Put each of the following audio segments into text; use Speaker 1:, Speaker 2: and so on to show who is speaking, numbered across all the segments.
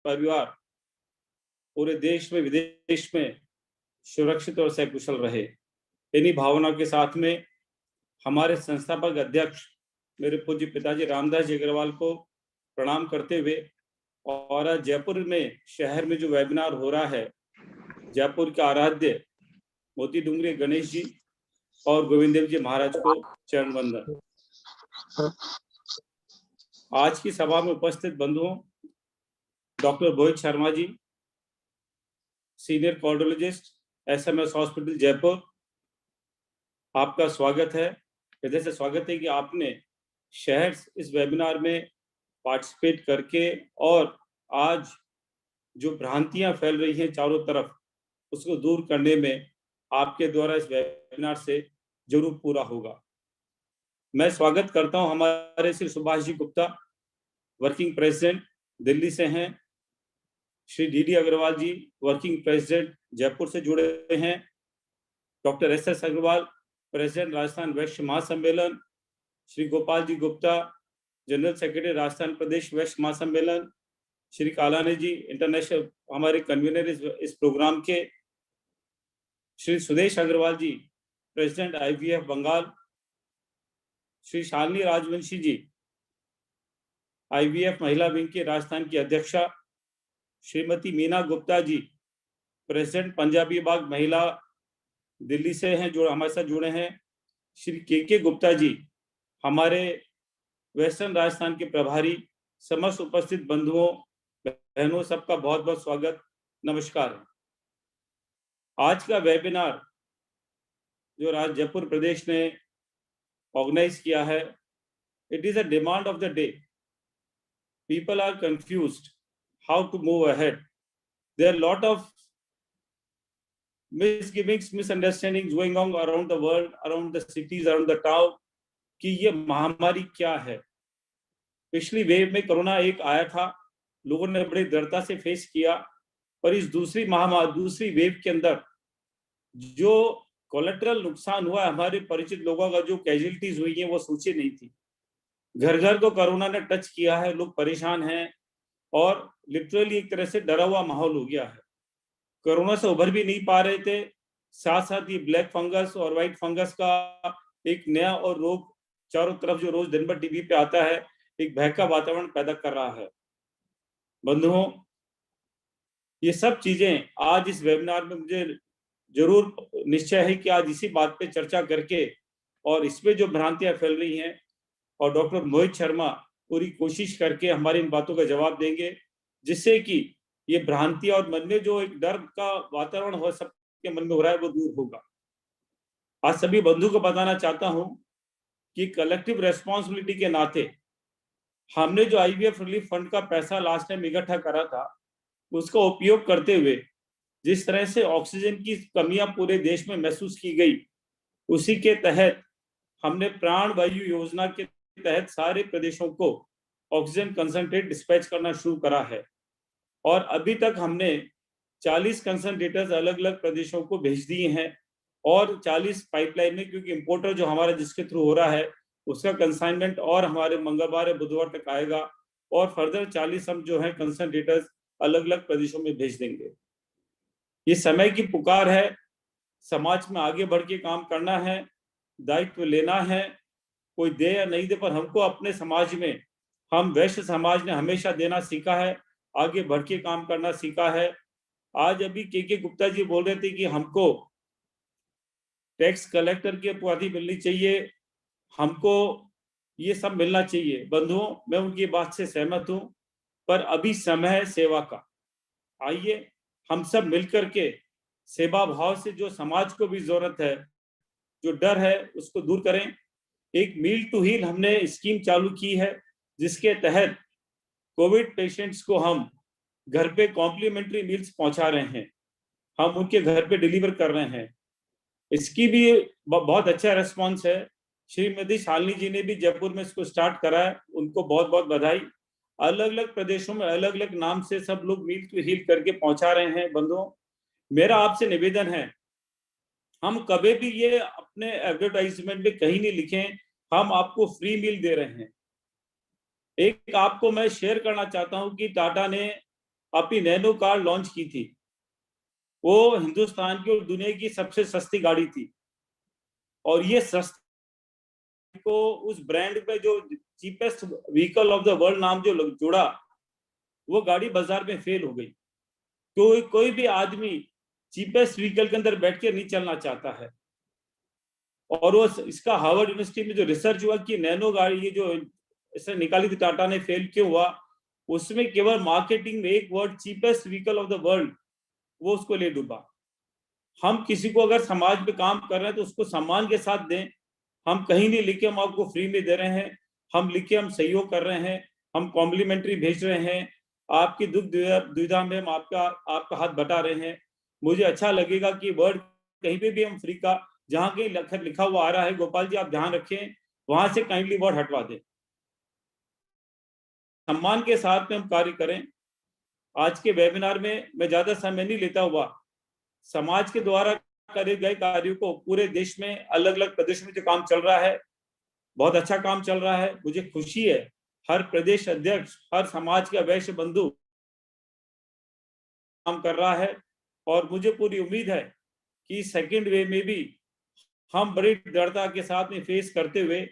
Speaker 1: परिवार पूरे देश में विदेश में सुरक्षित और सकुशल रहे। इन्हीं भावना के साथ में हमारे संस्थापक अध्यक्ष मेरे पूज्य पिताजी रामदास जी अग्रवाल को प्रणाम करते हुए और आज जयपुर में शहर में जो वेबिनार हो रहा है, जयपुर के आराध्य मोती डूंगरी गणेश जी और गोविंद देव जी महाराज को चरण वंदन। आज की सभा में उपस्थित बंधुओं, doctor Mohit Sharma ji, senior cardiologist, SMS hospital Jaipur, आपका स्वागत है। हृदय से स्वागत है कि आपने शहर इस वेबिनार में पार्टिसिपेट करके और आज जो भ्रांतियां फैल रही हैं चारों तरफ, उसको दूर करने में आपके द्वारा इस वेबिनार से जरूर पूरा होगा। मैं स्वागत करता हूं हमारे श्री सुभाष जी गुप्ता, वर्किंग प्रेसिडेंट दिल्ली से हैं। Shri DD Agarwal ji, working president Jaipur से जुड़े हैं। Doctor SS Agarwal, president Rajasthan Vaishya Mahasammelan. Shri Gopal ji Gupta, general secretary Rajasthan Pradesh Vaishya Mahasammelan. Shri Kalani ji, international हमारे कन्वीनर इस प्रोग्राम के। Shri Sudesh Agarwal ji, president IVF Bengal. Shri Shalini Rajvanshi ji, IVF महिला विंग की राजस्थान की अध्यक्षा। श्रीमती मीना गुप्ता जी, प्रेसिडेंट पंजाबी बाग महिला दिल्ली से हैं, जो हमारे साथ जुड़े हैं। श्री KK गुप्ता जी, हमारे वेस्टर्न राजस्थान के प्रभारी। समस्त उपस्थित बंधुओं बहनों, सबका बहुत बहुत स्वागत, नमस्कार। आज का वेबिनार जो जयपुर प्रदेश ने ऑर्गेनाइज किया है, it is a demand of the day. People are confused how to move ahead. There are a lot of misgivings, misunderstandings going on around the world, around the cities, around the town, कि ये महामारी क्या है। पिछली wave में corona एक आया था, लोगों ने बड़ी दृढ़ता से फेस किया, और इस दूसरी वेव के अंदर जो कोलेटरल नुकसान हुआ, हमारे परिचित लोगों का जो कैजुअलिटीज हुई है वो सोची नहीं थी। घर घर को कोरोना ने टच किया है, लोग परेशान हैं और लिटरली एक तरह से डरा हुआ माहौल हो गया है। कोरोना से उभर भी नहीं पा रहे थे, साथ साथ ये ब्लैक फंगस और व्हाइट फंगस का एक नया और रोग चारों तरफ जो रोज दिन भर टीवी पे आता है, एक भय का वातावरण पैदा कर रहा है। बंधुओं, ये सब चीजें आज इस वेबिनार में मुझे जरूर निश्चय है कि आज इसी बात पे चर्चा करके और इसमें जो भ्रांतियां फैल रही हैं, और डॉक्टर मोहित शर्मा पूरी कोशिश करके हमारी इन बातों का जवाब देंगे, जिससे कि ये भ्रांति और मन में जो एक डर का वातावरण हो सबके मन में हो रहा है वो दूर होगा। आज सभी बंधु को बताना चाहता हूं कि कलेक्टिव रेस्पॉन्सिबिलिटी के नाते हमने जो IVF रिलीफ फंड का पैसा लास्ट टाइम इकट्ठा करा था, उसका उपयोग करते हुए जिस तरह से ऑक्सीजन की कमियां पूरे देश में महसूस की गई, उसी के तहत हमने प्राण वायु योजना के तहत सारे प्रदेशों को ऑक्सीजन कंसंट्रेट डिस्पैच करना शुरू करा है। और अभी तक हमने 40 कंसंट्रेटर्स अलग अलग प्रदेशों को भेज दिए हैं और 40 पाइपलाइन में, क्योंकि इंपोर्टर जो हमारा जिसके थ्रू हो रहा है उसका कंसाइनमेंट और हमारे मंगलवार या बुधवार तक आएगा, और फर्दर 40 हम जो है कंसंट्रेटर्स अलग अलग प्रदेशों में भेज देंगे। ये समय की पुकार है, समाज में आगे बढ़ के काम करना है, दायित्व लेना है। कोई दे या नहीं दे, पर हमको अपने समाज में, हम वैश्य समाज ने हमेशा देना सीखा है, आगे बढ़ के काम करना सीखा है। आज अभी KK गुप्ता जी बोल रहे थे कि हमको टैक्स कलेक्टर की उपाधि मिलनी चाहिए, हमको ये सब मिलना चाहिए। बंधुओं, मैं उनकी बात से सहमत हूं, पर अभी समय है सेवा का। आइए हम सब मिलकर के सेवा भाव से जो समाज को भी जरूरत है, जो डर है, उसको दूर करें। एक मील टू हील हमने स्कीम चालू की है, जिसके तहत कोविड पेशेंट्स को हम घर पे कॉम्प्लीमेंट्री मील्स पहुंचा रहे हैं, हम उनके घर पे डिलीवर कर रहे हैं। इसकी भी बहुत अच्छा रेस्पॉन्स है। श्रीमती शालिनी जी ने भी जयपुर में इसको स्टार्ट करा है, उनको बहुत बहुत बधाई। अलग अलग प्रदेशों में अलग अलग नाम से सब लोग मील टू हील करके पहुंचा रहे हैं। बंधुओं, मेरा आपसे निवेदन है, हम कभी भी ये अपने एडवर्टाइजमेंट में कहीं नहीं लिखें हम आपको फ्री मील दे रहे हैं। एक आपको मैं शेयर करना चाहता हूं कि टाटा ने अपनी नैनो कार लॉन्च की थी। वो हिंदुस्तान की और दुनिया की सबसे सस्ती गाड़ी थी, और ये सस्ती को उस ब्रांड पे जो cheapest vehicle of the world नाम जो जुड़ा, वो गाड़ी बाजार में फेल हो गई। कोई भी आदमी चीपेस्ट व्हीकल के अंदर बैठ के नहीं चलना चाहता है। और वो इसका हार्वर्ड यूनिवर्सिटी में जो रिसर्च हुआ कि नैनो गाड़ी ये जो इसने निकाली थी टाटा ने, फेल क्यों हुआ, उसमें केवल मार्केटिंग में एक word cheapest vehicle of the world, वो उसको ले डूबा। हम किसी को अगर समाज में काम कर रहे हैं तो उसको सम्मान के साथ दें। हम कहीं नहीं लिखे हम आपको फ्री में दे रहे हैं, हम लिखे हम सहयोग कर रहे हैं, हम कॉम्प्लीमेंट्री भेज रहे हैं, आपकी दुख दुविधा में हम आपका हाथ बटा रहे हैं। मुझे अच्छा लगेगा कि वर्ड कहीं पे भी हम फ्री का जहां कहीं लिखा हुआ आ रहा है, गोपाल जी आप ध्यान रखें, वहां से काइंडली वर्ड हटवा दें। सम्मान के साथ में हम कार्य करें। आज के वेबिनार में मैं ज्यादा समय नहीं लेता हुआ, समाज के द्वारा करे गए कार्यों को पूरे देश में अलग अलग प्रदेशों में जो काम चल रहा है, बहुत अच्छा काम चल रहा है। मुझे खुशी है हर प्रदेश अध्यक्ष, हर समाज का वैश्य बंधु काम कर रहा है, और मुझे पूरी उम्मीद है कि सेकेंड वेव में भी हम बड़ी दृढ़ता के साथ में फेस करते हुए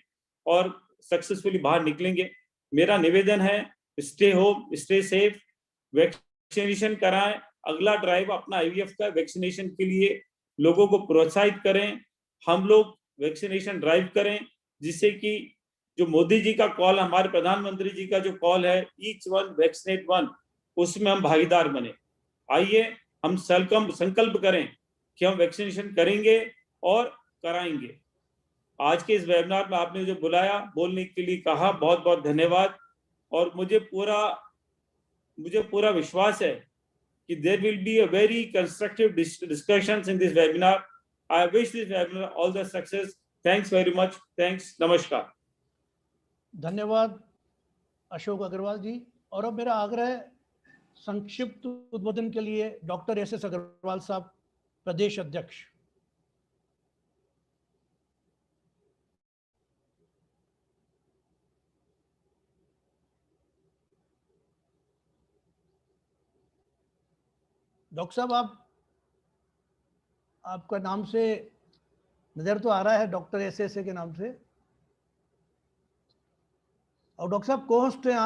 Speaker 1: और सक्सेसफुली बाहर निकलेंगे। मेरा निवेदन है, stay home, stay safe, vaccination कराएं। अगला ड्राइव अपना आईवीएफ का वैक्सीनेशन के लिए लोगों को प्रोत्साहित करें। हम लोग वैक्सीनेशन ड्राइव करें, जिससे कि जो मोदी जी का कॉल, हमारे प्रधानमंत्री जी का जो कॉल है, ईच वन वैक्सीनेट वन, उसमें हम भागीदार बने। आइए हम संकल्प करें कि हम वैक्सीनेशन करेंगे और कराएंगे। आज के इस वेबिनार में आपने जो बुलाया, बोलने के लिए कहा, बहुत बहुत धन्यवाद। और मुझे पूरा विश्वास है कि there will be a very constructive discussions in this webinar. I wish this webinar all the success. Thanks very much. Thanks. नमस्कार।
Speaker 2: धन्यवाद अशोक अग्रवाल जी। और अब मेरा आग्रह है संक्षिप्त उद्बोधन के लिए डॉक्टर एस अग्रवाल साहब, प्रदेश अध्यक्ष। डॉक्टर साहब, आपका नाम से नजर तो आ रहा है डॉक्टर एस के नाम से, और डॉक्टर साहब को होस्ट हैं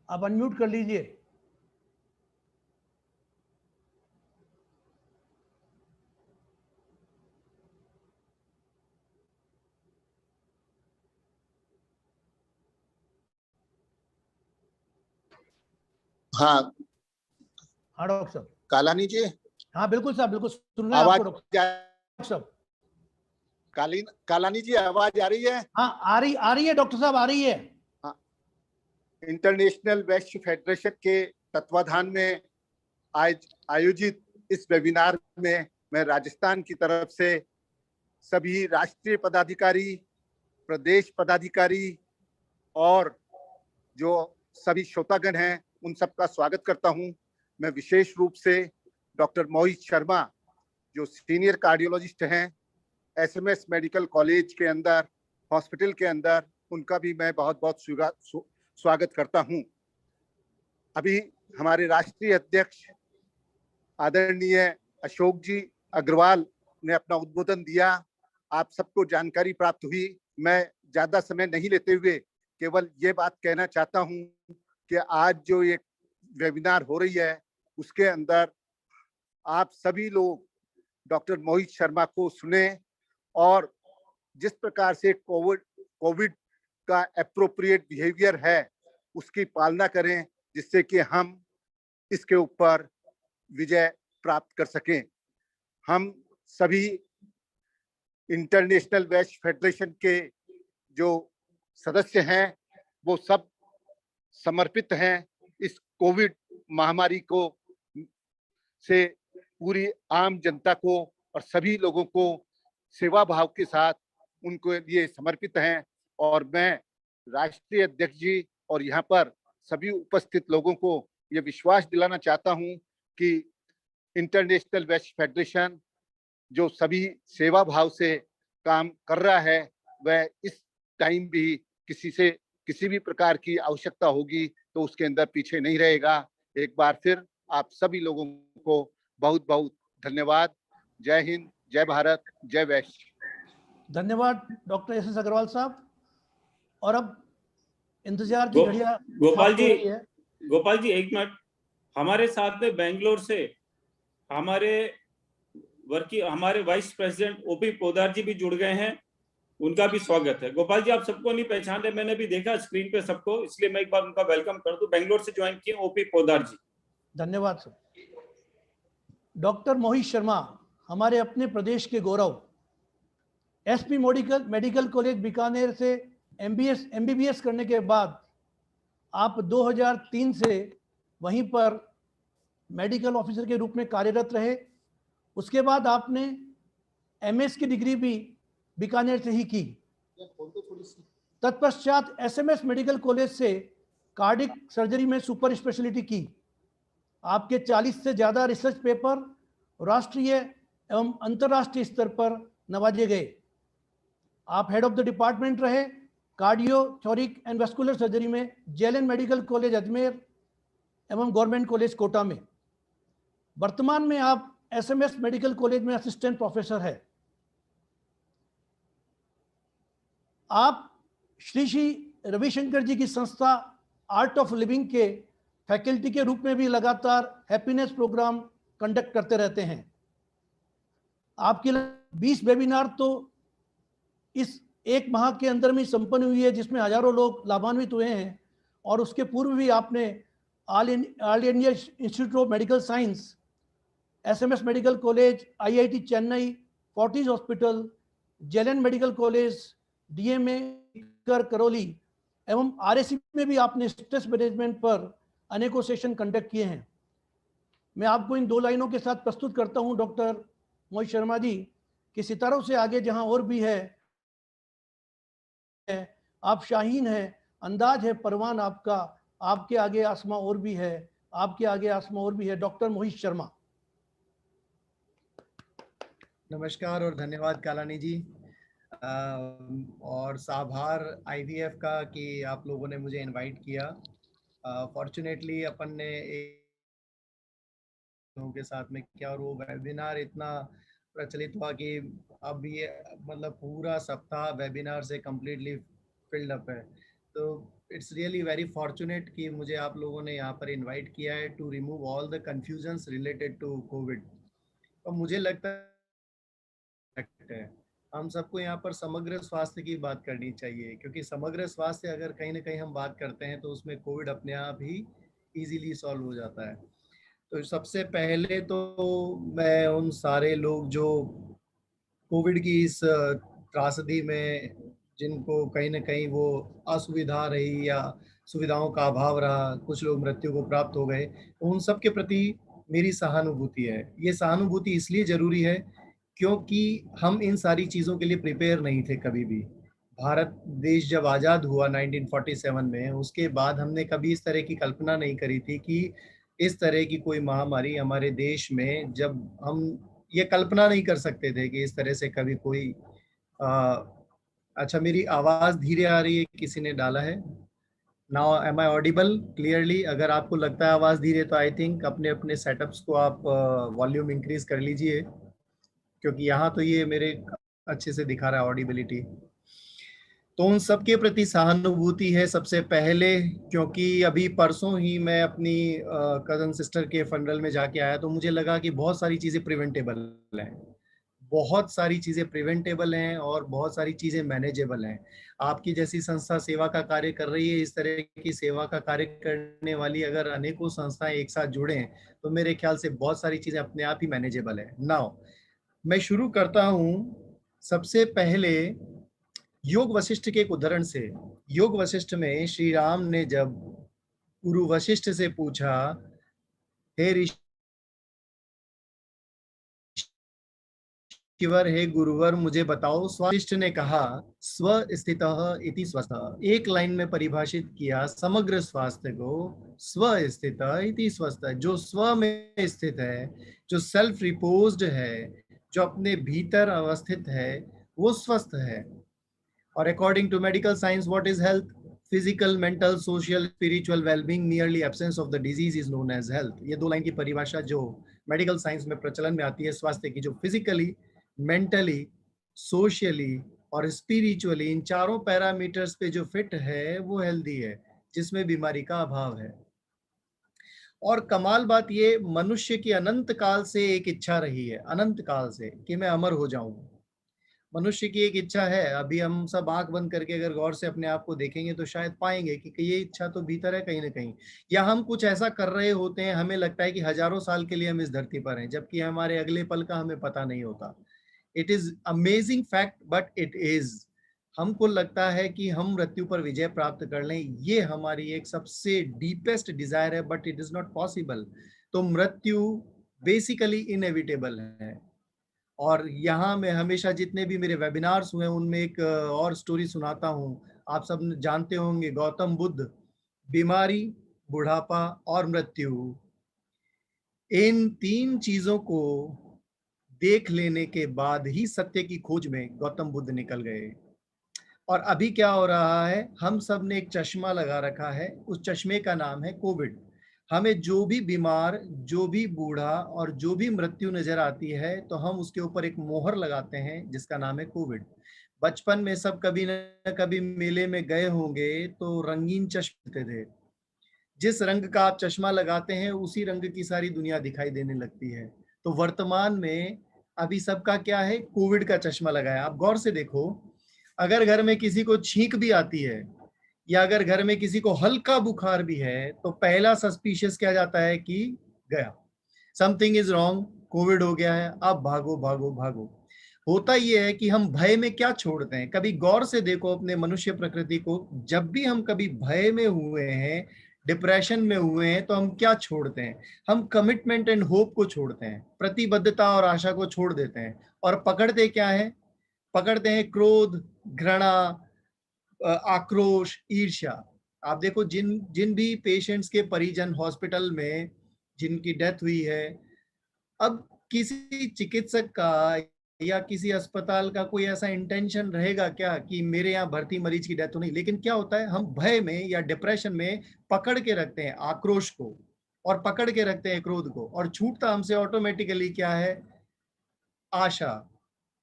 Speaker 2: आप अनम्यूट कर लीजिए।
Speaker 3: हाँ
Speaker 2: हाँ डॉक्टर साहब।
Speaker 3: कालानी जी।
Speaker 2: हाँ बिल्कुल साहब, बिल्कुल सुन रहे हैं आपको डॉक्टर साहब।
Speaker 3: कालानी जी आवाज आ रही है?
Speaker 2: हाँ आ रही है डॉक्टर साहब, आ रही है।
Speaker 3: हाँ। इंटरनेशनल वैश्य फेडरेशन के तत्वाधान में आज आयोजित इस वेबिनार में मैं राजस्थान की तरफ से सभी राष्ट्रीय पदाधिकारी, प्रदेश पदाधिकारी और जो सभी श्रोतागण हैं उन सबका स्वागत करता हूं। मैं विशेष रूप से डॉक्टर मोहित शर्मा जो सीनियर कार्डियोलॉजिस्ट हैं एसएमएस मेडिकल कॉलेज के अंदर, हॉस्पिटल के अंदर, उनका भी मैं बहुत बहुत स्वागत करता हूं। अभी हमारे राष्ट्रीय अध्यक्ष आदरणीय अशोक जी अग्रवाल ने अपना उद्बोधन दिया, आप सबको जानकारी प्राप्त हुई। मैं ज्यादा समय नहीं लेते हुए केवल ये बात कहना चाहता हूं कि आज जो ये वेबिनार हो रही है उसके अंदर आप सभी लोग डॉक्टर मोहित शर्मा को सुने और जिस प्रकार से कोविड का एप्रोप्रिएट बिहेवियर है उसकी पालना करें, जिससे कि हम इसके ऊपर विजय प्राप्त कर सकें। हम सभी इंटरनेशनल वैश्य फेडरेशन के जो सदस्य हैं वो सब समर्पित हैं इस कोविड महामारी को से पूरी आम जनता को और सभी लोगों को सेवा भाव के साथ उनको लिए समर्पित हैं। और मैं राष्ट्रीय अध्यक्ष जी और यहाँ पर सभी उपस्थित लोगों को ये विश्वास दिलाना चाहता हूँ कि इंटरनेशनल वैश्य फेडरेशन जो सभी सेवा भाव से काम कर रहा है वह इस टाइम भी किसी से किसी भी प्रकार की आवश्यकता होगी तो उसके अंदर पीछे नहीं रहेगा। एक बार फिर आप सभी लोगों को बहुत बहुत धन्यवाद। जय हिंद, जय भारत, जय वैश्य।
Speaker 2: धन्यवाद डॉक्टर एस एस अग्रवाल साहब। और अब इंतजार की
Speaker 1: गो,
Speaker 2: घड़ियां
Speaker 1: गोपाल
Speaker 2: समाप्त हो
Speaker 1: जी,
Speaker 2: रही है।
Speaker 1: गोपाल जी एक मिनट, हमारे साथ में बेंगलोर से हमारे वाइस प्रेसिडेंट ओपी पोदार जी भी जुड़ गए हैं, उनका भी स्वागत है। गोपाल जी, आप सबको नहीं पहचान रहे, मैंने भी देखा स्क्रीन पे सबको, इसलिए मैं एक बार उनका वेलकम कर दूं। बेंगलोर से ज्वाइन किए ओपी पोदार जी।
Speaker 2: धन्यवाद सर। डॉक्टर मोहित शर्मा, हमारे अपने प्रदेश के गौरव, एसपी मेडिकल कॉलेज बीकानेर से एमबीबीएस करने के बाद आप 2003 से वहीं पर मेडिकल ऑफिसर के रूप में कार्यरत रहे। उसके बाद आपने एमएस की डिग्री भी बीकानेर से ही की। तत्पश्चात एसएमएस मेडिकल कॉलेज से कार्डिक सर्जरी में सुपर स्पेशलिटी की। आपके 40 से ज़्यादा रिसर्च पेपर राष्ट्रीय एवं अंतर्राष्ट्रीय स्तर पर नवाजे गए। आप हेड ऑफ द डिपार्टमेंट रहे कार्डियो थोरिक एंड वेस्कुलर सर्जरी में जेएलएन मेडिकल कॉलेज अजमेर एवं गवर्नमेंट कॉलेज कोटा में। वर्तमान में आप एसएमएस मेडिकल कॉलेज में असिस्टेंट प्रोफेसर है। आप श्री रविशंकर जी की संस्था आर्ट ऑफ लिविंग के फैकल्टी के रूप में भी लगातार हैप्पीनेस प्रोग्राम कंडक्ट करते रहते हैं। आपके 20 वेबिनार तो इस एक माह के अंदर में संपन्न हुई है, जिसमें हजारों लोग लाभान्वित हुए हैं। और उसके पूर्व भी आपने all India institute of medical science, SMS medical college, IIT Chennai, Fortis hospital, JLN medical college, DMA Karauli एवं आरएसी में भी आपने स्ट्रेस मैनेजमेंट पर अनेकों सेशन कंडक्ट किए हैं। मैं आपको इन 2 लाइनों के साथ प्रस्तुत करता हूं डॉक्टर मोहित शर्मा जी कि सितारों से आगे जहां और भी है, आप शाहीन है, अंदाज है परवान आपका, आपके आगे आसमां और भी है, आपके आगे आसमां और भी है। डॉक्टर मोहित शर्मा।
Speaker 4: नमस्कार और धन्यवाद कालानी जी, और आभार आईवीएफ का कि आप लोगों ने मुझे इनवाइट किया। फॉर्चुनेटली अपन ने एक लोगों के साथ में किया और वो वेबिनार इतना प्रचलित हुआ कि अब ये मतलब पूरा सप्ताह वेबिनार से कम्प्लीटली फिल्ड अप है। तो इट्स रियली वेरी फॉर्चुनेट कि मुझे आप लोगों ने यहाँ पर इनवाइट किया है to remove all the confusions related to COVID. और मुझे लगता है हम सबको यहाँ पर समग्र स्वास्थ्य की बात करनी चाहिए, क्योंकि समग्र स्वास्थ्य अगर कहीं ना कहीं हम बात करते हैं तो उसमें कोविड अपने आप ही इजीली सॉल्व हो जाता है। तो सबसे पहले तो मैं उन सारे लोग जो कोविड की इस त्रासदी में जिनको कहीं ना कहीं वो असुविधा रही या सुविधाओं का अभाव रहा, कुछ लोग मृत्यु को प्राप्त हो गए, उन सब के प्रति मेरी सहानुभूति है। ये सहानुभूति इसलिए जरूरी है क्योंकि हम इन सारी चीज़ों के लिए प्रिपेयर नहीं थे कभी भी। भारत देश जब आज़ाद हुआ 1947 में, उसके बाद हमने कभी इस तरह की कल्पना नहीं करी थी कि इस तरह की कोई महामारी हमारे देश में, जब हम ये कल्पना नहीं कर सकते थे कि इस तरह से कभी कोई अच्छा, मेरी आवाज़ धीरे आ रही है, किसी ने डाला है। Now am I audible clearly? अगर आपको लगता है आवाज़ धीरे तो आई थिंक अपने अपने सेटअप्स को आप वॉल्यूम इंक्रीज कर लीजिए, क्योंकि यहाँ तो ये मेरे अच्छे से दिखा रहा है ऑडिबिलिटी। तो उन सब के प्रति सहानुभूति है सबसे पहले, क्योंकि अभी परसों ही मैं अपनी कज़न सिस्टर के फनरल में जाके आया तो मुझे लगा कि बहुत सारी चीज़ें प्रिवेंटेबल हैं, बहुत सारी चीज़ें प्रिवेंटेबल हैं और बहुत सारी चीज़ें मैनेजेबल हैं। आपकी जैसी संस्था सेवा का कार्य कर रही है, इस तरह की सेवा का कार्य करने वाली अगर अनेकों संस्थाएं एक साथ जुड़ें तो मेरे ख्याल से बहुत सारी चीज़ें अपने आप ही मैनेजेबल है। नाउ मैं शुरू करता हूँ सबसे पहले योग वशिष्ठ के एक उदाहरण से। योग वशिष्ठ में श्री राम ने जब गुरु वशिष्ठ से पूछा, हे ऋषिवर, हे गुरुवर मुझे बताओ, वशिष्ठ ने कहा स्व स्थितः इति स्वस्थः। एक लाइन में परिभाषित किया समग्र स्वास्थ्य को, स्व स्थितः इति स्वस्थः। जो स्व में स्थित है, जो सेल्फ रिपोज्ड है, जो अपने भीतर अवस्थित है, वो स्वस्थ है। और according to medical science what is health? Physical, mental, social, spiritual wellbeing, nearly absence of the disease is known as health. ये 2 लाइन की परिभाषा जो मेडिकल साइंस में प्रचलन में आती है स्वास्थ्य की, जो फिजिकली, मेंटली, सोशली और स्पिरिचुअली इन चारों पैरामीटर्स पे जो फिट है वो हेल्दी है, जिसमें बीमारी का अभाव है। और कमाल बात ये, मनुष्य की अनंत काल से एक इच्छा रही है, अनंत काल से, कि मैं अमर हो जाऊं। मनुष्य की एक इच्छा है। अभी हम सब आंख बंद करके अगर गौर से अपने आप को देखेंगे तो शायद पाएंगे कि ये इच्छा तो भीतर है कहीं ना कहीं, या हम कुछ ऐसा कर रहे होते हैं, हमें लगता है कि हजारों साल के लिए हम इस धरती पर हैं, जबकि हमारे अगले पल का हमें पता नहीं होता। It is amazing fact, but it is. हमको लगता है कि हम मृत्यु पर विजय प्राप्त कर लें, ये हमारी एक सबसे डीपेस्ट डिजायर है, but it is not possible. तो मृत्यु बेसिकली इनएविटेबल है। और यहाँ मैं हमेशा जितने भी मेरे वेबिनार्स हुए उनमें एक और स्टोरी सुनाता हूँ। आप सब जानते होंगे, गौतम बुद्ध, बीमारी, बुढ़ापा और मृत्यु, इन 3 चीजों को देख लेने के बाद ही सत्य की खोज में गौतम बुद्ध निकल गए। और अभी क्या हो रहा है, हम सब ने एक चश्मा लगा रखा है, उस चश्मे का नाम है कोविड। हमें जो भी बीमार, जो भी बूढ़ा और जो भी मृत्यु नजर आती है तो हम उसके ऊपर एक मोहर लगाते हैं जिसका नाम है कोविड। बचपन में सब कभी न कभी मेले में गए होंगे तो रंगीन चश्मे थे। जिस रंग का आप चश्मा लगाते हैं उसी रंग की सारी दुनिया दिखाई देने लगती है। तो वर्तमान में अभी सबका क्या है, कोविड का चश्मा लगाया। आप गौर से देखो, अगर घर में किसी को छींक भी आती है या अगर घर में किसी को हल्का बुखार भी है तो पहला सस्पिशियस क्या जाता है कि गया, समथिंग इज रॉन्ग, कोविड हो गया है, अब भागो भागो भागो। होता यह है कि हम भय में क्या छोड़ते हैं। कभी गौर से देखो अपने मनुष्य प्रकृति को, जब भी हम कभी भय में हुए हैं, डिप्रेशन में हुए हैं, तो हम क्या छोड़ते हैं, हम कमिटमेंट एंड होप को छोड़ते हैं, प्रतिबद्धता और आशा को छोड़ देते हैं, और पकड़ते क्या है, पकड़ते हैं क्रोध, घृणा, आक्रोश, ईर्ष्या। आप देखो, जिन जिन भी पेशेंट्स के परिजन हॉस्पिटल में जिनकी डेथ हुई है, अब किसी चिकित्सक का या किसी अस्पताल का कोई ऐसा इंटेंशन रहेगा क्या कि मेरे यहाँ भर्ती मरीज की डेथ हो नहीं, लेकिन क्या होता है, हम भय में या डिप्रेशन में पकड़ के रखते हैं आक्रोश को और पकड़ के रखते हैं क्रोध को, और छूटता हमसे ऑटोमेटिकली क्या है, आशा,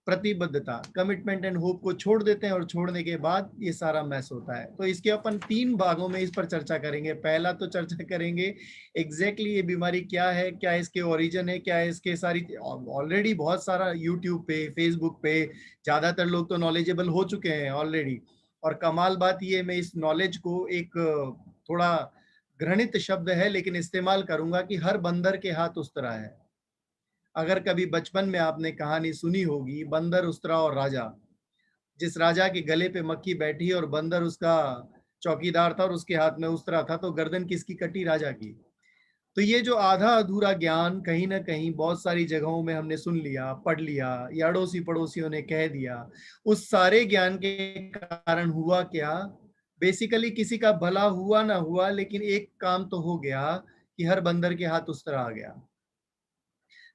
Speaker 4: प्रतिबद्धता, कमिटमेंट एंड होप को छोड़ देते हैं, और छोड़ने के बाद ये सारा मैस होता है। तो इसके अपन 3 भागों में इस पर चर्चा करेंगे। पहला तो चर्चा करेंगे एग्जैक्टली ये बीमारी क्या है, क्या इसके ओरिजिन है, क्या इसके सारी, ऑलरेडी बहुत सारा यूट्यूब पे, फेसबुक पे ज्यादातर लोग तो नॉलेजेबल हो चुके हैं ऑलरेडी। और कमाल बात ये, मैं इस नॉलेज को एक थोड़ा घृणित शब्द है लेकिन इस्तेमाल करूंगा कि हर बंदर के हाथ उस तरह है। अगर कभी बचपन में आपने कहानी सुनी होगी, बंदर, उस्तरा और राजा, जिस राजा के गले पे मक्खी बैठी और बंदर उसका चौकीदार था और उसके हाथ में उस्तरा था, तो गर्दन किसकी कटी, राजा की। तो ये जो आधा अधूरा ज्ञान कहीं ना कहीं बहुत सारी जगहों में हमने सुन लिया, पढ़ लिया, या अड़ोसी पड़ोसियों ने कह दिया, उस सारे ज्ञान के कारण हुआ क्या, बेसिकली किसी का भला हुआ ना हुआ, लेकिन एक काम तो हो गया कि हर बंदर के हाथ उस्तरा आ गया।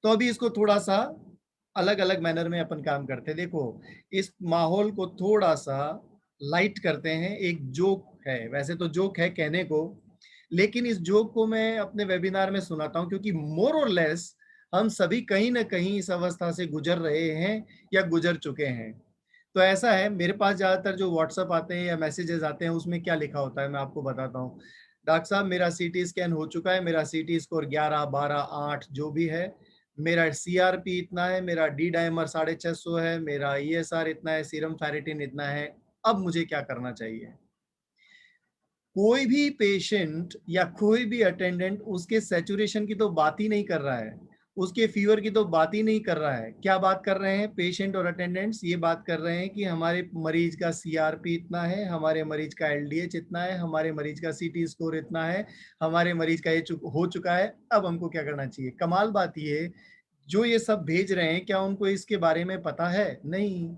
Speaker 4: तो अभी इसको थोड़ा सा अलग अलग मैनर में अपन काम करते हैं। देखो, इस माहौल को थोड़ा सा लाइट करते हैं। एक जोक है, वैसे तो जोक है कहने को, लेकिन इस जोक को मैं अपने वेबिनार में सुनाता हूं, क्योंकि मोर और लेस हम सभी कहीं ना कहीं इस अवस्था से गुजर रहे हैं या गुजर चुके हैं। तो ऐसा है, मेरे पास ज्यादातर जो व्हाट्सएप आते हैं या मैसेजेस आते हैं उसमें क्या लिखा होता है मैं आपको बताता हूँ। डॉक्टर साहब, मेरा सीटी स्कैन हो चुका है, मेरा सीटी स्कोर 11, 12, 8 जो भी है, मेरा सीआरपी इतना है, मेरा डी डाइमर 650 है, मेरा ईएसआर इतना है, सीरम फेरिटिन इतना है, अब मुझे क्या करना चाहिए। कोई भी पेशेंट या कोई भी अटेंडेंट उसके सैचुरेशन की तो बात ही नहीं कर रहा है, उसके फीवर की तो बात ही नहीं कर रहा है। क्या बात कर रहे हैं पेशेंट और अटेंडेंट्स, ये बात कर रहे हैं कि हमारे मरीज का सीआरपी इतना है, हमारे मरीज का एलडीएच इतना है, हमारे मरीज का सीटी स्कोर इतना है, हमारे मरीज का ये हो चुका है, अब हमको क्या करना चाहिए। कमाल बात ये, जो ये सब भेज रहे हैं क्या उनको इसके बारे में पता है? नहीं।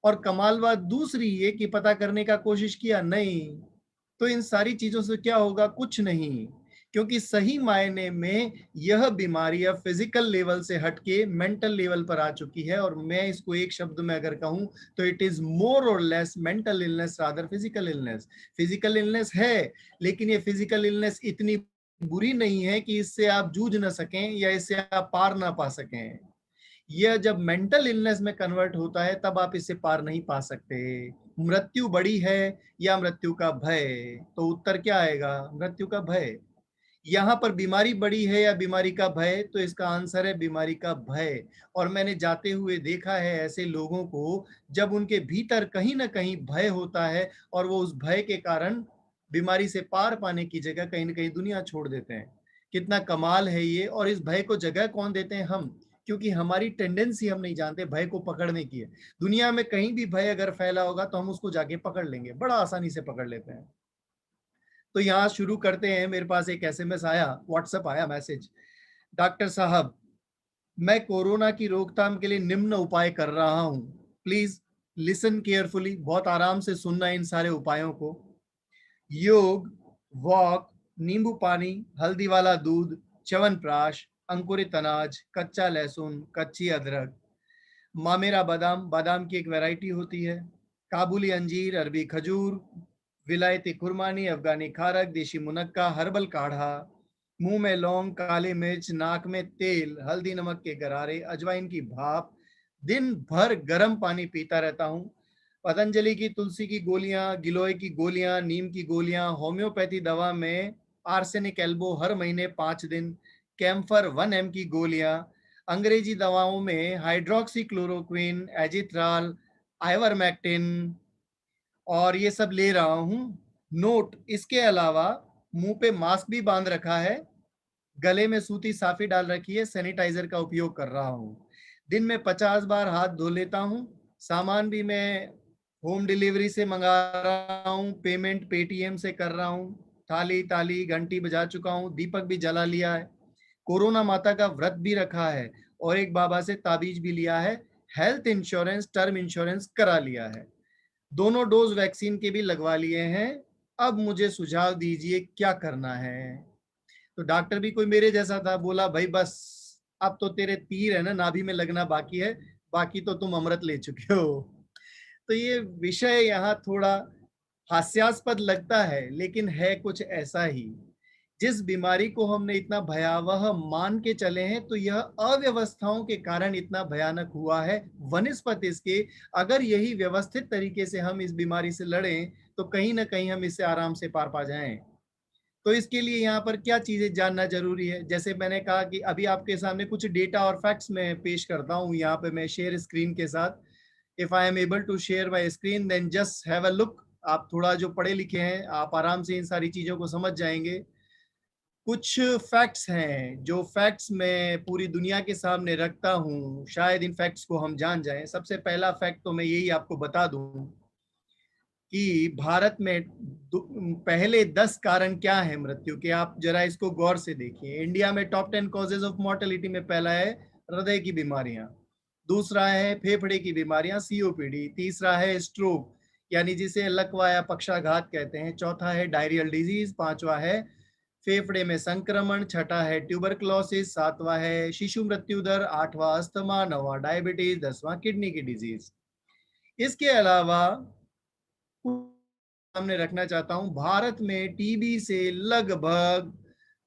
Speaker 4: और कमाल बात दूसरी ये कि पता करने का कोशिश किया, नहीं। तो इन सारी चीजों से क्या होगा, कुछ नहीं। क्योंकि सही मायने में यह बीमारी अब फिजिकल लेवल से हटके मेंटल लेवल पर आ चुकी है। और मैं इसको एक शब्द में अगर कहूं तो इट इज मोर और less mental illness rather physical illness. Physical illness है, लेकिन ये फिजिकल इलनेस इतनी बुरी नहीं है कि इससे आप जूझ न सकें या इससे आप पार ना पा सकें। यह जब मेंटल इलनेस में कन्वर्ट होता है तब आप इससे पार नहीं पा सकते। मृत्यु बड़ी है या मृत्यु का भय? तो उत्तर क्या आएगा? मृत्यु का भय। यहाँ पर बीमारी बड़ी है या बीमारी का भय? तो इसका आंसर है बीमारी का भय। और मैंने जाते हुए देखा है ऐसे लोगों को जब उनके भीतर कहीं ना कहीं भय होता है और वो उस भय के कारण बीमारी से पार पाने की जगह कहीं ना कहीं दुनिया छोड़ देते हैं। कितना कमाल है ये। और इस भय को जगह कौन देते हैं? हम। क्योंकि हमारी टेंडेंसी हम नहीं जानते भय को पकड़ने की है। दुनिया में कहीं भी भय अगर फैला होगा तो हम उसको जाके पकड़ लेंगे, बड़ा आसानी से पकड़ लेते हैं। तो यहाँ शुरू करते हैं। मेरे पास एक एसएमएस आया, व्हाट्सएप आया मैसेज, डॉक्टर साहब मैं कोरोना की रोकथाम के लिए निम्न उपाय कर रहा हूँ, प्लीज लिसन केयरफुली। बहुत आराम से सुनना इन सारे उपायों को। योग, वॉक, नींबू पानी, हल्दी वाला दूध, च्यवनप्राश, अंकुरित अनाज, कच्चा लहसुन, कच्ची अदरक, मामेरा बादाम, बादाम की एक वैरायटी होती है, काबुली अंजीर, अरबी खजूर, विलायती खुरमानी, अफगानी खारक, देशी मुनक्का, हर्बल काढ़ा, मुंह में लौंग, काली मिर्च, नाक में तेल, हल्दी नमक के गरारे, अजवाइन की भाप, दिन भर गर्म पानी पीता रहता हूँ। पतंजलि की तुलसी की गोलियां, गिलोय की गोलियां, नीम की गोलियां, होम्योपैथी दवा में आर्सेनिक एल्बो हर महीने 5 दिन, कैम्फर 1 mg की गोलियां, अंग्रेजी दवाओं में हाइड्रोक्सी क्लोरोक्विन, एजिथ्राल, आइवरमेक्टिन, और ये सब ले रहा हूँ। नोट, इसके अलावा मुंह पे मास्क भी बांध रखा है, गले में सूती साफी डाल रखी है, सैनिटाइजर का उपयोग कर रहा हूँ, दिन में 50 बार हाथ धो लेता हूँ, सामान भी मैं होम डिलीवरी से मंगा रहा हूँ, पेमेंट पेटीएम से कर रहा हूँ, थाली ताली घंटी बजा चुका हूँ, दीपक भी जला लिया है, कोरोना माता का व्रत भी रखा है और एक बाबा से ताबीज भी लिया है, हेल्थ इंश्योरेंस टर्म इंश्योरेंस करा लिया है, दोनों डोज वैक्सीन के भी लगवा लिए हैं। अब मुझे सुझाव दीजिए क्या करना है। तो डॉक्टर भी कोई मेरे जैसा था, बोला भाई बस अब तो तेरे तीर है ना नाभि में लगना बाकी है, बाकी तो तुम अमृत ले चुके हो। तो ये विषय यहाँ थोड़ा हास्यास्पद लगता है, लेकिन है कुछ ऐसा ही। जिस बीमारी को हमने इतना भयावह मान के चले हैं तो यह अव्यवस्थाओं के कारण इतना भयानक हुआ है। वनस्पति के अगर यही व्यवस्थित तरीके से हम इस बीमारी से लड़ें तो कहीं ना कहीं हम इससे आराम से पार पा जाएं। तो इसके लिए यहाँ पर क्या चीजें जानना जरूरी है? जैसे मैंने कहा कि अभी आपके सामने कुछ डेटा और फैक्ट्स में पेश करता हूँ। यहाँ पे मैं शेयर स्क्रीन के साथ, if I am able to share my screen then just have a look. आप थोड़ा जो पढ़े लिखे हैं आप आराम से इन सारी चीजों को समझ जाएंगे। कुछ फैक्ट्स हैं जो फैक्ट्स मैं पूरी दुनिया के सामने रखता हूँ, शायद इन फैक्ट्स को हम जान जाएं। सबसे पहला फैक्ट तो मैं यही आपको बता दूं कि भारत में पहले 10 कारण क्या है मृत्यु के, आप जरा इसको गौर से देखिए। इंडिया में टॉप 10 कॉजेज ऑफ मॉर्टेलिटी में पहला है हृदय की बीमारियां, दूसरा है फेफड़े की बीमारियां सीओपीडी, तीसरा है स्ट्रोक यानी जिसे लकवा या पक्षाघात कहते हैं, चौथा है डायरियल डिजीज, पांचवा है फेफड़े में संक्रमण, छठा है ट्यूबरक्लोसिस, सातवां है शिशु मृत्यु दर, आठवां अस्थमा, नौवां डायबिटीज, 10वां किडनी की डिजीज। इसके अलावा सामने रखना चाहता हूं, भारत में टीबी से लगभग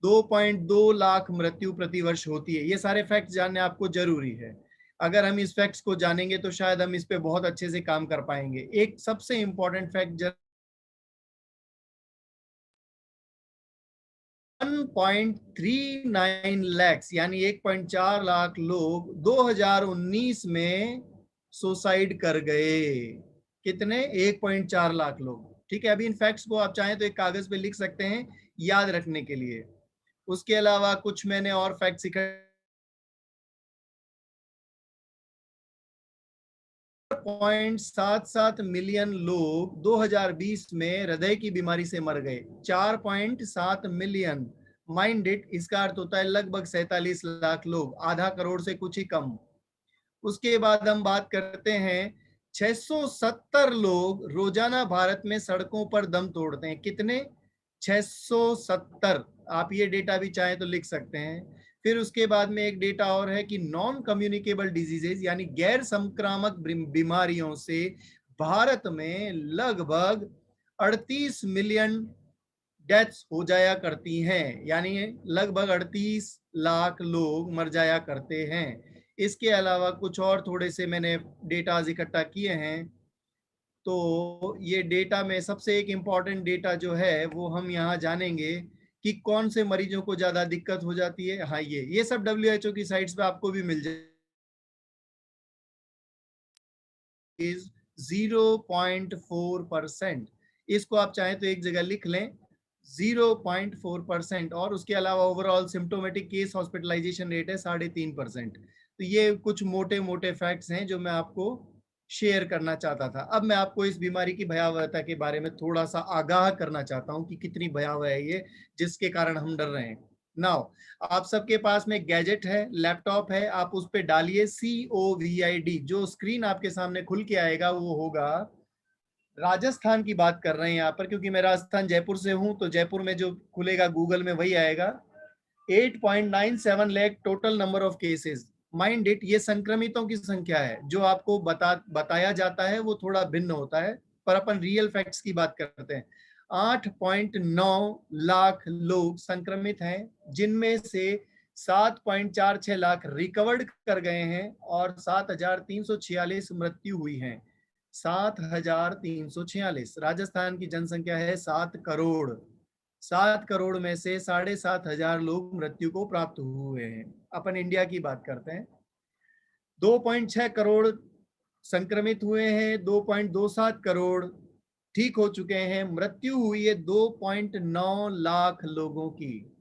Speaker 4: 2.2 लाख मृत्यु प्रति वर्ष होती है। ये सारे फैक्ट्स जानने आपको जरूरी है। अगर हम इस फैक्ट्स को जानेंगे तो शायद हम इस पे बहुत अच्छे से काम कर पाएंगे। एक सबसे इंपॉर्टेंट फैक्ट, 1.39 लाख यानी 1.4 लाख लोग 2019 में सुसाइड कर गए। कितने? 1.4 लाख लोग। ठीक है, अभी इन फैक्ट्स को आप चाहें तो एक कागज पे लिख सकते हैं याद रखने के लिए। उसके अलावा कुछ मैंने और फैक्ट्स इकट्ठे, 4.77 मिलियन लोग 2020 में हृदय की बीमारी से मर गए। 4.7 मिलियन, माइंड इट, इसका अर्थ होता है लगभग 47 लाख लोग, आधा करोड़ से कुछ ही कम। उसके बाद हम बात करते हैं 670 लोग रोजाना भारत में सड़कों पर दम तोड़ते हैं। कितने? 670, आप ये डेटा भी चाहें तो लिख सकते हैं। फिर उसके बाद में एक डेटा और है कि नॉन कम्युनिकेबल डिजीजेज यानी गैर संक्रामक बीमारियों से भारत में लगभग 38 मिलियन डेथ्स हो जाया करती हैं, यानी लगभग 38 लाख लोग मर जाया करते हैं। इसके अलावा कुछ और थोड़े से मैंने डेटाज इकट्ठा किए हैं। तो ये डेटा में सबसे एक इम्पॉर्टेंट डेटा जो है वो हम यहाँ जानेंगे कि कौन से मरीजों को ज्यादा दिक्कत हो जाती है। हाँ, ये सब WHO की साइट्स पे आपको भी मिल जाए। 0.4%, इसको आप चाहें तो एक जगह लिख लें, 0.4%। और उसके अलावा overall symptomatic case hospitalisation rate है 3.5%। तो ये कुछ मोटे मोटे फैक्ट्स हैं जो मैं आपको शेयर करना चाहता था। अब मैं आपको इस बीमारी की भयावहता के बारे में थोड़ा सा आगाह करना चाहता हूं कि कितनी भयावह है ये, जिसके कारण हम डर रहे हैं। नाउ, आप सबके पास में गैजेट है, लैपटॉप है, आप उस पे डालिए COVID। जो स्क्रीन आपके सामने खुल के आएगा वो होगा, राजस्थान की बात कर रहे हैं यहाँ पर, क्योंकि मैं राजस्थान जयपुर से हूं, तो जयपुर में जो खुलेगा गूगल में वही आएगा। 8.97 lakh total number of cases. Mind it, ये संक्रमितों की संख्या है। जो आपको बताया जाता है वो थोड़ा भिन्न होता है, पर अपन रियल फैक्ट्स की बात करते हैं। 8.9 लाख लोग संक्रमित हैं, जिनमें से 7.46 लाख रिकवर्ड कर गए हैं और 7,346 मृत्यु हुई हैं। 7,346। राजस्थान की जनसंख्या है 7 करोड़। 7 करोड़ में से 7,500 लोग मृत्यु को प्राप्त हुए हैं। अपन इंडिया की बात करते हैं, 2.6 करोड़ संक्रमित हुए हैं, 2.27 करोड़ ठीक हो चुके हैं। मृत्यु हुई है 2.9 लाख लोगों की।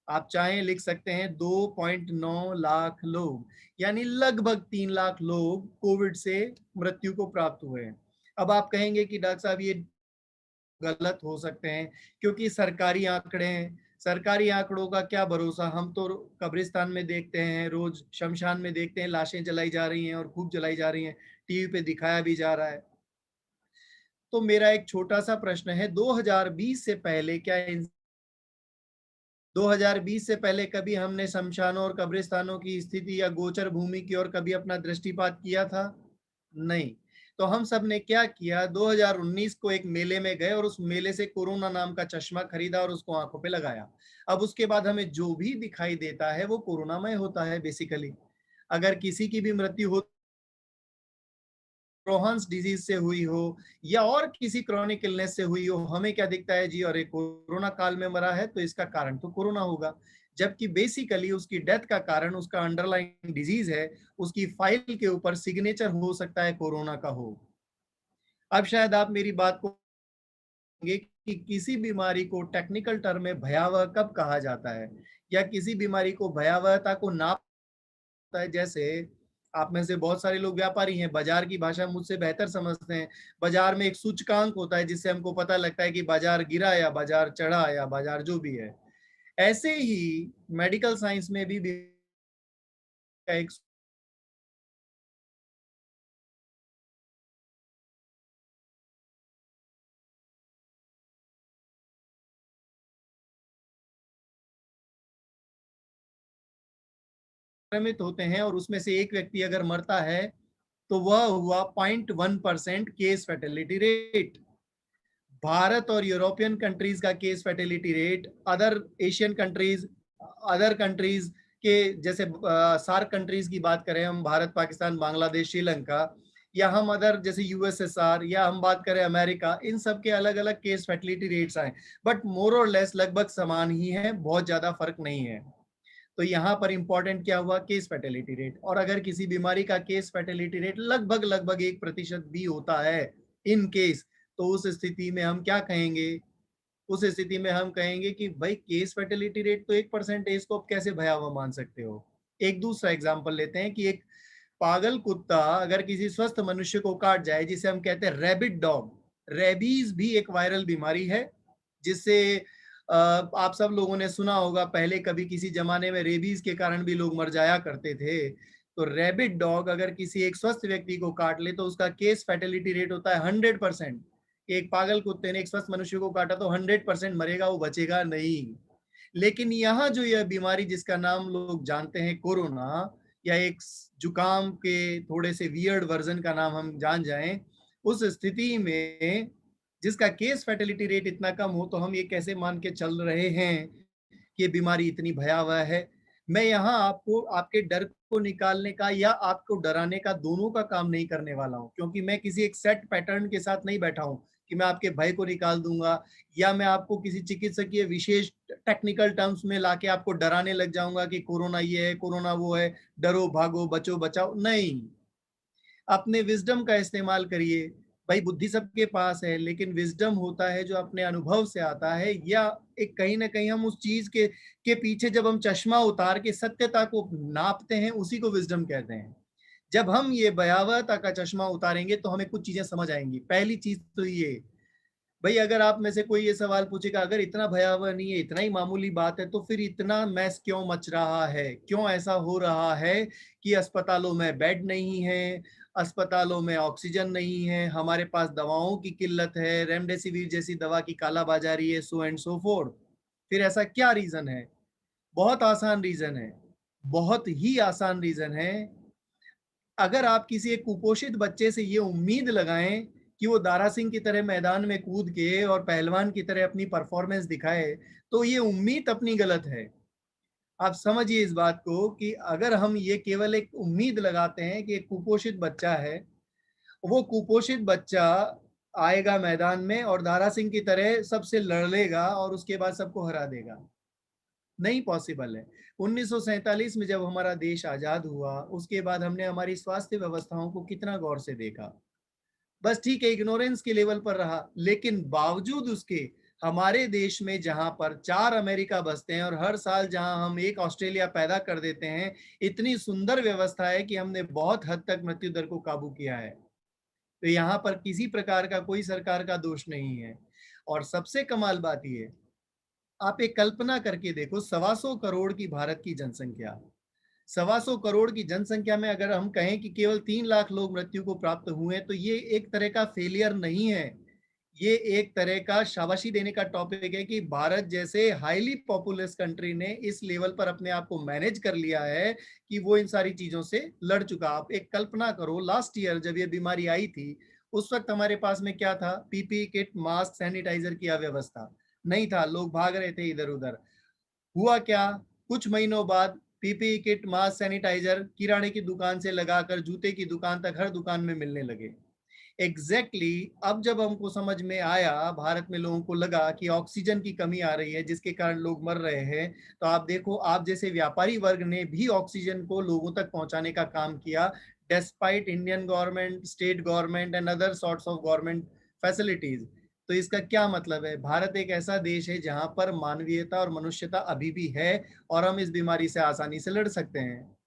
Speaker 4: आप चाहें लिख सकते हैं 2.9 लाख लोग, यानी लगभग 3 लाख लोग कोविड से मृत्यु को प्राप्त हुए हैं। अब आप कहेंगे कि डॉक्टर साहब ये गलत हो सकते हैं क्योंकि सरकारी आंकड़े हैं। सरकारी आंकड़ों का क्या भरोसा, हम तो कब्रिस्तान में देखते हैं, रोज शमशान में देखते हैं, लाशें जलाई जा रही हैं और खूब जलाई जा रही हैं, टीवी पे दिखाया भी जा रहा है। तो मेरा एक छोटा सा प्रश्न है, 2020 से पहले क्या 2020 से पहले कभी हमने शमशानों और कब्रिस्तानों की स्थिति या गोचर भूमि की ओर कभी अपना दृष्टिपात किया था? नहीं। तो हम सब ने क्या किया, 2019 को एक मेले में गए और उस मेले से कोरोना नाम का चश्मा खरीदा और उसको आंखों पे लगाया। अब उसके बाद हमें जो भी दिखाई देता है वो कोरोनामय होता है बेसिकली। अगर किसी की भी मृत्यु हो, क्रोहन्स डिजीज से हुई हो या और किसी क्रॉनिक इलनेस से हुई हो, हमें क्या दिखता है जी, और एक कोरोना काल में मरा है तो इसका कारण तो कोरोना होगा। जबकि बेसिकली उसकी डेथ का कारण उसका अंडरलाइंग डिजीज है, उसकी फाइल के ऊपर सिग्नेचर हो सकता है कोरोना का हो। अब शायद आप मेरी बात को कि किसी बीमारी को टेक्निकल टर्म में भयावह कब कहा जाता है, या किसी बीमारी को भयावहता को नापता है। जैसे आप में से बहुत सारे लोग व्यापारी हैं, बाजार की भाषा मुझसे बेहतर समझते हैं। बाजार में एक सूचकांक होता है जिससे हमको पता लगता है कि बाजार गिरा या बाजार चढ़ा या बाजार जो भी है। ऐसे ही मेडिकल साइंस में भी एक संक्रमित होते हैं और उसमें से एक व्यक्ति अगर मरता है तो वह हुआ 0.1% केस फैटेलिटी रेट। भारत और यूरोपियन कंट्रीज का case fatality rate, other Asian countries, other countries के जैसे सार्क कंट्रीज की बात करें हम, भारत, पाकिस्तान, बांग्लादेश, श्रीलंका, या हम अदर जैसे USSR, या हम बात करें अमेरिका, इन सब के अलग अलग केस फैटेलिटी रेट्स आए, बट मोर और लेस लगभग समान ही है, बहुत ज्यादा फर्क नहीं है। तो यहाँ पर इंपॉर्टेंट क्या हुआ, केस फैटेलिटी रेट। और अगर किसी बीमारी का केस फैटेलिटी रेट लगभग 1% भी होता है इन केस, तो उस स्थिति में हम क्या कहेंगे, उस स्थिति में हम कहेंगे कि भाई केस फैटेलिटी रेट तो 1% है, इसको आप कैसे भयावह मान सकते हो। एक दूसरा एग्जांपल लेते हैं कि एक पागल कुत्ता अगर किसी स्वस्थ मनुष्य को काट जाए, जिसे हम कहते हैं रैबिट डॉग, रेबीज भी एक वायरल बीमारी है जिससे आप सब लोगों ने सुना होगा, पहले कभी किसी जमाने में रेबीज के कारण भी लोग मर जाया करते थे। तो रैबिट डॉग अगर किसी एक स्वस्थ व्यक्ति को काट ले तो उसका केस फैटेलिटी रेट होता है 100%, एक पागल कुत्ते ने एक स्वस्थ मनुष्य को काटा तो 100% मरेगा, वो बचेगा नहीं। लेकिन यहाँ जो यह बीमारी जिसका नाम लोग जानते हैं कोरोना, या एक जुकाम के थोड़े से वियर्ड वर्जन का नाम हम जान जाएं, उस स्थिति में जिसका केस फैटेलिटी रेट इतना कम हो, तो हम ये कैसे मान के चल रहे हैं कि ये बीमारी इतनी भयावह है। मैं यहाँ आपको आपके डर को निकालने का या आपको डराने का, दोनों का काम नहीं करने वाला हूँ, क्योंकि मैं किसी एक सेट पैटर्न के साथ नहीं बैठा हूँ कि मैं आपके भय को निकाल दूंगा या मैं आपको किसी चिकित्सकीय विशेष टेक्निकल टर्म्स में लाके आपको डराने लग जाऊंगा कि कोरोना ये है, कोरोना वो है, डरो भागो बचो बचाओ। नहीं, अपने विजडम का इस्तेमाल करिए। भाई बुद्धि सबके पास है, लेकिन विजडम होता है जो अपने अनुभव से आता है, या एक कहीं ना कहीं हम उस चीज के पीछे जब हम चश्मा उतार के सत्यता को नापते हैं, उसी को विजडम कहते हैं। जब हम ये भयावहता का चश्मा उतारेंगे तो हमें कुछ चीजें समझ आएंगी। पहली चीज तो ये, भाई अगर आप में से कोई ये सवाल पूछेगा, अगर इतना भयावह नहीं है, इतना ही मामूली बात है, तो फिर इतना मैस क्यों मच रहा है, क्यों ऐसा हो रहा है कि अस्पतालों में बेड नहीं है, अस्पतालों में ऑक्सीजन नहीं है, हमारे पास दवाओं की किल्लत है, रेमडेसिविर जैसी दवा की कालाबाजारी है, सो एंड सो फोर्थ। फिर ऐसा क्या रीजन है? बहुत आसान रीजन है, बहुत ही आसान रीजन है। अगर आप किसी एक कुपोषित बच्चे से ये उम्मीद लगाएं कि वो दारा सिंह की तरह मैदान में कूद के और पहलवान की तरह अपनी परफॉर्मेंस दिखाए, तो ये उम्मीद अपनी गलत है। आप समझिए इस बात को कि अगर हम ये केवल एक उम्मीद लगाते हैं कि एक कुपोषित बच्चा है, वो कुपोषित बच्चा आएगा मैदान में और दारा सिंह की तरह सबसे लड़ लेगा और उसके बाद सबको हरा देगा, नहीं पॉसिबल है। 1947 में जब हमारा देश आजाद हुआ, उसके बाद हमने हमारी स्वास्थ्य व्यवस्थाओं को कितना गौर से देखा। बस ठीक है, इग्नोरेंस के लेवल पर रहा, लेकिन बावजूद उसके हमारे देश में जहां पर 4 अमेरिका बसते हैं और हर साल जहां हम एक ऑस्ट्रेलिया पैदा कर देते हैं, इतनी सुंदर व्यवस्था है कि हमने बहुत हद तक मृत्यु दर को काबू किया है। तो यहाँ पर किसी प्रकार का कोई सरकार का दोष नहीं है। और सबसे कमाल बात ये, आप एक कल्पना करके देखो, 125 करोड़ की भारत की जनसंख्या, 125 करोड़ की जनसंख्या में अगर हम कहें कि केवल 3 लाख लोग मृत्यु को प्राप्त हुए, तो ये एक तरह का फेलियर नहीं है, ये एक तरह का शाबाशी देने का टॉपिक है कि भारत जैसे हाईली पॉपुलस कंट्री ने इस लेवल पर अपने आप को मैनेज कर लिया है कि वो इन सारी चीजों से लड़ चुका। आप एक कल्पना करो, लास्ट ईयर जब ये बीमारी आई थी, उस वक्त हमारे पास में क्या था? पीपीई किट, मास्क, सैनिटाइजर की अव्यवस्था नहीं था, लोग भाग रहे थे इधर उधर। हुआ क्या? कुछ महीनों बाद पीपीई किट, मास्क, सैनिटाइजर किराने की दुकान से लगाकर जूते की दुकान तक हर दुकान में मिलने लगे। एग्जैक्टली अब जब हमको समझ में आया, भारत में लोगों को लगा कि ऑक्सीजन की कमी आ रही है जिसके कारण लोग मर रहे हैं, तो आप देखो, आप जैसे व्यापारी वर्ग ने भी ऑक्सीजन को लोगों तक पहुंचाने का काम किया, despite Indian government, state government and other sorts of government facilities. तो इसका क्या मतलब है? भारत एक ऐसा देश है जहां पर मानवीयता और मनुष्यता अभी भी है और हम इस बीमारी से आसानी से लड़ सकते हैं।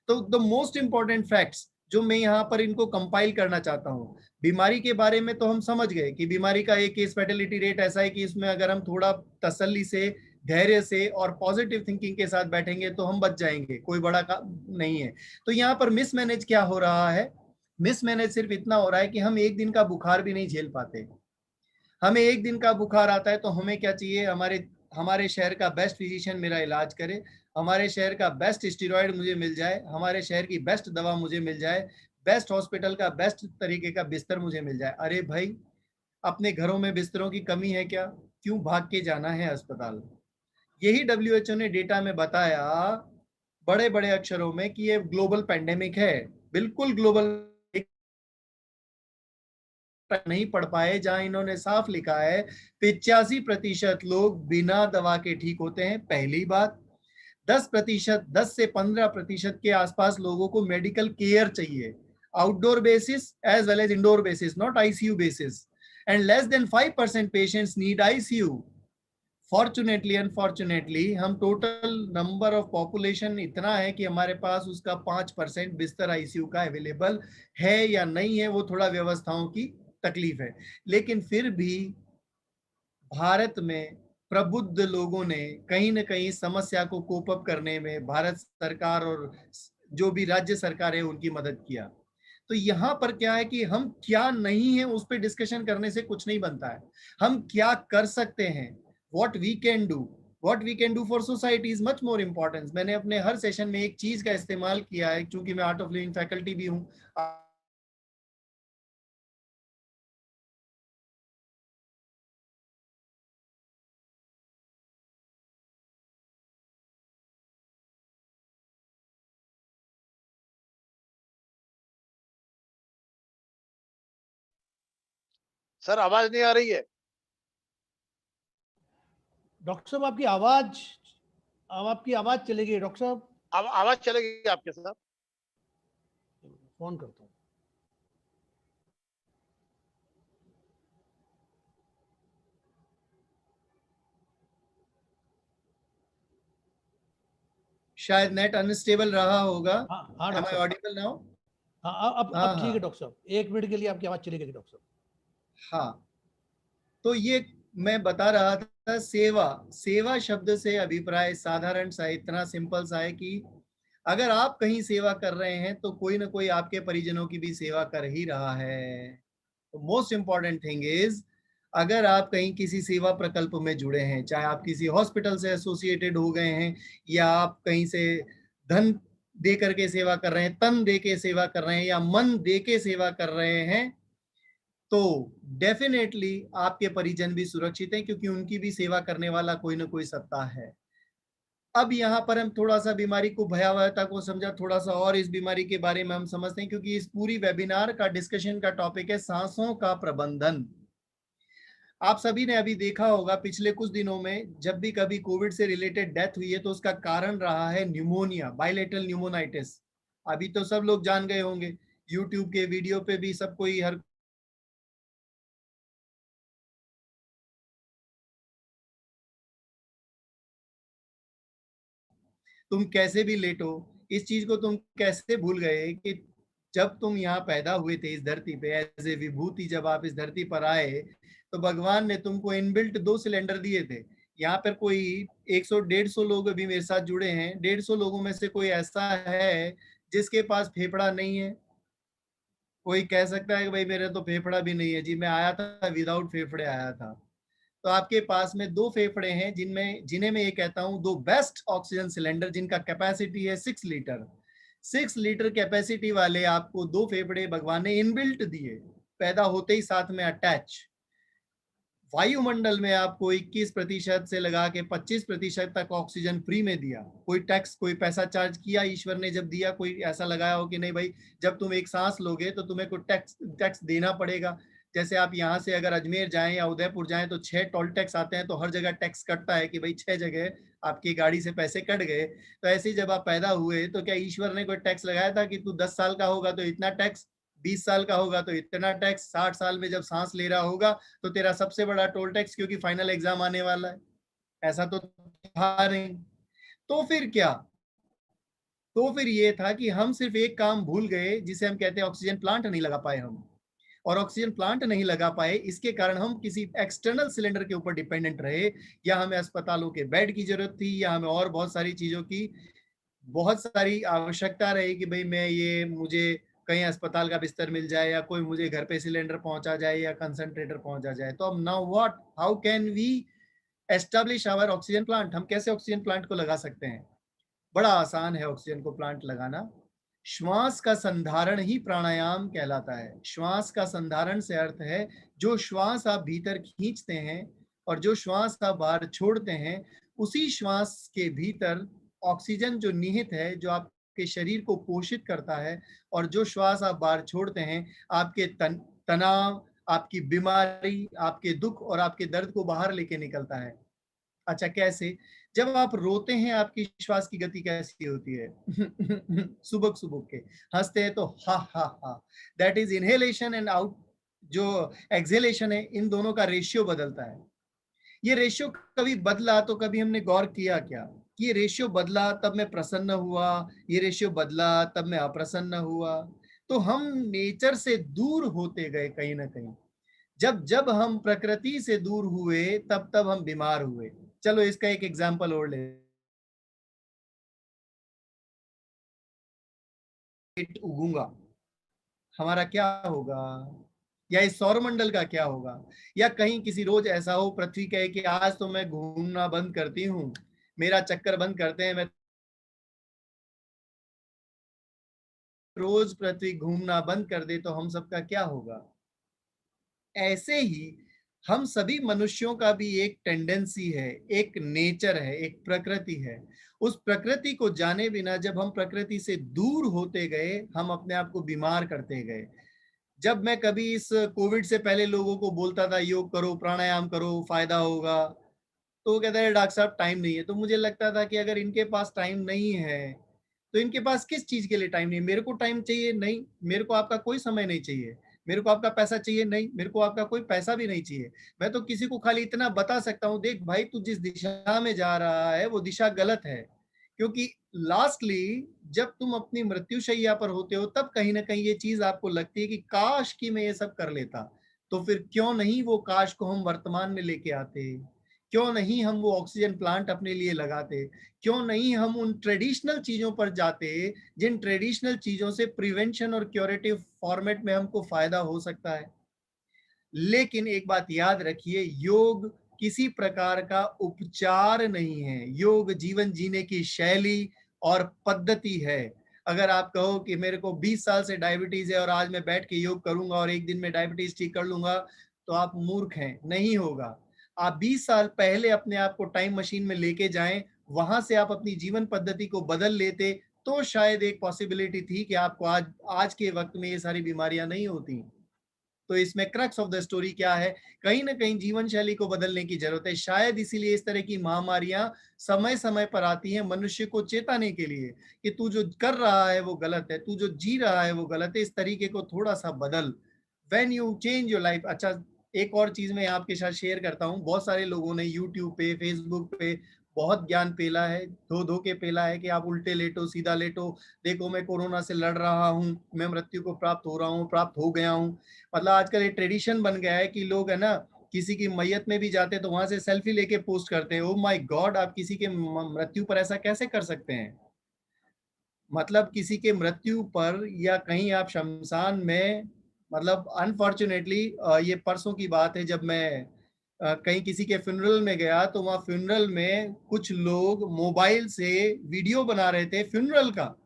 Speaker 4: तो द मोस्ट इंपॉर्टेंट फैक्ट्स जो मैं यहाँ पर इनको कंपाइल करना चाहता हूँ, बीमारी के बारे में तो हम समझ गए कि बीमारी का एक केस फैटेलिटी रेट ऐसा है कि इसमें अगर हम थोड़ा तसल्ली से, धैर्य से और पॉजिटिव थिंकिंग के साथ बैठेंगे तो हम बच जाएंगे, कोई बड़ा नहीं है। तो यहाँ पर मिसमैनेज क्या हो रहा है? मिसमैनेज सिर्फ इतना हो रहा है कि हम एक दिन का बुखार भी नहीं झेल पाते। हमें एक दिन का बुखार आता है तो हमें क्या चाहिए? हमारे शहर का बेस्ट फिजिशियन मेरा इलाज करे, हमारे शहर का बेस्ट स्टीरॉयड मुझे मिल जाए, हमारे शहर की बेस्ट दवा मुझे मिल जाए, बेस्ट हॉस्पिटल का बेस्ट तरीके का बिस्तर मुझे मिल जाए। अरे भाई, अपने घरों में बिस्तरों की कमी है क्या? क्यों भाग के जाना है अस्पताल? यही डब्ल्यूएचओ ने डेटा में बताया बड़े बड़े अक्षरों में कि ये ग्लोबल पेंडेमिक है, बिल्कुल ग्लोबल। नहीं पढ़ पाए, जहां इन्होंने साफ लिखा है 85% लोग बिना दवा के ठीक होते हैं, पहली बात। 10%, 10 से 15% के आसपास लोगों को मेडिकल केयर चाहिए, outdoor basis as well as indoor basis, not ICU basis, and less than 5% patients need ICU. Fortunately unfortunately हम टोटल नंबर ऑफ पॉपुलेशन इतना है कि हमारे पास उसका 5% बिस्तर आईसीयू का अवेलेबल है या नहीं है, वो थोड़ा व्यवस्थाओं की तकलीफ है। लेकिन फिर भी भारत में प्रबुद्ध लोगों ने कहीं ना कहीं समस्या को कोप अप करने में भारत सरकार और जो भी राज्य सरकार है उनकी मदद किया। तो यहाँ पर क्या है कि हम क्या नहीं है उस पर डिस्कशन करने से कुछ नहीं बनता है, हम क्या कर सकते हैं, what we can do for society is much more important। मैंने अपने हर सेशन में एक चीज का इस्तेमाल किया है, क्योंकि मैं आर्ट ऑफ लिविंग फैकल्टी भी हूँ।
Speaker 5: सर आवाज नहीं आ रही है।
Speaker 2: डॉक्टर साहब अब आपकी आवाज चलेगी डॉक्टर साहब।
Speaker 5: अब आवाज चलेगी आपके साथ।
Speaker 2: फोन करता हूँ।
Speaker 4: शायद नेट अनस्टेबल रहा होगा।
Speaker 2: हाँ हाँ
Speaker 4: Am
Speaker 2: डॉक्टर
Speaker 4: I
Speaker 2: साहब।
Speaker 4: audible now?
Speaker 2: हाँ अब
Speaker 4: हाँ,
Speaker 2: ठीक है
Speaker 4: हाँ।
Speaker 2: डॉक्टर साहब, 1 मिनट के लिए आपकी आवाज चली गई डॉक्टर साहब।
Speaker 4: हाँ, तो ये मैं बता रहा था, सेवा शब्द से अभिप्राय साधारण सा, इतना सिंपल सा है कि अगर आप कहीं सेवा कर रहे हैं तो कोई ना कोई आपके परिजनों की भी सेवा कर ही रहा है। तो मोस्ट इंपॉर्टेंट थिंग इज, अगर आप कहीं किसी सेवा प्रकल्प में जुड़े हैं, चाहे आप किसी हॉस्पिटल से एसोसिएटेड हो गए हैं, या आप कहीं से धन दे करके सेवा कर रहे हैं, तन दे के सेवा कर रहे हैं, या मन दे के सेवा कर रहे हैं, तो डेफिनेटली आपके परिजन भी सुरक्षित हैं, क्योंकि उनकी भी सेवा करने वाला कोई ना कोई सत्ता है। अब यहाँ पर हम थोड़ा सा बीमारी को, भयावहता को समझा, थोड़ा सा और इस बीमारी के बारे में हम समझते हैं, क्योंकि इस पूरी वेबिनार का डिस्कशन का टॉपिक है सांसों का प्रबंधन। आप सभी ने अभी देखा होगा पिछले कुछ दिनों में जब भी कभी कोविड से रिलेटेड डेथ हुई है तो उसका कारण रहा है न्यूमोनिया, बायलेटरल न्यूमोनाइटिस। अभी तो सब लोग जान गए होंगे, यूट्यूब के वीडियो पे भी सब कोई हर तुम कैसे भी लेटो, इस चीज को तुम कैसे भूल गए कि जब तुम यहाँ पैदा हुए थे इस धरती पे एज ए विभूति, जब आप इस धरती पर आए तो भगवान ने तुमको इनबिल्ट 2 सिलेंडर दिए थे। यहाँ पर कोई 100-150 लोग अभी मेरे साथ जुड़े हैं, 150 लोगों में से कोई ऐसा है जिसके पास फेफड़ा नहीं है? कोई कह सकता है कि भाई मेरे तो फेफड़ा भी नहीं है जी, मैं आया था विदाउट फेफड़े आया था। तो आपके पास में 2 फेफड़े हैं जिन्हें मैं ये कहता हूं 2 बेस्ट ऑक्सीजन सिलेंडर, जिनका कैपेसिटी है 6 लीटर। 6 लीटर कैपेसिटी वाले आपको 2 फेफड़े भगवान ने इनबिल्ट दिए, पैदा होते ही साथ में अटैच। वायुमंडल में आपको 21% से लगा के 25% तक ऑक्सीजन फ्री में दिया। कोई टैक्स, कोई पैसा चार्ज किया ईश्वर ने जब दिया? कोई ऐसा लगाया हो कि नहीं भाई जब तुम एक सांस लोगे तो तुम्हें कोई टैक्स देना पड़ेगा? जैसे आप यहाँ से अगर अजमेर जाएं या उदयपुर जाएं तो 6 टोल टैक्स आते हैं, तो हर जगह टैक्स कटता है कि भाई 6 जगह आपकी गाड़ी से पैसे कट गए। तो ऐसे ही जब आप पैदा हुए तो क्या ईश्वर ने कोई टैक्स लगाया था कि तू 10 साल का होगा तो इतना टैक्स, 20 साल का होगा तो इतना टैक्स, 60 साल में जब सांस ले रहा होगा तो तेरा सबसे बड़ा टोल टैक्स, क्योंकि फाइनल एग्जाम आने वाला है? ऐसा तो था नहीं। तो फिर क्या? तो फिर ये था कि हम सिर्फ एक काम भूल गए, जिसे हम कहते हैं ऑक्सीजन प्लांट नहीं लगा पाए हम। और ऑक्सीजन प्लांट नहीं लगा पाए, इसके कारण हम किसी एक्सटर्नल सिलेंडर के ऊपर डिपेंडेंट रहे, या हमें अस्पतालों के बेड की जरूरत थी, या हमें और बहुत सारी चीजों की बहुत सारी आवश्यकता रही कि भाई मुझे कहीं अस्पताल का बिस्तर मिल जाए, या कोई मुझे घर पे सिलेंडर पहुंचा जाए, या कंसंट्रेटर पहुंचा जाए। तो अब now what, how can we establish our oxygen plant? हम कैसे ऑक्सीजन प्लांट को लगा सकते हैं? बड़ा आसान है ऑक्सीजन को प्लांट लगाना। श्वास का संधारण ही प्राणायाम कहलाता है। श्वास का संधारण से अर्थ है जो श्वास आप भीतर खींचते हैं और जो श्वास आप बाहर छोड़ते हैं, उसी श्वास के भीतर ऑक्सीजन जो निहित है, जो आपके शरीर को पोषित करता है, और जो श्वास आप बाहर छोड़ते हैं आपके तनाव, आपकी बीमारी, आपके दुख और आपके दर्द को बाहर लेके निकलता है। अच्छा, कैसे? जब आप रोते हैं आपकी श्वास की गति कैसी होती है? सुबक सुबक के। हंसते हैं तो हा हा हा, that is inhalation, and out जो एक्सहेलेशन है, इन दोनों का रेशियो बदलता है। ये रेशियो कभी बदला तो कभी हमने गौर किया क्या? ये रेशियो बदला तब मैं प्रसन्न हुआ, ये रेशियो बदला तब मैं अप्रसन्न हुआ। तो हम नेचर से दूर होते गए कहीं ना कहीं। जब जब हम प्रकृति से दूर हुए तब तब हम बीमार हुए। चलो इसका एक एग्जांपल और ले, उगूंगा, हमारा क्या होगा? या इस सौरमंडल का क्या होगा? या कहीं किसी रोज ऐसा हो पृथ्वी कहे कि आज तो मैं घूमना बंद करती हूँ, मेरा चक्कर बंद करते हैं, मैं रोज पृथ्वी घूमना बंद कर दे तो हम सबका क्या होगा? ऐसे ही हम सभी मनुष्यों का भी एक टेंडेंसी है, एक नेचर है, एक प्रकृति है। उस प्रकृति को जाने बिना जब हम प्रकृति से दूर होते गए, हम अपने आप को बीमार करते गए। जब मैं कभी इस कोविड से पहले लोगों को बोलता था योग करो, प्राणायाम करो, फायदा होगा, तो वो कहता है डॉक्टर साहब टाइम नहीं है। तो मुझे लगता था कि अगर इनके पास टाइम नहीं है तो इनके पास किस चीज के लिए टाइम नहीं है? मेरे को टाइम चाहिए नहीं, मेरे को आपका कोई समय नहीं चाहिए, मेरे को आपका पैसा चाहिए नहीं, मेरे को आपका कोई पैसा भी नहीं चाहिए। मैं तो किसी को खाली इतना बता सकता हूँ, देख भाई तू जिस दिशा में जा रहा है वो दिशा गलत है। क्योंकि लास्टली जब तुम अपनी मृत्युशैया पर होते हो तब कहीं ना कहीं ये चीज आपको लगती है कि काश कि मैं ये सब कर लेता। तो फिर क्यों नहीं वो काश को हम वर्तमान में लेके आते? क्यों नहीं हम वो ऑक्सीजन प्लांट अपने लिए लगाते? क्यों नहीं हम उन ट्रेडिशनल चीजों पर जाते जिन ट्रेडिशनल चीजों से प्रिवेंशन और क्यूरेटिव फॉर्मेट में हमको फायदा हो सकता है? लेकिन एक बात याद रखिए, योग किसी प्रकार का उपचार नहीं है, योग जीवन जीने की शैली और पद्धति है। अगर आप कहो कि मेरे को 20 साल से डायबिटीज है और आज मैं बैठ के योग करूंगा और एक दिन में डायबिटीज ठीक कर लूंगा, तो आप मूर्ख हैं, नहीं होगा। आप 20 साल पहले अपने आप को टाइम मशीन में लेके जाएं, वहां से आप अपनी जीवन पद्धति को बदल लेते तो शायद एक पॉसिबिलिटी थी कि आपको आज आज के वक्त में ये सारी बीमारियां नहीं होती। तो इसमें क्रक्स ऑफ द स्टोरी क्या है? कहीं ना कहीं जीवन शैली को बदलने की जरूरत है। शायद इसीलिए इस तरह की महामारियां समय समय पर आती हैं, मनुष्य को चेताने के लिए कि तू जो कर रहा है वो गलत है, तू जो जी रहा है वो गलत है, इस तरीके को थोड़ा सा बदल। When you change your life. अच्छा, एक और चीज मैं आपके साथ शेयर करता हूँ। बहुत सारे लोगों ने यूट्यूब पे, फेसबुक पे बहुत ज्ञान पेला है, धो धो के पेला है कि आप उल्टे लेटो, सीधा लेटो, देखो मैं कोरोना से लड़ रहा हूँ, मैं मृत्यु को प्राप्त हो रहा हूँ, प्राप्त हो गया हूँ। मतलब आजकल ये ट्रेडिशन बन गया है कि लोग है ना, किसी की मैयत में भी जाते तो वहां से सेल्फी लेके पोस्ट करते हैं। ओ माय गॉड, आप किसी के मृत्यु पर ऐसा कैसे कर सकते हैं? मतलब किसी के मृत्यु पर या कहीं आप शमशान में, मतलब अनफॉर्चुनेटली ये परसों की बात है, जब मैं कहीं किसी के फ्यूनरल में गया तो वहां फ्यूनरल में कुछ लोग मोबाइल से वीडियो बना रहे थे फ्यूनरल का।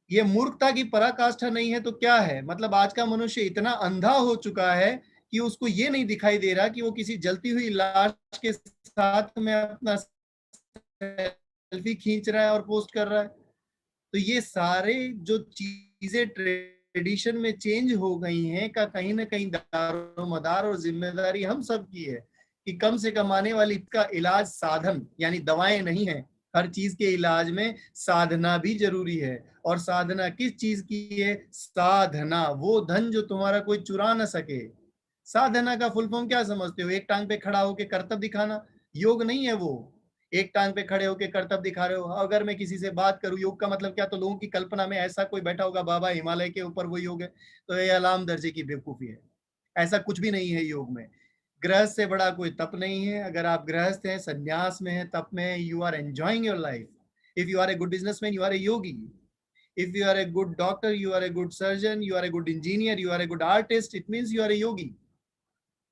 Speaker 4: ये मूर्खता की पराकाष्ठा नहीं है तो क्या है? मतलब आज का मनुष्य इतना अंधा हो चुका है कि उसको ये नहीं दिखाई दे रहा कि वो किसी जलती हुई लाश के साथ में अपना सेल्फी खींच रहा है और पोस्ट कर रहा है। तो ये सारे जो चीजें ट्रेडिशन में चेंज हो गई हैं का कहीं ना कहीं दारोमदार और जिम्मेदारी हम सब की है कि कम से कम आने वाली का इलाज साधन यानी दवाएं नहीं है। हर चीज के इलाज में साधना भी जरूरी है। और साधना किस चीज की है? साधना, वो धन जो तुम्हारा कोई चुरा ना सके। साधना का फुल फॉर्म क्या समझते हो? एक टांग पे खड़ा होकर कर्तव्य दिखाना योग नहीं है वो। एक टांग पे खड़े होकर कर्तव्य दिखा रहे हो। अगर मैं किसी से बात करूं योग का मतलब क्या, तो लोगों की कल्पना में ऐसा कोई बैठा होगा बाबा हिमालय के ऊपर वो योग है, तो ये अलाम दर्जे की बेवकूफी है। ऐसा कुछ भी नहीं है योग में। गृहस्थ से बड़ा कोई तप नहीं है। अगर आप गृहस्थ हैं, संन्यास में हैं, तप में हैं, you are enjoying your life. If you are a good businessman, you are a yogi. If you are a good doctor, you are a good surgeon, you are a good engineer, you are a good artist, it means you are a yogi.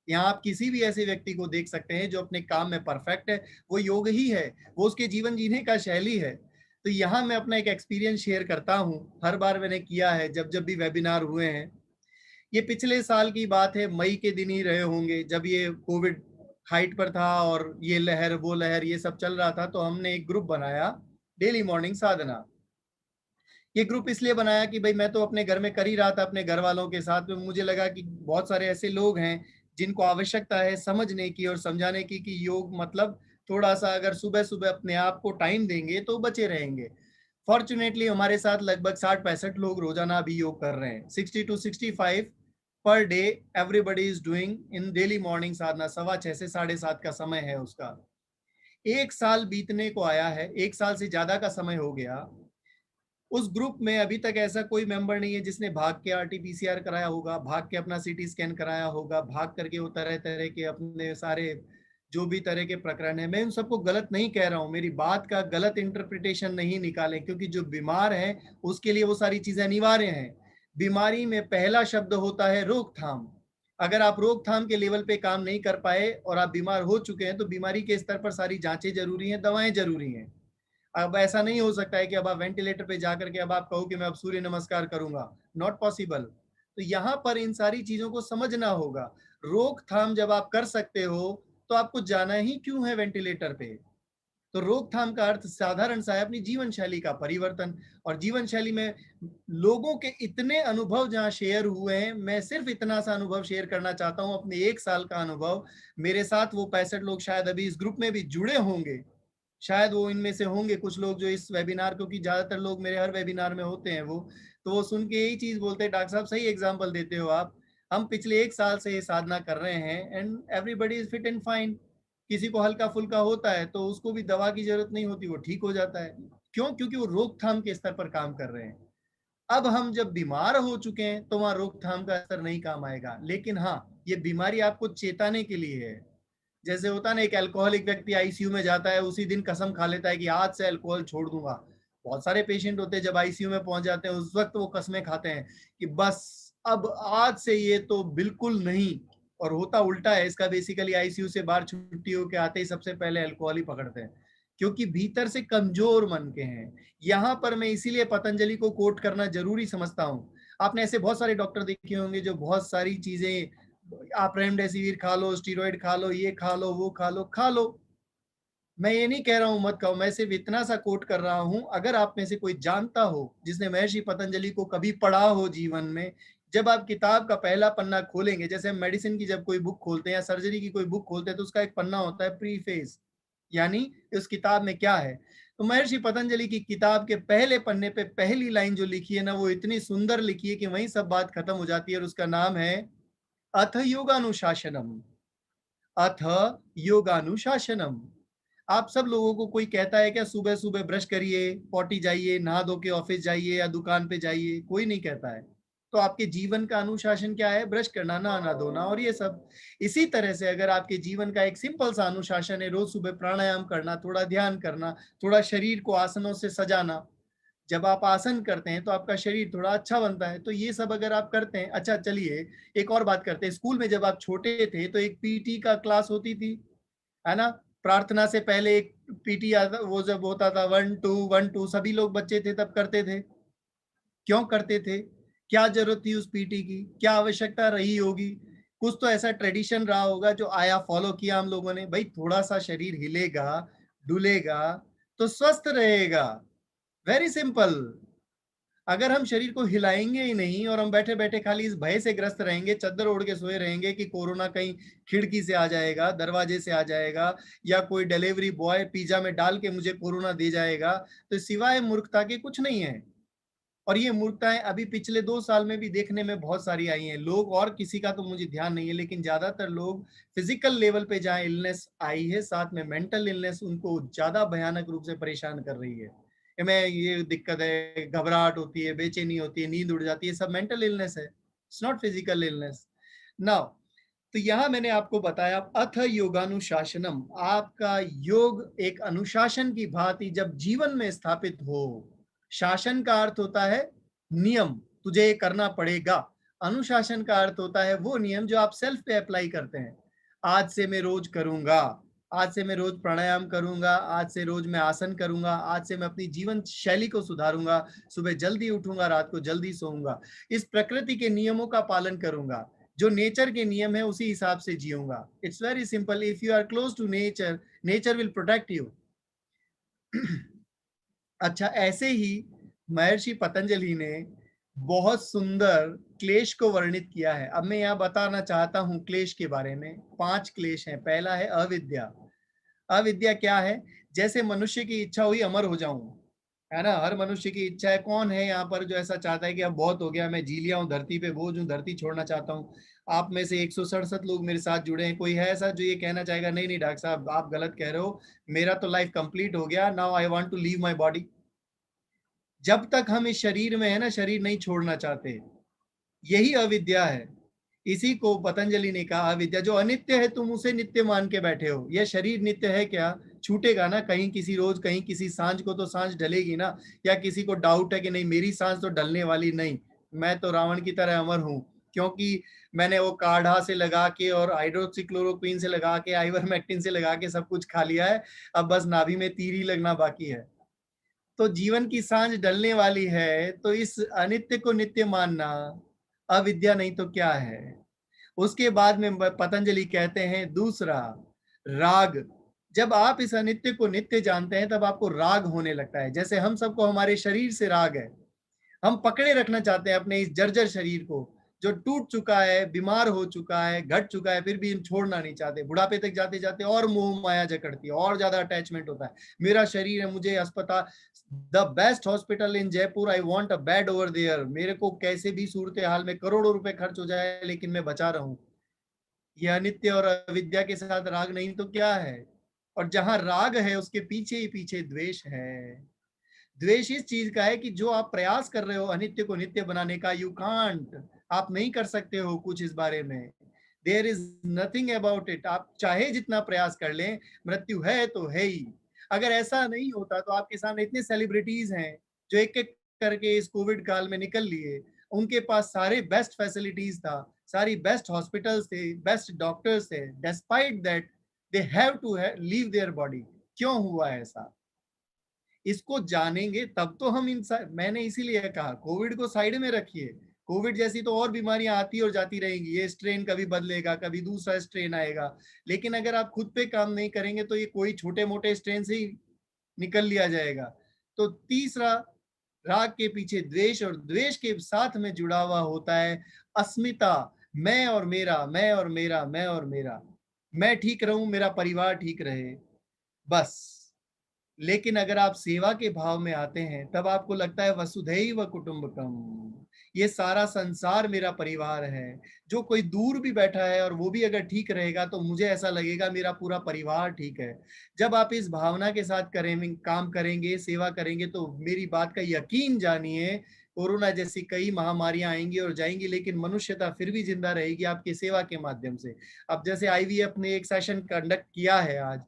Speaker 4: यहाँ आप किसी भी ऐसे व्यक्ति को देख सकते हैं जो अपने काम में परफेक्ट है, वो योग ही है, वो उसके जीवन जीने का शैली है। तो यहाँ मैं अपना एक एक्सपीरियंस शेयर करता हूँ। हर बार मैंने किया है जब जब भी वेबिनार हुए हैं। ये पिछले साल की बात है, मई के दिन ही रहे होंगे, जब ये कोविड हाइट पर था और ये लहर वो लहर ये सब चल रहा था। तो हमने एक ग्रुप बनाया, डेली मॉर्निंग साधना। ये ग्रुप इसलिए बनाया कि भाई मैं तो अपने घर में कर ही रहा था अपने घर वालों के साथ में। मुझे लगा कि बहुत सारे ऐसे लोग हैं जिनको आवश्यकता है समझने की और समझाने की कि योग मतलब थोड़ा सा अगर सुबह सुबह अपने आप को टाइम देंगे तो बचे रहेंगे। फॉर्चुनेटली हमारे साथ लगभग 60-65 लोग रोजाना अभी योग कर रहे हैं। 60 to 65 per day everybody is doing in daily morning sadhana. 6:15 से 7:30 का समय है उसका। एक साल बीतने को आया है, एक साल से ज्यादा का समय हो गया। उस ग्रुप में अभी तक ऐसा कोई मेंबर नहीं है जिसने भाग के आरटीपीसीआर कराया होगा, भाग के अपना सीटी स्कैन कराया होगा, भाग करके वो तरह तरह के अपने सारे जो भी तरह के प्रकरण है। मैं उन सबको गलत नहीं कह रहा हूँ, मेरी बात का गलत इंटरप्रिटेशन नहीं निकालें, क्योंकि जो बीमार है उसके लिए वो सारी चीजें अनिवार्य हैं। बीमारी में पहला शब्द होता है रोकथाम। अगर आप रोकथाम के लेवल पे काम नहीं कर पाए और आप बीमार हो चुके हैं, तो बीमारी के स्तर पर सारी जांचें जरूरी हैं, दवाएं जरूरी हैं। अब ऐसा नहीं हो सकता है कि अब आप वेंटिलेटर पे जाकर के अब आप कहो कि मैं अब सूर्य नमस्कार करूंगा, नॉट पॉसिबल। तो यहाँ पर इन सारी चीजों को समझना होगा। रोकथाम जब आप कर सकते हो तो आपको जाना ही क्यों है वेंटिलेटर पे। तो रोकथाम का अर्थ साधारण सा है अपनी जीवन शैली का परिवर्तन। और जीवन शैली में लोगों के इतने अनुभव जहां शेयर हुए हैं, मैं सिर्फ इतना सा अनुभव शेयर करना चाहता हूं, अपने 1 साल का अनुभव। मेरे साथ वो 65 लोग शायद अभी इस ग्रुप में भी जुड़े होंगे, शायद वो इनमें से होंगे कुछ लोग जो इस वेबिनार, क्योंकि ज्यादातर लोग मेरे हर वेबिनार में होते हैं वो, तो वो सुन के यही चीज बोलते हैं, डॉक्टर साहब सही एग्जाम्पल देते हो आप, हम पिछले 1 साल से ये साधना कर रहे हैं and everybody is fit and fine. किसी को हल्का फुल्का होता है तो उसको भी दवा की जरूरत नहीं होती, वो ठीक हो जाता है। क्यों? क्योंकि वो रोकथाम के स्तर पर काम कर रहे हैं। अब हम जब बीमार हो चुके हैं तो वहां रोकथाम का स्तर नहीं काम आएगा, लेकिन हाँ, ये बीमारी आपको चेताने के लिए है। जैसे होता है ना, एक अल्कोहलिक व्यक्ति आईसीयू में जाता है, उसी दिन कसम खा लेता है कि आज से अल्कोहल छोड़ दूंगा। बहुत सारे पेशेंट होते हैं जब आईसीयू में पहुंच जाते हैं उस वक्त वो कसमें खाते हैं कि बस अब आज से ये तो बिल्कुल नहीं। और होता उल्टा है इसका, बेसिकली आईसीयू से बाहर छुट्टी होकर आते ही सबसे पहले अल्कोहल ही पकड़ते हैं, क्योंकि भीतर से कमजोर मन के हैं। यहाँ पर मैं इसीलिए पतंजलि को कोट करना जरूरी समझता हूँ। आपने ऐसे बहुत सारे डॉक्टर देखे होंगे जो बहुत सारी चीजें, आप रेमडेसिविर खा लो, स्टीरॉइड खा लो, ये खा लो, वो खा लो, खा लो। मैं ये नहीं कह रहा हूं मत खाओ, मैं सिर्फ इतना सा कोट कर रहा हूं, अगर आप में से कोई जानता हो जिसने महर्षि पतंजलि को कभी पढ़ा हो जीवन में, जब आप किताब का पहला पन्ना खोलेंगे, जैसे हम मेडिसिन की जब कोई बुक खोलते हैं या सर्जरी की कोई बुक खोलते हैं तो उसका एक पन्ना होता है प्रीफेस, यानी उस किताब में क्या है। तो महर्षि पतंजलि की किताब के पहले पन्ने पे पहली लाइन जो लिखी है ना, वो इतनी सुंदर लिखी है कि वहीं सब बात खत्म हो जाती है, और उसका नाम है अथ योगानुशासनम। अथ योगानुशासनम। आप सब लोगों को कोई कहता है क्या सुबह सुबह ब्रश करिए, पॉटी जाइए, नहा धो के ऑफिस जाइए या दुकान पे जाइए? कोई नहीं कहता है। तो आपके जीवन का अनुशासन क्या है? ब्रश करना, नहाना धोना और ये सब। इसी तरह से अगर आपके जीवन का एक सिंपल सा अनुशासन है, रोज सुबह प्राणायाम करना, थोड़ा ध्यान करना, थोड़ा शरीर को आसनों से सजाना। जब आप आसन करते हैं तो आपका शरीर थोड़ा अच्छा बनता है। तो ये सब अगर आप करते हैं, अच्छा चलिए एक और बात करते हैं। स्कूल में जब आप छोटे थे तो एक पीटी का क्लास होती थी, है ना? प्रार्थना से पहले एक पीटी वो जब होता था 1 2 1 2, सभी लोग बच्चे थे तब करते थे। क्यों करते थे? क्या जरूरत थी उस पीटी की? क्या आवश्यकता रही होगी? कुछ तो ऐसा ट्रेडिशन रहा होगा जो आया, फॉलो किया हम लोगों ने। भाई थोड़ा सा शरीर हिलेगा, डुलेगा तो स्वस्थ रहेगा। Very simple. अगर हम शरीर को हिलाएंगे ही नहीं और हम बैठे बैठे खाली इस भय से ग्रस्त रहेंगे, चद्दर ओढ़ के सोए रहेंगे कि कोरोना कहीं खिड़की से आ जाएगा, दरवाजे से आ जाएगा, या कोई डिलीवरी बॉय पिज्जा में डाल के मुझे कोरोना दे जाएगा, तो सिवाय मूर्खता के कुछ नहीं है। और ये मूर्खताएं अभी पिछले 2 साल में भी देखने में बहुत सारी आई हैं। लोग, और किसी का तो मुझे ध्यान नहीं है, लेकिन ज्यादातर लोग फिजिकल लेवल पे जहाँ इलनेस आई है, साथ में मेंटल इलनेस उनको ज्यादा भयानक रूप से परेशान कर रही है। मैं ये दिक्कत है, घबराहट होती है, बेचैनी होती है, नींद उड़ जाती है, सब मेंटल इलनेस है, it's not physical illness. Now, तो यहाँ मैंने आपको बताया अथ योगानुशासनम। आपका योग एक अनुशासन की भांति जब जीवन में स्थापित हो, शासन का अर्थ होता है नियम, तुझे करना पड़ेगा। अनुशासन का अर्थ होता है वो नियम जो आप सेल्फ पे अप्लाई करते हैं। आज से मैं रोज करूंगा, आज से मैं रोज प्राणायाम करूंगा, आज से रोज मैं आसन करूंगा, आज से मैं अपनी जीवन शैली को सुधारूंगा, सुबह जल्दी उठूंगा, रात को जल्दी सोऊंगा, इस प्रकृति के नियमों का पालन करूंगा, जो नेचर के नियम है उसी हिसाब से जीऊंगा। It's very simple. If you are close to nature, nature will protect you. अच्छा, ऐसे ही महर्षि पतंजलि ने बहुत सुंदर क्लेश को वर्णित किया है। अब मैं यहाँ बताना चाहता हूँ क्लेश के बारे में। 5 क्लेश हैं। पहला है अविद्या। अविद्या क्या है? जैसे मनुष्य की इच्छा हुई अमर हो जाऊं, है ना? हर मनुष्य की इच्छा है। कौन है यहाँ पर जो ऐसा चाहता है कि अब बहुत हो गया, मैं जी लिया हूँ, धरती पे बोझ हूँ, धरती छोड़ना चाहता हूँ? आप में से 167 लोग मेरे साथ जुड़े हैं। कोई है ऐसा जो ये कहना चाहेगा नहीं नहीं डॉक्टर साहब आप गलत कह रहे हो, मेरा तो लाइफ कंप्लीट हो गया, now I want to leave my body? जब तक हम इस शरीर में है ना, शरीर नहीं छोड़ना चाहते। यही अविद्या है। इसी को पतंजलि ने कहा अविद्या। जो अनित्य है तुम उसे नित्य मान के बैठे हो। यह शरीर नित्य है क्या? छूटेगा ना कहीं किसी रोज, कहीं किसी सांझ को तो सांझ ढलेगी ना। या किसी को डाउट है कि नहीं मेरी सांझ तो ढलने वाली नहीं, मैं तो रावण की तरह अमर हूँ, क्योंकि मैंने वो काढ़ा से लगा के और हाइड्रोक्सीक्लोरोक्वीन से लगा के, आइवरमेक्टिन से लगा के सब कुछ खा लिया है। अब बस नाभि में तीर ही लगना बाकी है। तो जीवन की सांझ ढलने वाली है, तो इस अनित्य को नित्य मानना अविद्या नहीं तो क्या है। उसके बाद में पतंजलि कहते हैं दूसरा, राग। जब आप इस अनित्य को नित्य जानते हैं तब आपको राग होने लगता है। जैसे हम सबको हमारे शरीर से राग है, हम पकड़े रखना चाहते हैं अपने इस जर्जर शरीर को, जो टूट चुका है, बीमार हो चुका है, घट चुका है, फिर भी हम छोड़ना नहीं चाहते। बुढ़ापे तक जाते जाते और मोह माया जकड़ती है, और ज्यादा अटैचमेंट होता है। मेरा शरीर है, मुझे अस्पताल, the best hospital in Jaipur, I want a bed over there. मेरे को कैसे भी सूरत हाल में करोड़ों रुपए खर्च हो जाए, लेकिन मैं बचा रहूं। यह अनित्य और अविद्या के साथ राग नहीं तो क्या है। और जहां राग है उसके पीछे ही पीछे द्वेष है। द्वेष इस चीज का है कि जो आप प्रयास कर रहे हो अनित्य को नित्य बनाने का, यू कांट, आप नहीं कर सकते हो कुछ इस बारे में। There is nothing about it. आप चाहे जितना प्रयास कर लें, मृत्यु है तो है ही। अगर ऐसा नहीं होता तो आपके सामने इतने सेलिब्रिटीज हैं जो एक एक करके इस कोविड काल में निकल लिए। उनके पास सारे बेस्ट फैसिलिटीज था, सारी बेस्ट हॉस्पिटल्स थे, बेस्ट डॉक्टर्स थे, despite that they have to leave their body. क्यों हुआ ऐसा? इसको जानेंगे तब तो हम मैंने इसीलिए कहा कोविड को साइड में रखिए। कोविड जैसी तो और बीमारियां आती और जाती रहेंगी, ये स्ट्रेन कभी बदलेगा, कभी दूसरा स्ट्रेन आएगा। लेकिन अगर आप खुद पे काम नहीं करेंगे तो ये कोई छोटे मोटे स्ट्रेन से ही निकल लिया जाएगा। तो तीसरा, राग के पीछे द्वेष, और द्वेष के साथ में जुड़ा हुआ होता है अस्मिता। मैं और मेरा, मैं और मेरा, मैं और मेरा। मैं ठीक रहूं, मेरा परिवार ठीक रहे, बस। लेकिन अगर आप सेवा के भाव में आते हैं तब आपको लगता है वसुधैव कुटुंबकम, ये सारा संसार मेरा परिवार है। जो कोई दूर भी बैठा है और वो भी अगर ठीक रहेगा तो मुझे ऐसा लगेगा मेरा पूरा परिवार ठीक है। जब आप इस भावना के साथ काम करेंगे, सेवा करेंगे, तो मेरी बात का यकीन जानिए, कोरोना जैसी कई महामारियां आएंगी और जाएंगी, लेकिन मनुष्यता फिर भी जिंदा रहेगी आपकी सेवा के माध्यम से। अब जैसे आईवीएफ ने एक सेशन कंडक्ट किया है आज,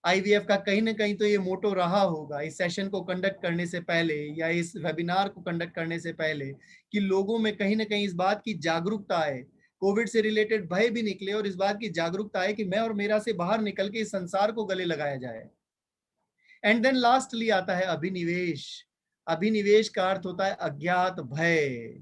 Speaker 4: आईवीएफ का कहीं ना कहीं तो ये मोटो रहा होगा इस सेशन को कंडक्ट करने से पहले या इस वेबिनार को कंडक्ट करने से पहले, कि लोगों में कहीं ना कहीं इस बात की जागरूकता आए, कोविड से रिलेटेड भय भी निकले और इस बात की जागरूकता आए कि मैं और मेरा से बाहर निकल के इस संसार को गले लगाया जाए। एंड देन लास्टली आता है अभिनिवेश। अभिनिवेश का अर्थ होता है अज्ञात भय।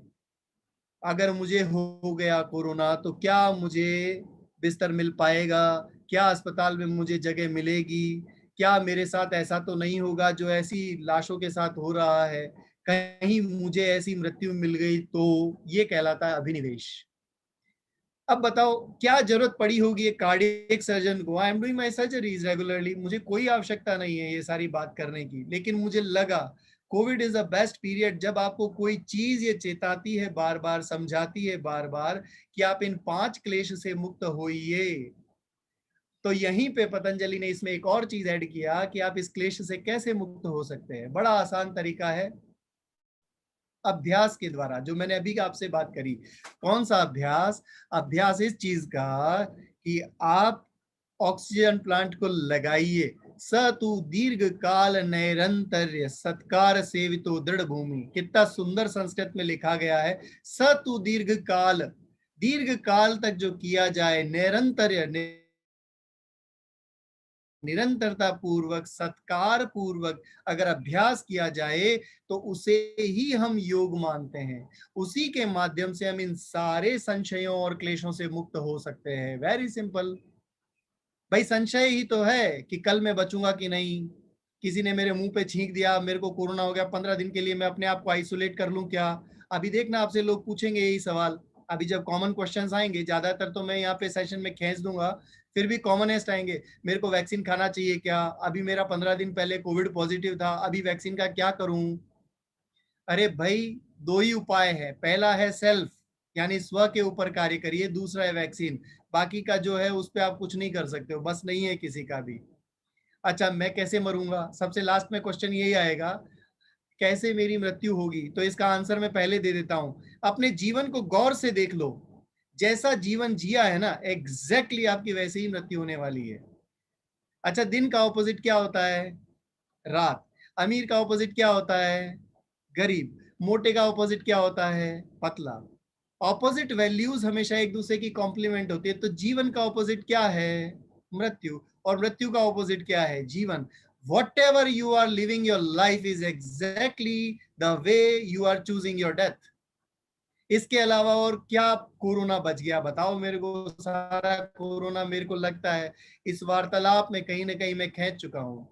Speaker 4: अगर मुझे हो गया कोरोना तो क्या मुझे बिस्तर मिल पाएगा, क्या अस्पताल में मुझे जगह मिलेगी, क्या मेरे साथ ऐसा तो नहीं होगा जो ऐसी लाशों के साथ हो रहा है, कहीं मुझे ऐसी मृत्यु मिल गई तो। ये कहलाता है अभिनिवेश। अब बताओ क्या जरूरत पड़ी होगी एक कार्डियक सर्जन को। I am doing my surgeries regularly, मुझे कोई आवश्यकता नहीं है ये सारी बात करने की, लेकिन मुझे लगा Covid is the best period जब आपको कोई चीज ये चेताती है बार बार, समझाती है बार बार कि आप इन 5 क्लेश से मुक्त होइए। तो यहीं पे पतंजलि ने इसमें एक और चीज ऐड किया कि आप इस क्लेश से कैसे मुक्त हो सकते हैं। बड़ा आसान तरीका है, अभ्यास के द्वारा, जो मैंने अभी आपसे बात करी। कौन सा अभ्यास? अभ्यास इस चीज का कि आप ऑक्सीजन प्लांट को लगाइए। स तू दीर्घ काल नैरंतर्य सत्कार सेवितो दृढ़ भूमि। कितना सुंदर संस्कृत में लिखा गया है। स तू दीर्घ काल, दीर्घ काल तक जो किया जाए, निरंतर्य, निरंतरता पूर्वक, सत्कार पूर्वक अगर अभ्यास किया जाए तो उसे ही हम योग मानते हैं। उसी के माध्यम से हम इन सारे संशयों और क्लेशों से मुक्त हो सकते हैं। Very simple. भाई संशय ही तो है कि कल मैं बचूंगा कि नहीं, किसी ने मेरे मुंह पे छींक दिया, मेरे को कोरोना हो गया, 15 दिन के लिए मैं अपने आप को आइसोलेट कर लूं क्या? अभी देखना आपसे लोग पूछेंगे यही सवाल। अभी जब कॉमन क्वेश्चंस आएंगे, ज्यादातर तो मैं यहाँ पे सेशन में खींच दूंगा, फिर भी कॉमनेस्ट आएंगे। मेरे को वैक्सीन खाना चाहिए क्या? अभी मेरा 15 दिन पहले कोविड पॉजिटिव था, अभी वैक्सीन का क्या करूं? अरे भाई, 2 ही उपाय है। पहला है सेल्फ, यानी स्व के ऊपर कार्य करिए। दूसरा है वैक्सीन। बाकी का जो है उस पर आप कुछ नहीं कर सकते हो, बस नहीं है किसी का भी। अच्छा, मैं कैसे मरूंगा? सबसे लास्ट में क्वेश्चन यही आएगा, कैसे मेरी मृत्यु होगी? तो इसका आंसर मैं पहले दे देता हूं। अपने जीवन को गौर से देख लो, जैसा जीवन जिया है ना, एग्जैक्टली आपकी वैसे ही मृत्यु होने वाली है। अच्छा, दिन का ऑपोजिट क्या होता है? रात। अमीर का ऑपोजिट क्या होता है? गरीब। मोटे का ऑपोजिट क्या होता है? पतला। ऑपोजिट वैल्यूज हमेशा एक दूसरे की कॉम्प्लीमेंट होती है। तो जीवन का ऑपोजिट क्या है? मृत्यु। और मृत्यु का ऑपोजिट क्या है? जीवन। Whatever you are living your life is exactly the way you are choosing your death. इसके अलावा और क्या कोरोना बच गया बताओ मेरे को? सारा कोरोना मेरे को लगता है इस वार्तालाप में कहीं ना कहीं मैं खींच चुका हूं।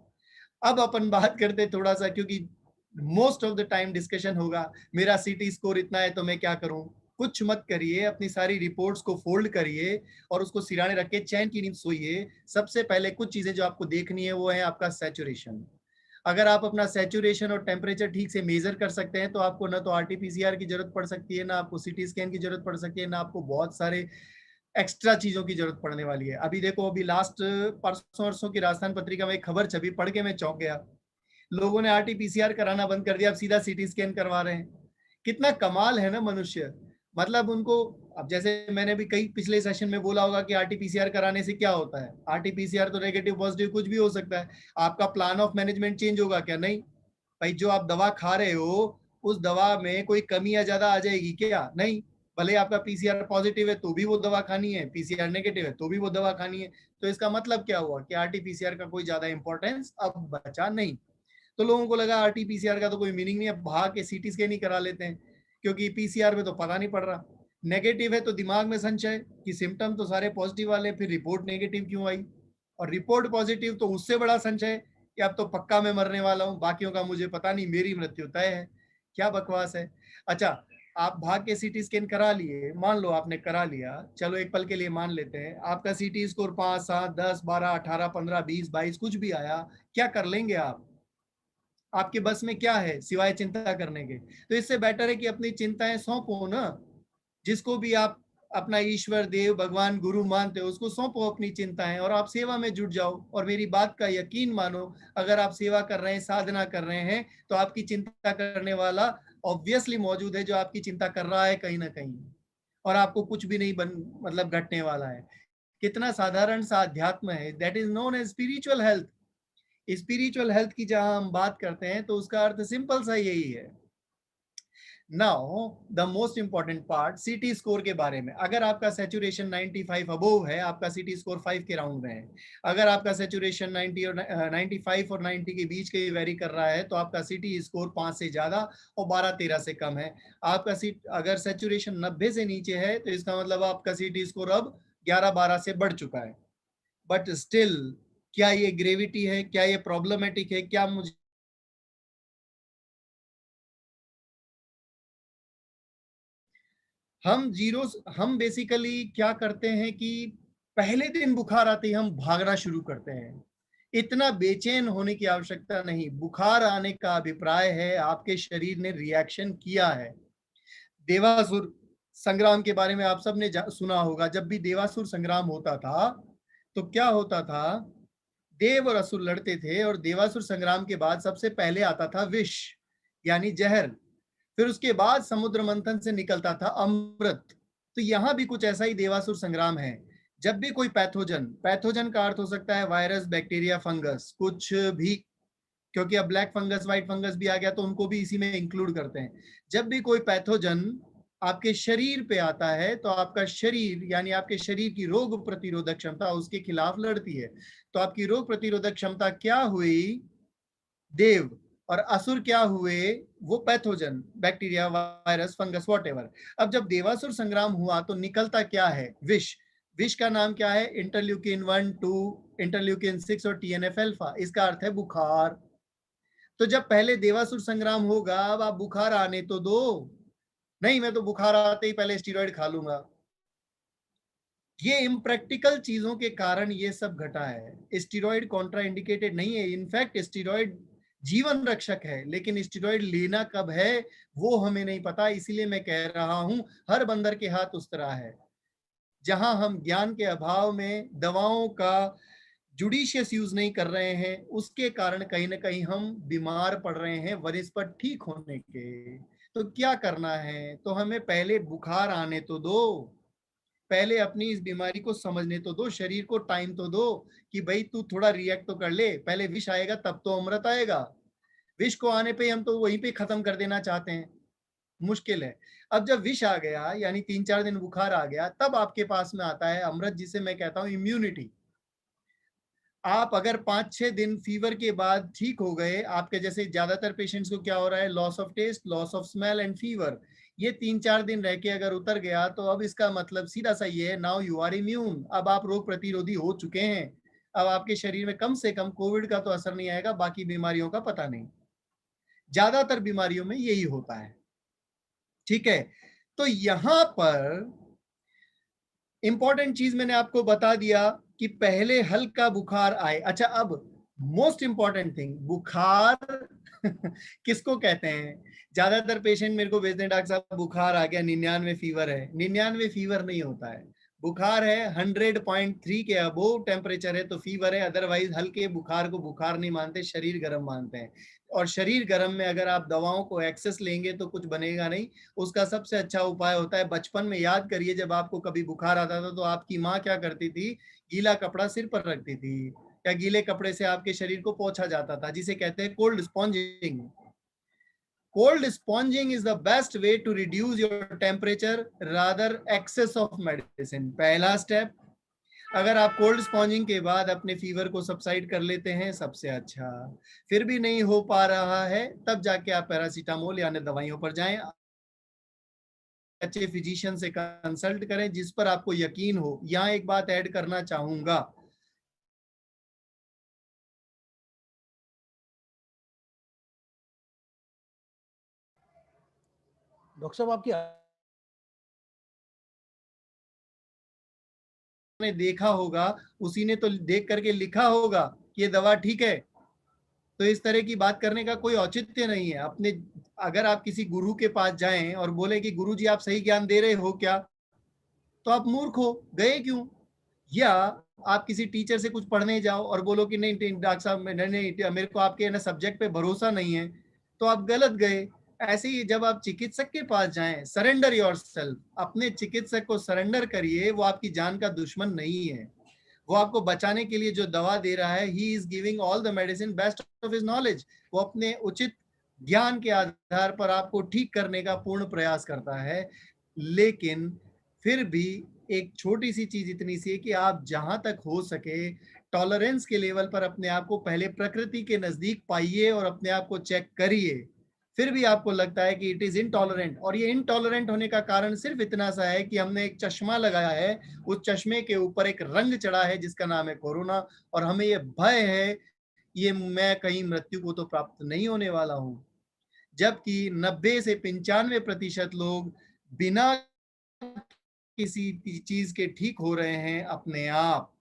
Speaker 4: अब अपन बात करते थोड़ा सा, क्योंकि most of the time discussion होगा मेरा सीटी स्कोर इतना है तो मैं क्या करूं। कुछ मत करिए, अपनी सारी रिपोर्ट्स को फोल्ड करिए और उसको सिराने रख के चैन की नींद सोइए। सबसे पहले कुछ चीजें जो आपको देखनी है वो है आपका सैचुरेशन। अगर आप अपना सैचुरेशन और टेम्परेचर ठीक से मेजर कर सकते हैं तो आपको ना तो आरटीपीसीआर की जरूरत पड़ सकती है, ना आपको सीटी स्कैन की जरूरत पड़ सकती है, ना आपको बहुत सारे एक्स्ट्रा चीजों की जरूरत पड़ने वाली है। अभी देखो, अभी लास्ट परसों की राजस्थान पत्रिका में एक खबर छपी, पढ़ के मैं चौंक गया। लोगों ने आरटीपीसीआर कराना बंद कर दिया, अब सीधा सीटी स्कैन करवा रहे हैं। कितना कमाल है ना मनुष्य। मतलब उनको, अब जैसे मैंने भी कई पिछले सेशन में बोला होगा कि आरटीपीसीआर कराने से क्या होता है। आरटीपीसीआर तो नेगेटिव पॉजिटिव कुछ भी हो सकता है। आपका प्लान ऑफ मैनेजमेंट चेंज होगा क्या? नहीं भाई। जो आप दवा खा रहे हो उस दवा में कोई कमी या ज्यादा आ जाएगी क्या? नहीं। भले आपका पीसीआर पॉजिटिव है तो भी वो दवा खानी है, पीसीआर नेगेटिव है तो भी वो दवा खानी है। तो इसका मतलब क्या हुआ कि आरटीपीसीआर का कोई ज्यादा इंपॉर्टेंस अब बचा नहीं। तो लोगों को लगा आरटीपीसीआर का तो कोई मीनिंग नहीं है, भाग के सीटी स्कैन ही करा लेते हैं, क्योंकि पीसीआर में तो पता नहीं पड़ रहा। नेगेटिव है तो दिमाग में संशय कि सिम्टम तो सारे पॉजिटिव वाले, फिर रिपोर्ट नेगेटिव क्यों आई? और रिपोर्ट पॉजिटिव तो उससे बड़ा संशय कि अब तो पक्का मैं मरने वाला हूं, बाकियों का मुझे पता नहीं, मेरी मृत्यु तय है। क्या बकवास है। अच्छा, आप भाग के सीटी स्कैन करा लिए, मान लो आपने करा लिया, चलो एक पल के लिए मान लेते हैं आपका सीटी स्कोर 5, 7, 10, 12, 18, 15, 20, 22 कुछ भी आया, क्या कर लेंगे आप? आपके बस में क्या है सिवाय चिंता करने के? तो इससे बेटर है कि अपनी चिंताएं सौंपो ना। जिसको भी आप अपना ईश्वर, देव, भगवान, गुरु मानते हो उसको सौंपो अपनी चिंताएं और आप सेवा में जुट जाओ। और मेरी बात का यकीन मानो, अगर आप सेवा कर रहे हैं, साधना कर रहे हैं, तो आपकी चिंता करने वाला ऑब्वियसली मौजूद है, जो आपकी चिंता कर रहा है कहीं ना कहीं, और आपको कुछ भी नहीं मतलब घटने वाला है। कितना साधारण सा अध्यात्म है, that is known as spiritual health. Spiritual health की जहां हम बात करते हैं तो उसका अर्थ सिंपल सा यही है। Now the most important part, सीटी स्कोर के बारे में। अगर आपका सैचुरेशन 95 अबोव है, आपका सीटी स्कोर 5 के राउंड में है। अगर आपका सैचुरेशन 95 और 90 के बीच के वेरी कर रहा है तो आपका सीटी स्कोर 5 से ज्यादा और 12-13 से कम है। आपका अगर सैचुरेशन 90 से नीचे है तो इसका मतलब आपका सीटी स्कोर अब 11-12 से बढ़ चुका है। बट स्टिल, क्या ये ग्रेविटी है? क्या ये प्रॉब्लमेटिक है? क्या मुझे हम बेसिकली क्या करते हैं कि पहले दिन बुखार आते ही हम भागना शुरू करते हैं। इतना बेचैन होने की आवश्यकता नहीं। बुखार आने का अभिप्राय है आपके शरीर ने रिएक्शन किया है। देवासुर संग्राम के बारे में आप सबने सुना होगा। जब भी देवासुर संग्राम होता था तो क्या होता था? देव और असुर लड़ते थे और देवासुर संग्राम के बाद सबसे पहले आता था विष, यानी जहर। फिर उसके बाद समुद्र मंथन से निकलता था अमृत। तो यहां भी कुछ ऐसा ही देवासुर संग्राम है। जब भी कोई पैथोजन का अर्थ हो सकता है वायरस, बैक्टीरिया, फंगस, कुछ भी, क्योंकि अब ब्लैक फंगस, व्हाइट फंगस भी आ गया तो उनको भी इसी में इंक्लूड करते हैं। जब भी कोई पैथोजन आपके शरीर पे आता है तो आपका शरीर, यानी आपके शरीर की रोग प्रतिरोधक क्षमता उसके खिलाफ लड़ती है। तो आपकी रोग प्रतिरोधक क्षमता क्या हुई? देव। और असुर क्या हुए? वो pathogen, bacteria, virus, fungus, whatever. अब जब देवासुर संग्राम हुआ तो निकलता क्या है? विष। विष का नाम क्या है? इंटरल्यूकिन 1, 2, इंटरल्यूकिन 6 और TNF अल्फा। इसका अर्थ है बुखार। तो जब पहले देवासुर संग्राम होगा, अब आप बुखार आने तो दो। नहीं, मैं तो बुखार आते ही पहले स्टीरॉइड खा लूंगा। ये इम्प्रैक्टिकल चीजों के कारण ये सब घटा है। स्टीरॉइड कॉन्ट्रा इंडिकेटेड नहीं है। इनफैक्ट स्टीरॉइड जीवन रक्षक है, लेकिन स्टीरॉइड लेना कब है वो हमें नहीं पता। इसीलिए मैं कह रहा हूं, हर बंदर के हाथ उस तरह है। जहां हम ज्ञान के अभाव में दवाओं का जुडिशियस यूज नहीं कर रहे हैं, उसके कारण कहीं ना कहीं हम बीमार पड़ रहे हैं वनस्पत ठीक होने के। तो क्या करना है? तो हमें पहले बुखार आने तो दो, पहले अपनी इस बीमारी को समझने तो दो, शरीर को टाइम तो दो कि भाई तू थोड़ा रिएक्ट तो कर ले। पहले विष आएगा तब तो अमृत आएगा। विष को आने पे हम तो वहीं पे खत्म कर देना चाहते हैं। मुश्किल है। अब जब विष आ गया, यानी 3-4 दिन बुखार आ गया, तब आपके पास में आता है अमृत, जिसे मैं कहता हूं इम्यूनिटी। आप अगर 5-6 दिन फीवर के बाद ठीक हो गए, आपके जैसे ज्यादातर पेशेंट्स को क्या हो रहा है, loss of taste, loss of smell and fever, ये 3-4 दिन रह के अगर उतर गया, तो अब इसका मतलब सीधा सा ये है, नाउ यू आर इम्यून, अब आप रोग प्रतिरोधी हो चुके हैं। अब आपके शरीर में कम से कम कोविड का तो असर नहीं आएगा, बाकी बीमारियों का पता नहीं। ज्यादातर बीमारियों में यही होता है, ठीक है। तो यहां पर इंपॉर्टेंट चीज मैंने आपको बता दिया कि पहले हल्का बुखार आए। अच्छा, अब मोस्ट इंपॉर्टेंट थिंग, बुखार किसको कहते हैं? ज्यादातर पेशेंट मेरे को भेजते हैं, डॉक्टर साहब बुखार आ गया, 99 फीवर है। 99 फीवर नहीं होता है, बुखार है 100.3 के अबोव टेम्परेचर है तो फीवर है, अदरवाइज हल्के बुखार को बुखार नहीं मानते, शरीर गर्म मानते हैं। और शरीर गर्म में अगर आप दवाओं को एक्सेस लेंगे तो कुछ बनेगा नहीं। उसका सबसे अच्छा उपाय होता है, बचपन में याद करिए, जब आपको कभी बुखार आता था तो आपकी माँ क्या करती थी, गीला कपड़ा सिर पर रखती थी, या गीले कपड़े से आपके शरीर को पोंछा जाता था, जिसे कहते हैं cold sponging. Cold sponging is the best way to reduce your temperature rather excess of medicine. पहला स्टेप, अगर आप कोल्ड स्पॉन्जिंग के बाद अपने फीवर को सबसाइड कर लेते हैं, सबसे अच्छा। फिर भी नहीं हो पा रहा है, तब जाके आप पैरासीटामोल यानी दवाइयों पर जाएं, अच्छे फिजिशियन से कंसल्ट करें जिस पर आपको यकीन हो। यहाँ एक बात ऐड करना चाहूंगा,
Speaker 2: डॉक्टर साहब आपकी
Speaker 4: ने देखा होगा, उसी ने तो देख करके लिखा होगा कि ये दवा ठीक है। तो इस तरह की बात करने का कोई औचित्य नहीं है। अपने, अगर आप किसी गुरु के पास जाएं और बोले कि गुरु जी आप सही ज्ञान दे रहे हो क्या, तो आप मूर्ख हो, गए क्यों? या आप किसी टीचर से कुछ पढ़ने जाओ और बोलो कि नहीं डॉक्टर साहब नहीं, मेरे को आपके ना सब्जेक्ट पे भरोसा नहीं है, तो आप गलत गए। ऐसे ही जब आप चिकित्सक के पास जाएं, सरेंडर योरसेल्फ, अपने चिकित्सक को सरेंडर करिए। वो आपकी जान का दुश्मन नहीं है, वो आपको बचाने के लिए जो दवा दे रहा है, he is giving all the medicine best of his knowledge. वो अपने उचित ज्ञान के आधार पर आपको ठीक करने का पूर्ण प्रयास करता है। लेकिन फिर भी एक छोटी सी चीज इतनी सी है कि आप जहां तक हो सके टॉलरेंस के लेवल पर अपने आप को पहले प्रकृति के नजदीक पाइए और अपने आप को चेक करिए। फिर भी आपको लगता है कि इट इज इनटॉलरेंट, और ये इनटॉलरेंट होने का कारण सिर्फ इतना सा है कि हमने एक चश्मा लगाया है, उस चश्मे के ऊपर एक रंग चढ़ा है जिसका नाम है कोरोना, और हमें ये भय है ये मैं कहीं मृत्यु को तो प्राप्त नहीं होने वाला हूं। जबकि 90 से 95% लोग बिना किसी चीज के ठीक हो रहे हैं अपने आप।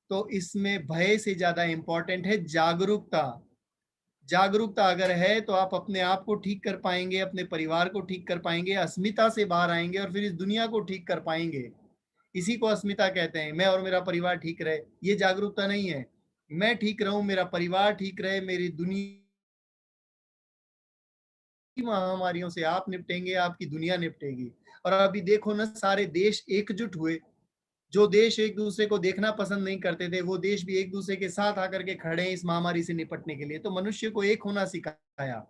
Speaker 4: तो इसमें भय से ज्यादा इंपॉर्टेंट है जागरूकता। जागरूकता अगर है तो आप अपने आप को ठीक कर पाएंगे, अपने परिवार को ठीक कर पाएंगे, अस्मिता से बाहर आएंगे और फिर इस दुनिया को ठीक कर पाएंगे। इसी को अस्मिता कहते हैं, मैं और मेरा परिवार ठीक रहे। ये जागरूकता नहीं है, मैं ठीक रहूं, मेरा परिवार ठीक रहे, मेरी दुनिया महामारियों से आप निपटेंगे, आपकी दुनिया निपटेगी। और अभी देखो ना, सारे देश एकजुट हुए। जो देश एक दूसरे को देखना पसंद नहीं करते थे, वो देश भी एक दूसरे के साथ आकर के खड़े हैं इस महामारी से निपटने के लिए। तो मनुष्य को एक होना सिखाया।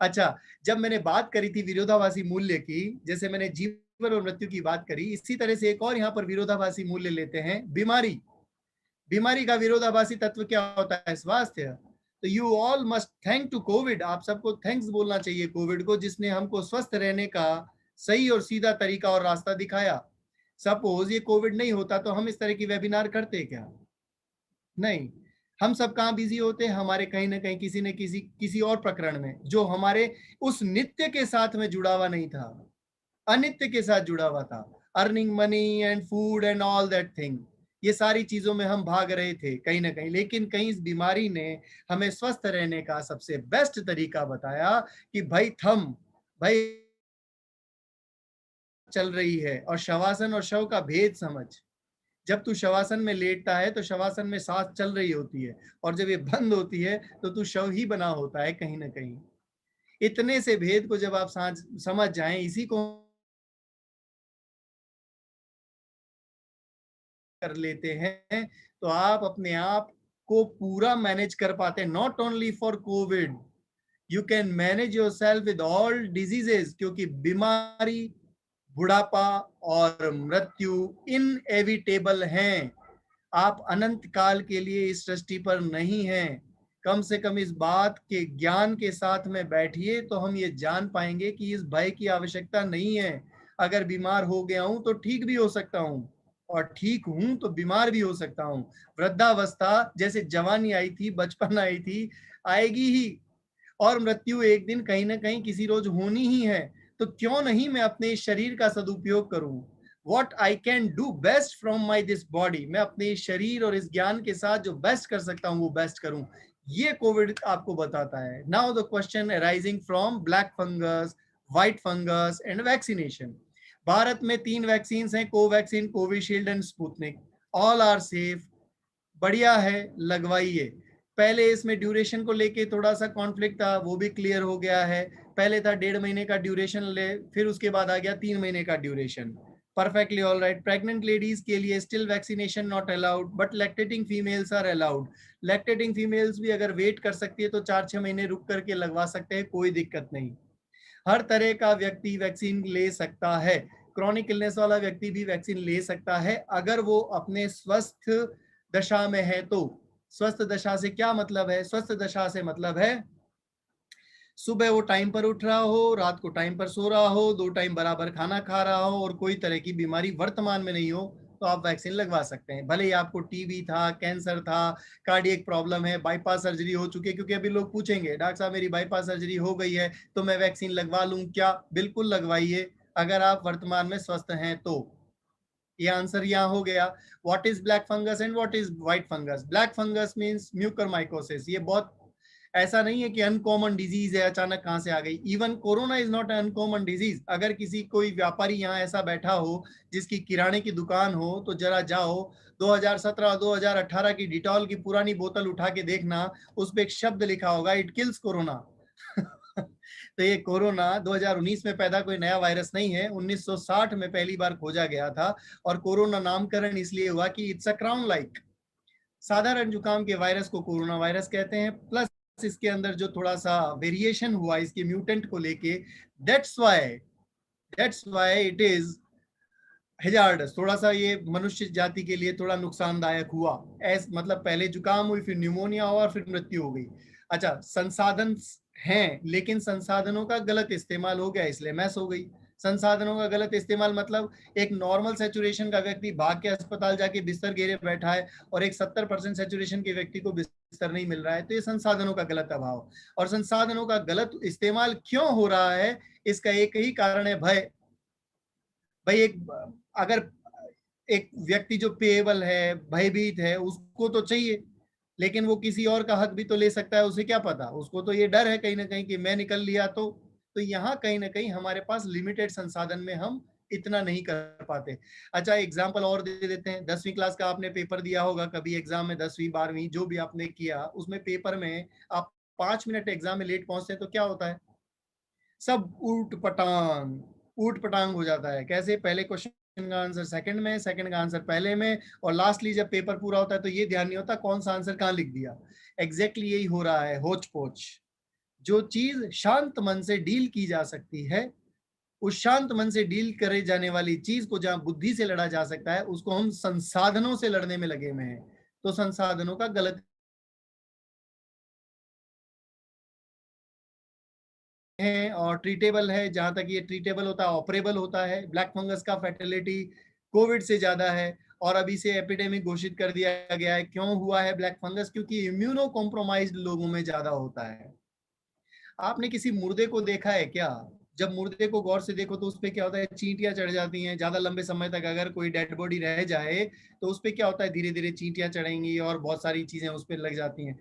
Speaker 4: अच्छा, जब मैंने बात करी थी विरोधाभासी मूल्य की, जैसे मैंने जीवन और मृत्यु की बात करी, इसी तरह से एक और यहाँ पर विरोधाभासी मूल्य लेते हैं, बीमारी। बीमारी का विरोधाभासी तत्व क्या होता है? स्वास्थ्य। तो you all must thank to Covid, आप सबको थैंक्स बोलना चाहिए कोविड को, जिसने हमको स्वस्थ रहने का सही और सीधा तरीका और रास्ता दिखाया। सपोज ये कोविड नहीं होता तो हम इस तरह की वेबिनार करते क्या? नहीं। हम सब कहाँ बिजी होते हैं? हमारे कहीं ना कहीं किसी न किसी और प्रकरण में, जो हमारे उस नित्य के साथ में जुड़ा हुआ नहीं था, अनित्य के साथ जुड़ा हुआ था। Earning money and food and all that thing, ये सारी चीजों में हम भाग रहे थे कहीं ना कहीं। लेकिन कहीं इस बीमारी ने हमें स्वस्थ रहने का सबसे बेस्ट तरीका बताया कि भाई थम, भाई चल रही है। और शवासन और शव का भेद समझ। जब तू शवासन में लेटता है तो शवासन में सांस चल रही होती है, और जब ये बंद होती है तो तू शव ही बना होता है कहीं ना कहीं। इतने से भेद को जब आप समझ जाएं, इसी को कर लेते हैं, तो आप अपने आप को पूरा मैनेज कर पाते हैं। Not only for Covid, you can manage your self with all diseases, क्योंकि बीमारी, बुढ़ापा और मृत्यु इनएविटेबल हैं। आप अनंत काल के लिए इस सृष्टि पर नहीं हैं। कम से कम इस बात के ज्ञान के साथ में बैठिए तो हम ये जान पाएंगे कि इस भय की आवश्यकता नहीं है। अगर बीमार हो गया हूं तो ठीक भी हो सकता हूं, और ठीक हूं तो बीमार भी हो सकता हूं। वृद्धावस्था जैसे जवानी आई थी, बचपन आई थी, आएगी ही, और मृत्यु एक दिन कहीं ना कहीं किसी रोज होनी ही है। तो क्यों नहीं मैं अपने इस शरीर का सदुपयोग करूं। What I can do best from my this body, मैं अपने शरीर और इस ज्ञान के साथ जो बेस्ट कर सकता हूं वो बेस्ट करूं। ये कोविड आपको बताता है। Now the question arising from black fungus, white fungus and vaccination. Bharat में 3 वैक्सीन हैं, Covaxin, Covishield and Sputnik. All are safe, बढ़िया है, लगवाइए। पहले इसमें ड्यूरेशन को लेके थोड़ा सा कॉन्फ्लिक्ट था, वो भी क्लियर हो गया है। पहले था 1.5 महीने का ड्यूरेशन ले, फिर उसके बाद आ गया 3 महीने का duration. perfectly all right. Pregnant ladies के लिए still vaccination not allowed, but lactating females are allowed. Lactating females भी अगर वेट कर सकती है तो 4-6 महीने रुक करके लगवा सकते हैं, कोई दिक्कत नहीं। हर तरह का व्यक्ति वैक्सीन ले सकता है। क्रॉनिक इलनेस वाला व्यक्ति भी वैक्सीन ले सकता है अगर वो अपने स्वस्थ दशा में है तो। स्वस्थ दशा से क्या मतलब है? स्वस्थ दशा से मतलब है सुबह वो टाइम पर उठ रहा हो, रात को टाइम पर सो रहा हो, 2 टाइम बराबर खाना खा रहा हो और कोई तरह की बीमारी वर्तमान में नहीं हो, तो आप वैक्सीन लगवा सकते हैं। भले ही आपको टीबी था, कैंसर था, कार्डियक प्रॉब्लम है, बाईपास सर्जरी हो चुकी है, क्योंकि अभी लोग पूछेंगे डॉक्टर साहब मेरी बाईपास सर्जरी हो गई है तो मैं वैक्सीन लगवा लूं क्या? बिल्कुल लगवाइए अगर आप वर्तमान में स्वस्थ हैं तो। ये आंसर यहाँ हो गया। What is black fungus and what is white fungus? Black fungus means mucormycosis. ये बहुत ऐसा नहीं है कि अनकॉमन डिजीज है, अचानक कहां से आ गई। Even corona is not uncommon disease. अगर किसी कोई व्यापारी यहाँ ऐसा बैठा हो जिसकी किराने की दुकान हो तो जरा जाओ 2017 2018 की डिटॉल की पुरानी बोतल उठा के देखना, उस पर एक शब्द लिखा होगा, इट किल्स कोरोना। तो ये कोरोना 2019 में पैदा कोई नया वायरस नहीं है, 1960 में पहली बार खोजा गया था। और कोरोना नामकरण इसलिए हुआ कि इट्स अ क्राउन लाइक। साधारण जुकाम के वायरस को कोरोना वायरस कहते हैं, प्लस इसके अंदर जो थोड़ा सा वेरिएशन हुआ इसके म्यूटेंट को लेके, that's why it is hazards. थोड़ा सा ये मनुष्य जाति के लिए थोड़ा नुकसानदायक हुआ। मतलब पहले जुकाम हुई, फिर न्यूमोनिया हुआ, फिर मृत्यु हो गई। अच्छा, संसाधन हैं लेकिन संसाधनों का गलत इस्तेमाल हो गया, इसलिए मैस हो गई। संसाधनों का गलत इस्तेमाल मतलब एक नॉर्मल सैचुरेशन का व्यक्ति भाग के अस्पताल जाके बिस्तर घेरे बैठा है और एक 70% सैचुरेशन के व्यक्ति को बिस्तर नहीं मिल रहा है, तो ये संसाधनों का गलत अभाव। और संसाधनों का गलत इस्तेमाल क्यों हो रहा है? इसका एक ही कारण है, भय। भाई अगर एक व्यक्ति जो पेएबल है, भयभीत है, उसको तो चाहिए, लेकिन वो किसी और का हक भी तो ले सकता है, उसे क्या पता? उसको तो ये डर है कहीं ना कहीं कि मैं निकल लिया तो यहाँ कहीं ना कहीं हमारे पास लिमिटेड संसाधन में हम इतना नहीं कर पाते। अच्छा, एग्जाम्पल और दे देते हैं। 10वीं क्लास का आपने पेपर दिया होगा कभी एग्जाम में, 10वीं 12वीं जो भी आपने किया, उसमें पेपर में आप 5 मिनट एग्जाम में लेट पहुंचते हैं तो क्या होता है? सब ऊट पटांग हो जाता है। कैसे? पहले क्वेश्चन का आंसर सेकंड में, सेकंड का आंसर पहले में, और लास्टली जब पेपर पूरा होता है तो ये ध्यान नहीं होता कौन सा आंसर कहाँ लिख दिया। एग्जैक्टली यही हो रहा है, होच पोच। जो चीज शांत मन से डील की जा सकती है, उस शांत मन से डील करे जाने वाली चीज को जहां बुद्धि से लड़ा जा सकता है, उसको हम संसाधनों से लड़ने में लगे हुए हैं। तो संसाधनों का गलत है और ट्रीटेबल है। जहां तक ये ट्रीटेबल होता है, ऑपरेबल होता है। ब्लैक फंगस का फैटिलिटी कोविड से ज्यादा है और अभी से एपिडेमिक घोषित कर दिया गया है। क्यों हुआ है ब्लैक फंगस? क्योंकि इम्यूनो कॉम्प्रोमाइज्ड लोगों में ज्यादा होता है। आपने किसी मुर्दे को देखा है क्या? जब मुर्दे को गौर से देखो तो उसपे क्या होता है? चींटियां चढ़ जाती हैं। ज्यादा लंबे समय तक अगर कोई डेड बॉडी रह जाए तो उसपे क्या होता है? धीरे धीरे चींटियां चढ़ेंगी और बहुत सारी चीजें उस पर लग जाती हैं,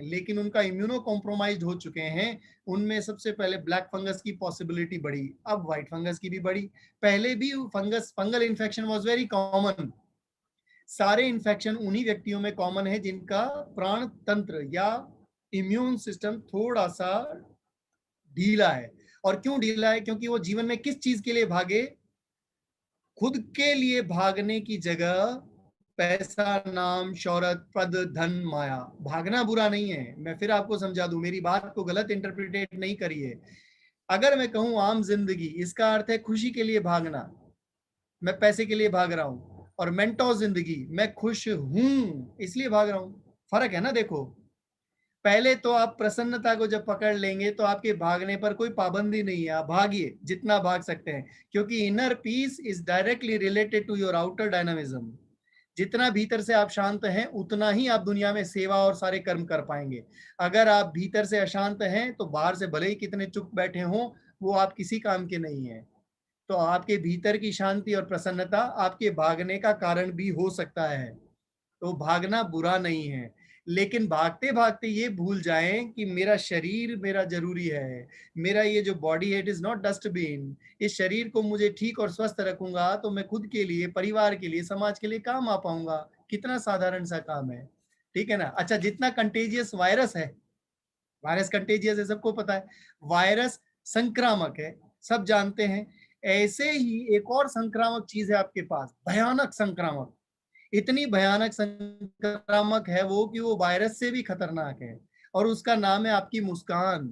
Speaker 4: लेकिन उनका इम्यूनो कॉम्प्रोमाइज्ड हो चुके हैं। उनमें सबसे पहले ब्लैक फंगस की पॉसिबिलिटी बढ़ी, अब व्हाइट फंगस की भी बढ़ी। पहले भी fungal infection was very common. सारे इन्फेक्शन उन्हीं व्यक्तियों में कॉमन है जिनका प्राण तंत्र या इम्यून सिस्टम थोड़ा सा ढीला है। और क्यों ढीला है? क्योंकि वो जीवन में किस चीज के लिए भागे? खुद के लिए भागने की जगह पैसा, नाम, शौहरत, पद, धन, माया। भागना बुरा नहीं है। मैं फिर आपको समझा दूं, मेरी बात को गलत इंटरप्रिटेट नहीं करिए। अगर मैं कहूं आम जिंदगी, इसका अर्थ है खुशी के लिए भागना, मैं पैसे के लिए भाग रहा हूं। और मेंटो जिंदगी, मैं खुश हूं इसलिए भाग रहा हूं। फर्क है ना। देखो, पहले तो आप प्रसन्नता को जब पकड़ लेंगे तो आपके भागने पर कोई पाबंदी नहीं है, आप भागिए जितना भाग सकते हैं, क्योंकि inner peace is directly related to your outer dynamism. जितना भीतर से आप शांत हैं उतना ही आप दुनिया में सेवा और सारे कर्म कर पाएंगे। अगर आप भीतर से अशांत हैं तो बाहर से भले ही कितने चुप बैठे हों, वो आप किसी काम के नहीं है। तो आपके भीतर की शांति और प्रसन्नता आपके भागने का कारण भी हो सकता है। तो भागना बुरा नहीं है, लेकिन भागते भागते ये भूल जाएं कि मेरा शरीर मेरा जरूरी है। मेरा ये जो बॉडी है, इट इज नॉट डस्टबिन। इस शरीर को मुझे ठीक और स्वस्थ रखूंगा तो मैं खुद के लिए, परिवार के लिए, समाज के लिए काम आ पाऊंगा। कितना साधारण सा काम है, ठीक है ना। अच्छा, जितना कंटेजियस वायरस है, वायरस कंटेजियस है, सबको पता है। वायरस संक्रामक है, सब जानते हैं। ऐसे ही एक और संक्रामक चीज है आपके पास, भयानक संक्रामक। इतनी भयानक संक्रामक है वो कि वो वायरस से भी खतरनाक है, और उसका नाम है आपकी मुस्कान।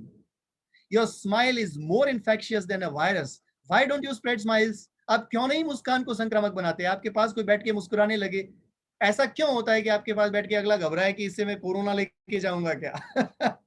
Speaker 4: Your smile is more infectious than a virus. Why don't you spread smiles? आप क्यों नहीं मुस्कान को संक्रामक बनाते? आपके पास कोई बैठ के मुस्कुराने लगे। ऐसा क्यों होता है कि आपके पास बैठ के अगला घबराए कि इससे मैं कोरोना लेके जाऊंगा क्या?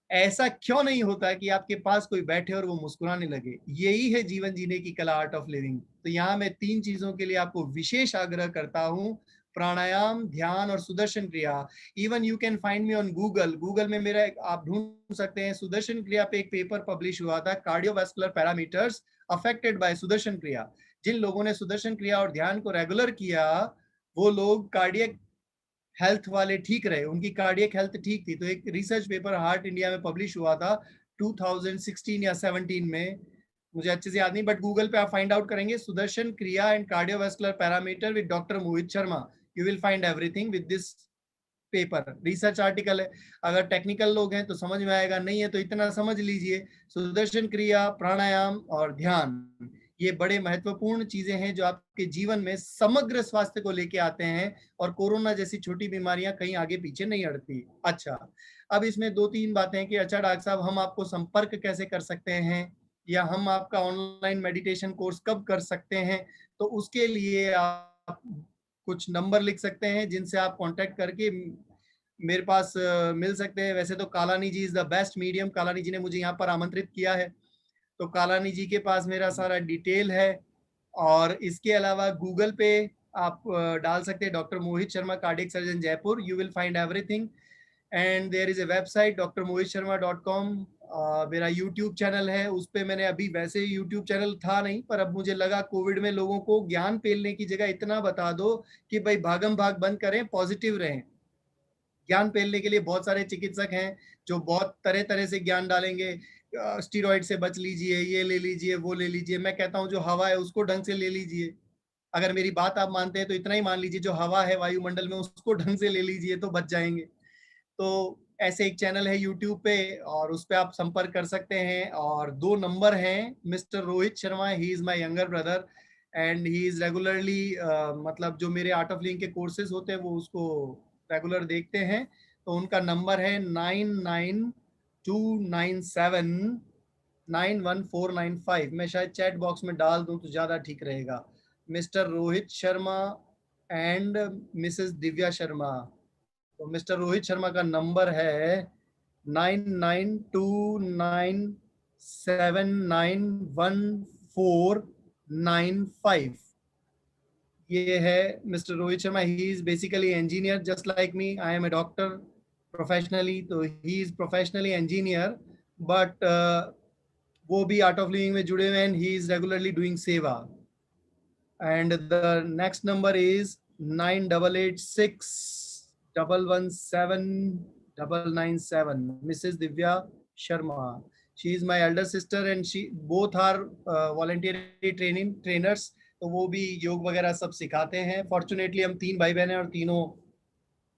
Speaker 4: ऐसा क्यों नहीं होता कि आपके पास कोई बैठे और वो मुस्कुराने लगे? यही है जीवन जीने की कला, आर्ट ऑफ लिविंग। तो यहाँ मैं 3 चीजों के लिए आपको विशेष आग्रह करता हूँ, प्राणायाम, ध्यान और सुदर्शन क्रिया। Even you can find me on Google में मेरा आप ढूंढ सकते हैं। सुदर्शन क्रिया पे एक पेपर पब्लिश हुआ था, cardiovascular parameters affected by Sudarshan क्रिया। जिन लोगों ने सुदर्शन क्रिया और ध्यान को रेगुलर किया, वो लोग कार्डियक हेल्थ वाले ठीक रहे, उनकी कार्डियक हेल्थ ठीक थी। तो एक रिसर्च पेपर हार्ट इंडिया में पब्लिश हुआ था 2016 या 17 में, मुझे अच्छे से याद नहीं, बट गूगल पे आप फाइंड आउट करेंगे सुदर्शन क्रिया and cardiovascular parameter with doctor Mohit Sharma, you will find everything with this paper. Research article है। अगर टेक्निकल लोग हैं तो समझ में आएगा, नहीं है तो इतना समझ लीजिए, सुदर्शन क्रिया, प्राणायाम और ध्यान, ये बड़े महत्वपूर्ण चीजें हैं जो आपके जीवन में समग्र स्वास्थ्य को लेके आते हैं, और कोरोना जैसी छोटी बीमारियां कहीं आगे पीछे नहीं हटती। अच्छा, अब इसमें 2-3 बातें हैं कि अच्छा डॉक्टर साहब, हम आपको संपर्क कैसे कर सकते हैं, या हम आपका ऑनलाइन मेडिटेशन कोर्स कब कर सकते हैं? तो उसके लिए आप कुछ नंबर लिख सकते हैं जिनसे आप कांटेक्ट करके मेरे पास मिल सकते हैं। वैसे तो Kalani ji is the best medium, Kalani ji ने मुझे यहाँ पर आमंत्रित किया है, तो कालानी जी के पास मेरा सारा डिटेल है। और इसके अलावा गूगल पे आप डाल सकते हैं doctor Mohit Sharma cardiac surgeon Jaipur, you will find everything. And there is a website drmohitsharma.com। मेरा यूट्यूब चैनल है, उस पर मैंने अभी, वैसे यूट्यूब चैनल था नहीं, पर अब मुझे लगा कोविड में लोगों को ज्ञान पेलने की जगह इतना बता दो कि भाई भागम भाग बंद करें, पॉजिटिव रहें। ज्ञान पेलने के लिए बहुत सारे चिकित्सक हैं जो बहुत तरह तरह से ज्ञान डालेंगे, स्टीरॉइड से बच लीजिए, ये ले लीजिए, वो ले लीजिए। मैं कहता हूँ जो हवा है उसको ढंग से ले लीजिए। अगर मेरी बात आप मानते हैं तो इतना ही मान लीजिए, जो हवा है वायुमंडल में उसको ढंग से ले लीजिए तो बच जाएंगे। तो ऐसे एक चैनल है यूट्यूब पे, और उस पर आप संपर्क कर सकते हैं। और 2 नंबर हैं, mister Rohit Sharma, he is my younger brother and he is regularly, मतलब जो मेरे आर्ट ऑफ लिविंग के कोर्सेज होते हैं वो उसको रेगुलर देखते हैं। तो उनका नंबर है 9929791495। मैं शायद चैट बॉक्स में डाल दूं तो ज़्यादा ठीक रहेगा। Mister Rohit Sharma and Mrs Divya Sharma. तो मिस्टर रोहित शर्मा का नंबर है 9929791495। ये है mister Rohit Sharma. He is basically engineer just like me. I am a doctor professionally, तो he is professionally engineer, but वो भी आर्ट ऑफ लिविंग में जुड़े हुए हैं। He is regularly doing seva. And the next number is 9886117997, Mrs. Divya Sharma. She is my elder sister and she both are voluntary trainers. तो वो भी योग वगैरह सब सिखाते हैं। फॉर्चुनेटली हम 3 भाई बहन हैं और तीनों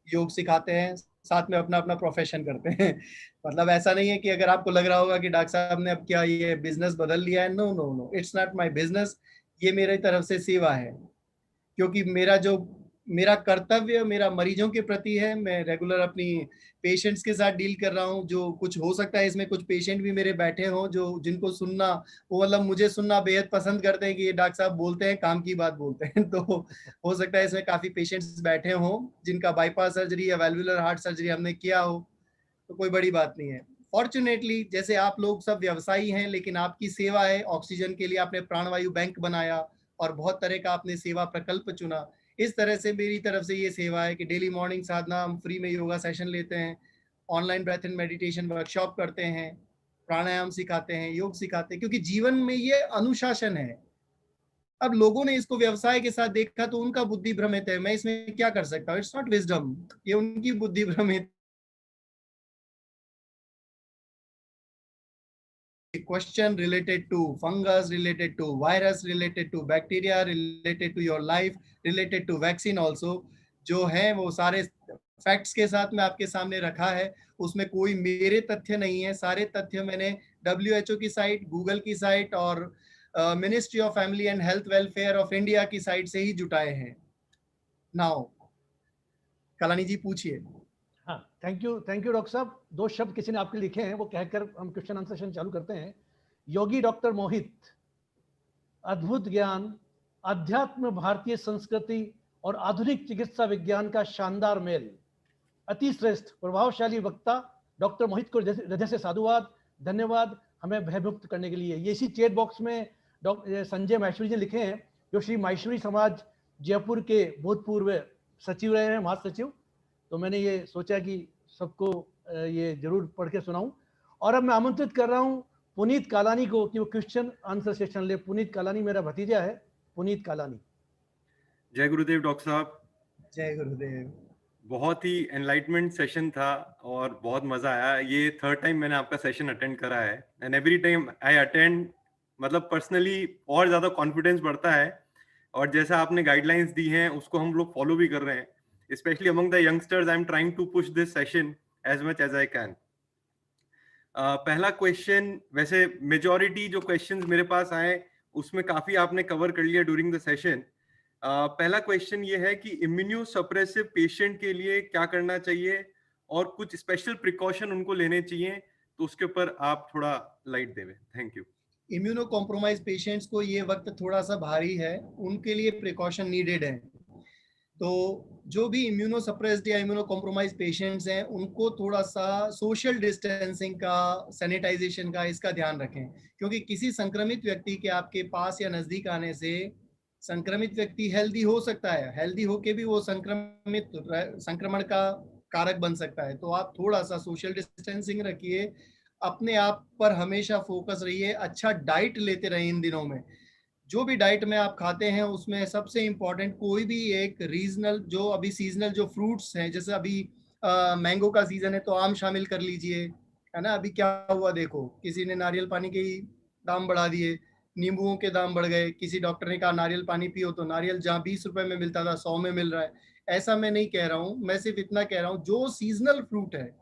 Speaker 4: योग सिखाते हैं, साथ में अपना अपना प्रोफेशन करते हैं। मतलब ऐसा नहीं है कि अगर आपको लग रहा होगा कि डॉक्टर साहब ने अब क्या ये बिजनेस बदल लिया है, no no no, it's not my business. ये मेरी तरफ से सेवा है, क्योंकि मेरा जो मेरा कर्तव्य मेरा मरीजों के प्रति है। मैं रेगुलर अपनी पेशेंट्स के साथ डील कर रहा हूँ। जो कुछ हो सकता है इसमें कुछ पेशेंट भी मेरे बैठे हों जो जिनको सुनना, वो मतलब मुझे सुनना बेहद पसंद करते हैं कि ये डॉक्टर साहब बोलते हैं, काम की बात बोलते हैं। तो हो सकता है इसमें काफी पेशेंट्स बैठे हों जिनका बाईपास सर्जरी या वैल्वुलर हार्ट सर्जरी हमने किया हो, तो कोई बड़ी बात नहीं है। फॉर्चुनेटली जैसे आप लोग सब व्यवसायी हैं, लेकिन आपकी सेवा है, ऑक्सीजन के लिए आपने प्राणवायु बैंक बनाया और बहुत तरह का आपने सेवा प्रकल्प चुना। इस तरह से मेरी तरफ से ये सेवा है कि डेली मॉर्निंग साधना हम फ्री में योगा सेशन लेते हैं, online breath and meditation workshop करते हैं, प्राणायाम सिखाते हैं, योग सिखाते हैं, क्योंकि जीवन में ये अनुशासन है। अब लोगों ने इसको व्यवसाय के साथ देखा तो उनका बुद्धि भ्रमित है, मैं इसमें क्या कर सकता हूँ? इट्स नॉट विजडम, ये उनकी बुद्धि भ्रमित। Question related to fungus, related to virus, related to bacteria, related to your life, related to vaccine also, जो है वो सारे फैक्ट्स के साथ में आपके सामने रखा है। उसमें कोई मेरे तथ्य नहीं है, सारे तथ्य मैंने WHO की साइट, गूगल की साइट और ministry of family and health welfare of India की साइट से ही जुटाए हैं। नाउ कलानी जी पूछिए।
Speaker 2: हाँ, थैंक यू डॉक्टर साहब। 2 शब्द किसी ने आपके लिखे हैं, वो कहकर हम क्वेश्चन आंसर सेशन चालू करते हैं। योगी डॉक्टर मोहित, अद्भुत ज्ञान, अध्यात्म, भारतीय संस्कृति और आधुनिक चिकित्सा विज्ञान का शानदार मेल, अति श्रेष्ठ प्रभावशाली वक्ता डॉक्टर मोहित को हृदय से साधुवाद, धन्यवाद हमें भयमुक्त करने के लिए। ये इसी चैट बॉक्स में डॉक्टर संजय माहेश्वरी जी लिखे हैं, जो श्री माहेश्वरी समाज जयपुर के भूतपूर्व सचिव रहे हैं, महासचिव। तो मैंने ये सोचा कि सबको ये जरूर पढ़ के सुनाऊं। और अब मैं आमंत्रित कर रहा हूं पुनीत कालानी को कि वो क्वेश्चन आंसर सेशन ले। पुनीत कालानी मेरा भतीजा है, पुनीत कालानी।
Speaker 6: जय गुरुदेव डॉक्टर साहब।
Speaker 4: जय गुरुदेव।
Speaker 6: बहुत ही एनलाइटमेंट सेशन था और बहुत मजा आया। ये 3rd टाइम मैंने आपका सेशन अटेंड करा है and every time I attend, मतलब पर्सनली और ज्यादा कॉन्फिडेंस बढ़ता है। और जैसा आपने गाइडलाइंस दी हैं उसको हम लोग फॉलो भी कर रहे हैं, especially among the youngsters. I'm trying to push this session as much as I can. पहला क्वेश्चन, वैसे मेजॉरिटी जो क्वेश्चंस मेरे पास आए उसमें काफी आपने कवर कर लिया ड्यूरिंग द सेशन। पहला क्वेश्चन ये है कि इम्यूनो सप्रेसिव पेशेंट के लिए क्या करना चाहिए और कुछ स्पेशल प्रिकॉशन उनको लेने चाहिए, तो उसके ऊपर आप थोड़ा लाइट देवें। Thank you.
Speaker 4: Immuno compromise patients को ये वक्त थोड़ा सा भारी है, उनके लिए प्रिकॉशन नीडेड है। तो जो भी इम्यूनो सप्रेस्ड या इम्यूनो कॉम्प्रोमाइज पेशेंट्स हैं उनको थोड़ा सा सोशल डिस्टेंसिंग का, सैनिटाइजेशन का, इसका ध्यान रखें, क्योंकि किसी संक्रमित व्यक्ति के आपके पास या नजदीक आने से संक्रमित व्यक्ति हेल्दी हो सकता है, हेल्दी होके भी वो संक्रमण का कारक बन सकता है। तो आप थोड़ा सा सोशल डिस्टेंसिंग रखिए, अपने आप पर हमेशा फोकस रहिए, अच्छा डाइट लेते रहिए। इन दिनों में जो भी डाइट में आप खाते हैं उसमें सबसे इम्पोर्टेंट कोई भी एक रीजनल, जो अभी सीजनल जो फ्रूट्स हैं, जैसे अभी मैंगो का सीजन है तो आम शामिल कर लीजिए, है ना। अभी क्या हुआ देखो, किसी ने नारियल पानी के दाम बढ़ा दिए, नींबुओं के दाम बढ़ गए, किसी डॉक्टर ने कहा नारियल पानी पियो, तो नारियल जहाँ 20 रुपए में मिलता था 100 में मिल रहा है। ऐसा मैं नहीं कह रहा हूँ, मैं सिर्फ इतना कह रहा हूँ जो सीजनल फ्रूट है,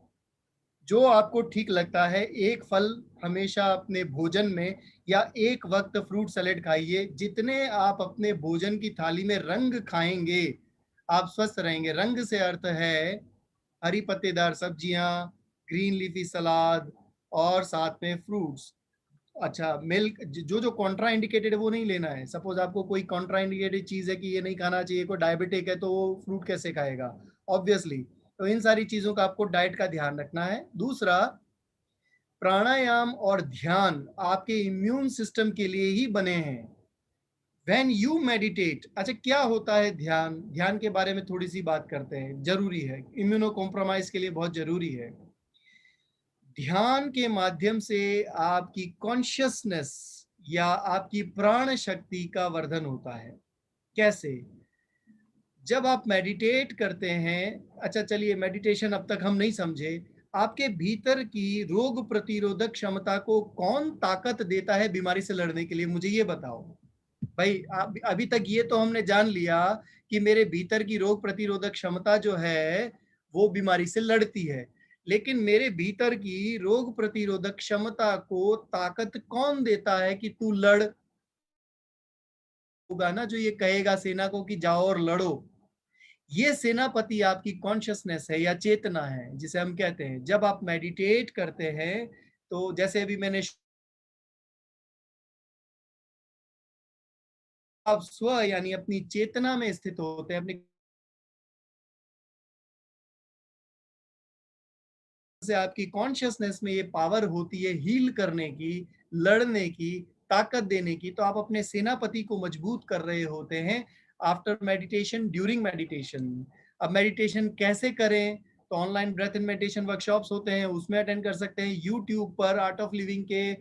Speaker 4: जो आपको ठीक लगता है, एक फल हमेशा अपने भोजन में या एक वक्त फ्रूट सैलेड खाइए। जितने आप अपने भोजन की थाली में रंग खाएंगे आप स्वस्थ रहेंगे। रंग से अर्थ है हरी पत्तेदार सब्जियां, ग्रीन लीफी सलाद और साथ में फ्रूट्स। अच्छा, मिल्क, जो कॉन्ट्रा इंडिकेटेड है वो नहीं लेना है। सपोज आपको कोई कॉन्ट्रा इंडिकेटेड चीज है कि ये नहीं खाना चाहिए, कोई डायबिटिक है तो वो फ्रूट कैसे खाएगा, ऑब्वियसली। तो इन सारी चीजों का आपको डाइट का ध्यान रखना है। दूसरा, प्राणायाम और ध्यान आपके इम्यून सिस्टम के लिए ही बने हैं। व्हेन यू मेडिटेट, अच्छा क्या होता है ध्यान, ध्यान के बारे में थोड़ी सी बात करते हैं, जरूरी है, इम्यूनो कॉम्प्रोमाइज के लिए बहुत जरूरी है। ध्यान के माध्यम से आपकी कॉन्शियसनेस या आपकी प्राण शक्ति का वर्धन होता है। कैसे? जब आप मेडिटेट करते हैं, अच्छा चलिए मेडिटेशन अब तक हम नहीं समझे, आपके भीतर की रोग प्रतिरोधक क्षमता को कौन ताकत देता है बीमारी से लड़ने के लिए, मुझे ये बताओ भाई। अभी तक ये तो हमने जान लिया कि मेरे भीतर की रोग प्रतिरोधक क्षमता जो है वो बीमारी से लड़ती है, लेकिन मेरे भीतर की रोग प्रतिरोधक क्षमता को ताकत कौन देता है कि तू लड़? होगा ना जो ये कहेगा सेना को कि जाओ और लड़ो। ये सेनापति आपकी कॉन्शियसनेस है या चेतना है, जिसे हम कहते हैं। जब आप मेडिटेट करते हैं तो जैसे अभी मैंने, आप स्व यानी अपनी चेतना में स्थित होते हैं, अपनी से आपकी कॉन्शियसनेस में ये पावर होती है हील करने की, लड़ने की, ताकत देने की, तो आप अपने सेनापति को मजबूत कर रहे होते हैं आफ्टर मेडिटेशन, ड्यूरिंग मेडिटेशन। अब मेडिटेशन कैसे करें? तो online breath and meditation workshops होते हैं, उसमें अटेंड कर सकते हैं। यूट्यूब पर आर्ट ऑफ लिविंग के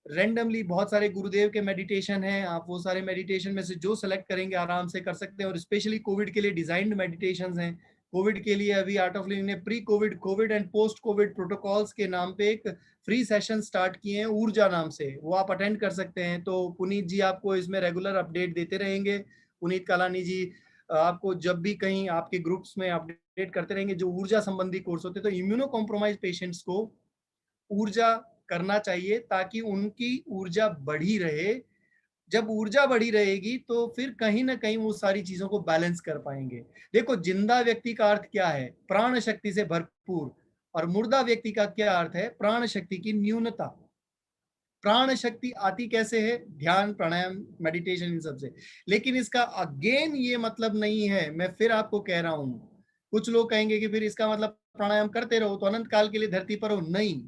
Speaker 4: रैंडमली बहुत सारे गुरुदेव के मेडिटेशन हैं, आप वो सारे मेडिटेशन में से जो सेलेक्ट करेंगे आराम से कर सकते हैं। और स्पेशली कोविड के लिए डिजाइन्ड मेडिटेशंस हैं। कोविड के लिए अभी आर्ट ऑफ लिविंग ने pre Covid, Covid and post Covid protocols के नाम पे एक फ्री सेशन स्टार्ट किए हैं ऊर्जा नाम से, वो आप अटेंड कर सकते हैं। तो पुनीत जी आपको इसमें रेगुलर अपडेट देते रहेंगे। पुनीत कालानी जी आपको जब भी कहीं आपके ग्रुप्स में अपडेट करते रहेंगे जो ऊर्जा संबंधी कोर्स होते हैं। तो इम्यूनो कॉम्प्रोमाइज पेशेंट्स को ऊर्जा करना चाहिए ताकि उनकी ऊर्जा बढ़ी रहे। जब ऊर्जा बढ़ी रहेगी तो फिर कहीं ना कहीं वो सारी चीजों को बैलेंस कर पाएंगे। देखो, जिंदा व्यक्ति का अर्थ क्या है? प्राण शक्ति से भरपूर। और मुर्दा व्यक्ति का क्या अर्थ है? प्राण शक्ति की न्यूनता। प्राण शक्ति आती कैसे है? ध्यान, प्राणायाम, मेडिटेशन, इन सब से। लेकिन इसका अगेन ये मतलब नहीं है, मैं फिर आपको कह रहा हूं, कुछ लोग कहेंगे कि फिर इसका मतलब प्राणायाम करते रहो तो अनंत काल के लिए धरती पर हो। नहीं,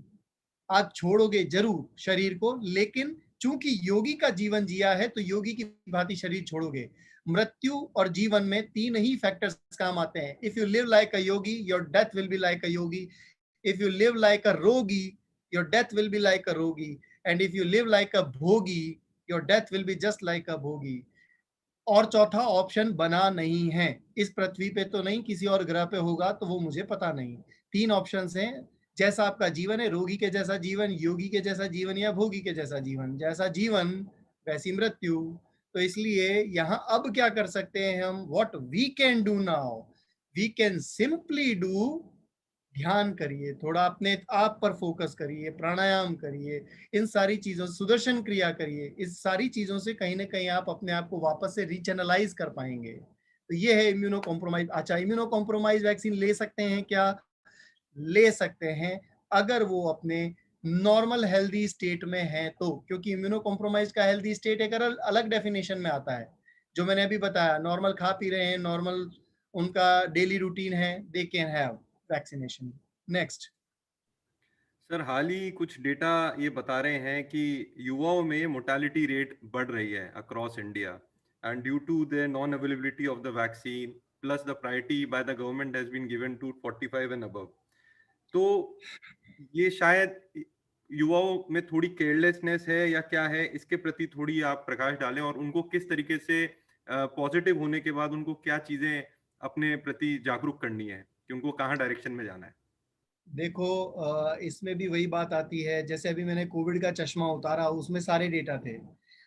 Speaker 4: आप छोड़ोगे जरूर शरीर को, लेकिन चूंकि योगी का जीवन जिया है तो योगी की भांति शरीर छोड़ोगे। मृत्यु और जीवन में तीन ही फैक्टर्स काम आते हैं। If you live like a yogi, your death will be like a yogi. If you live like a rogi, your death will be like a rogi. And if you live like a bhogi, your death will be just like a bhogi. और चौथा option बना नहीं है इस पृथ्वी पे, तो नहीं, किसी और ग्रह पे होगा तो वो मुझे पता नहीं। तीन ऑप्शंस हैं। जैसा आपका जीवन है, रोगी के जैसा जीवन, योगी के जैसा जीवन, या भोगी के जैसा जीवन। जैसा जीवन वैसी मृत्यु। तो इसलिए यहाँ अब क्या कर सकते हैं हम? What we can do now, we can simply do, ध्यान करिए, थोड़ा अपने आप पर फोकस करिए, प्राणायाम करिए, इन सारी चीजों, सुदर्शन क्रिया करिए। इस सारी चीजों से कहीं ना कहीं आप अपने आप को वापस से रीचैनलाइज कर पाएंगे। तो ये है इम्यूनो कॉम्प्रोमाइज। अच्छा, इम्यूनो कॉम्प्रोमाइज वैक्सीन ले सकते हैं क्या? ले सकते हैं, अगर वो अपने नॉर्मल हेल्दी स्टेट में है तो। क्योंकि इम्यूनो कॉम्प्रोमाइज का हेल्दी स्टेट एक अलग डेफिनेशन में आता है। जो मैंने अभी बताया, नॉर्मल खा पी रहे हैं, नॉर्मल उनका डेली रूटीन है, they can have vaccination. Next.
Speaker 6: Sir, हाल ही कुछ डेटा ये बता रहे हैं कि युवाओं में मोर्टालिटी रेट बढ़ रही है across India, and due to the non availability of the vaccine plus the priority by the government has been given to 45 and above. तो ये शायद युवाओं में थोड़ी केयरलेसनेस है या क्या है, इसके प्रति थोड़ी आप प्रकाश डालें, और उनको किस तरीके से पॉजिटिव होने के बाद उनको क्या चीजें अपने प्रति जागरूक करनी है कि उनको कहाँ डायरेक्शन में जाना है।
Speaker 4: देखो, इसमें भी वही बात आती है, जैसे अभी मैंने कोविड का चश्मा उतारा, उसमें सारे डेटा थे।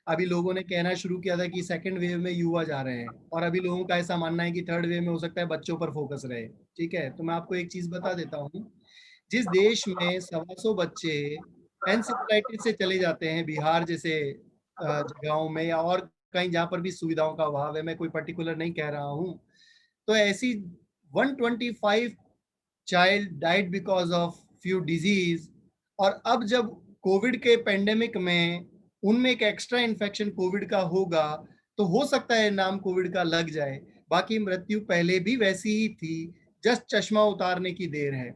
Speaker 4: अभी लोगों ने कहना शुरू किया था कि सेकंड वेव में युवा जा रहे हैं, और अभी लोगों का ऐसा मानना है कि थर्ड वेव में हो सकता है बच्चों पर फोकस रहे। ठीक है, तो मैं आपको एक चीज बता देता हूँ। जिस देश में 125 बच्चे एनसेफेलाइटिस से चले जाते हैं, बिहार जैसे जगहों में, या और कहीं जहाँ पर भी सुविधाओं का अभाव है, मैं कोई पर्टिकुलर नहीं कह रहा हूँ, तो ऐसी 125 child died because of few disease. और अब जब कोविड के पेंडेमिक में उनमें एक एक्स्ट्रा इन्फेक्शन कोविड का होगा, तो हो सकता है नाम कोविड का लग जाए। बाकी मृत्यु पहले भी वैसी ही थी, जस्ट चश्मा उतारने की देर है।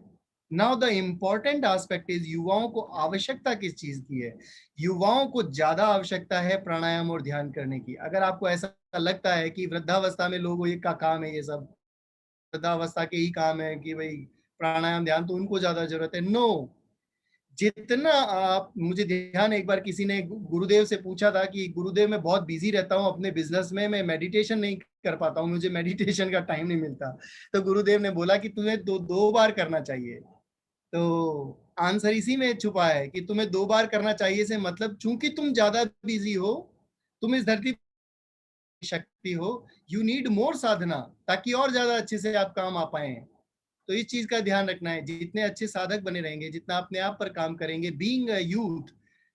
Speaker 4: Now the important aspect is, युवाओं को आवश्यकता किस चीज की है? युवाओं को ज्यादा आवश्यकता है प्राणायाम और ध्यान करने की। अगर आपको ऐसा लगता है कि वृद्धावस्था में लोगों का काम है ये सब, वृद्धावस्था के ही काम है कि भाई प्राणायाम ध्यान, तो उनको ज्यादा जरूरत है। नो, जितना आप, मुझे ध्यान, एक बार किसी ने गुरुदेव से पूछा था कि गुरुदेव मैं बहुत बिजी रहता हूँ अपने बिजनेस में, मैं मेडिटेशन नहीं कर पाता हूँ, मुझे मेडिटेशन का टाइम नहीं मिलता। तो गुरुदेव ने बोला कि तुम्हें दो बार करना चाहिए। तो आंसर इसी में छुपा है कि तुम्हें 2 बार करना चाहिए से मतलब, चूंकि तुम ज्यादा बिजी हो, तुम इस धरती शक्ति हो, यू नीड मोर साधना, ताकि और ज्यादा अच्छे से आप काम आ पाए। तो इस चीज का ध्यान रखना है। जितने अच्छे साधक बने रहेंगे, जितना अपने आप पर काम करेंगे, being a youth,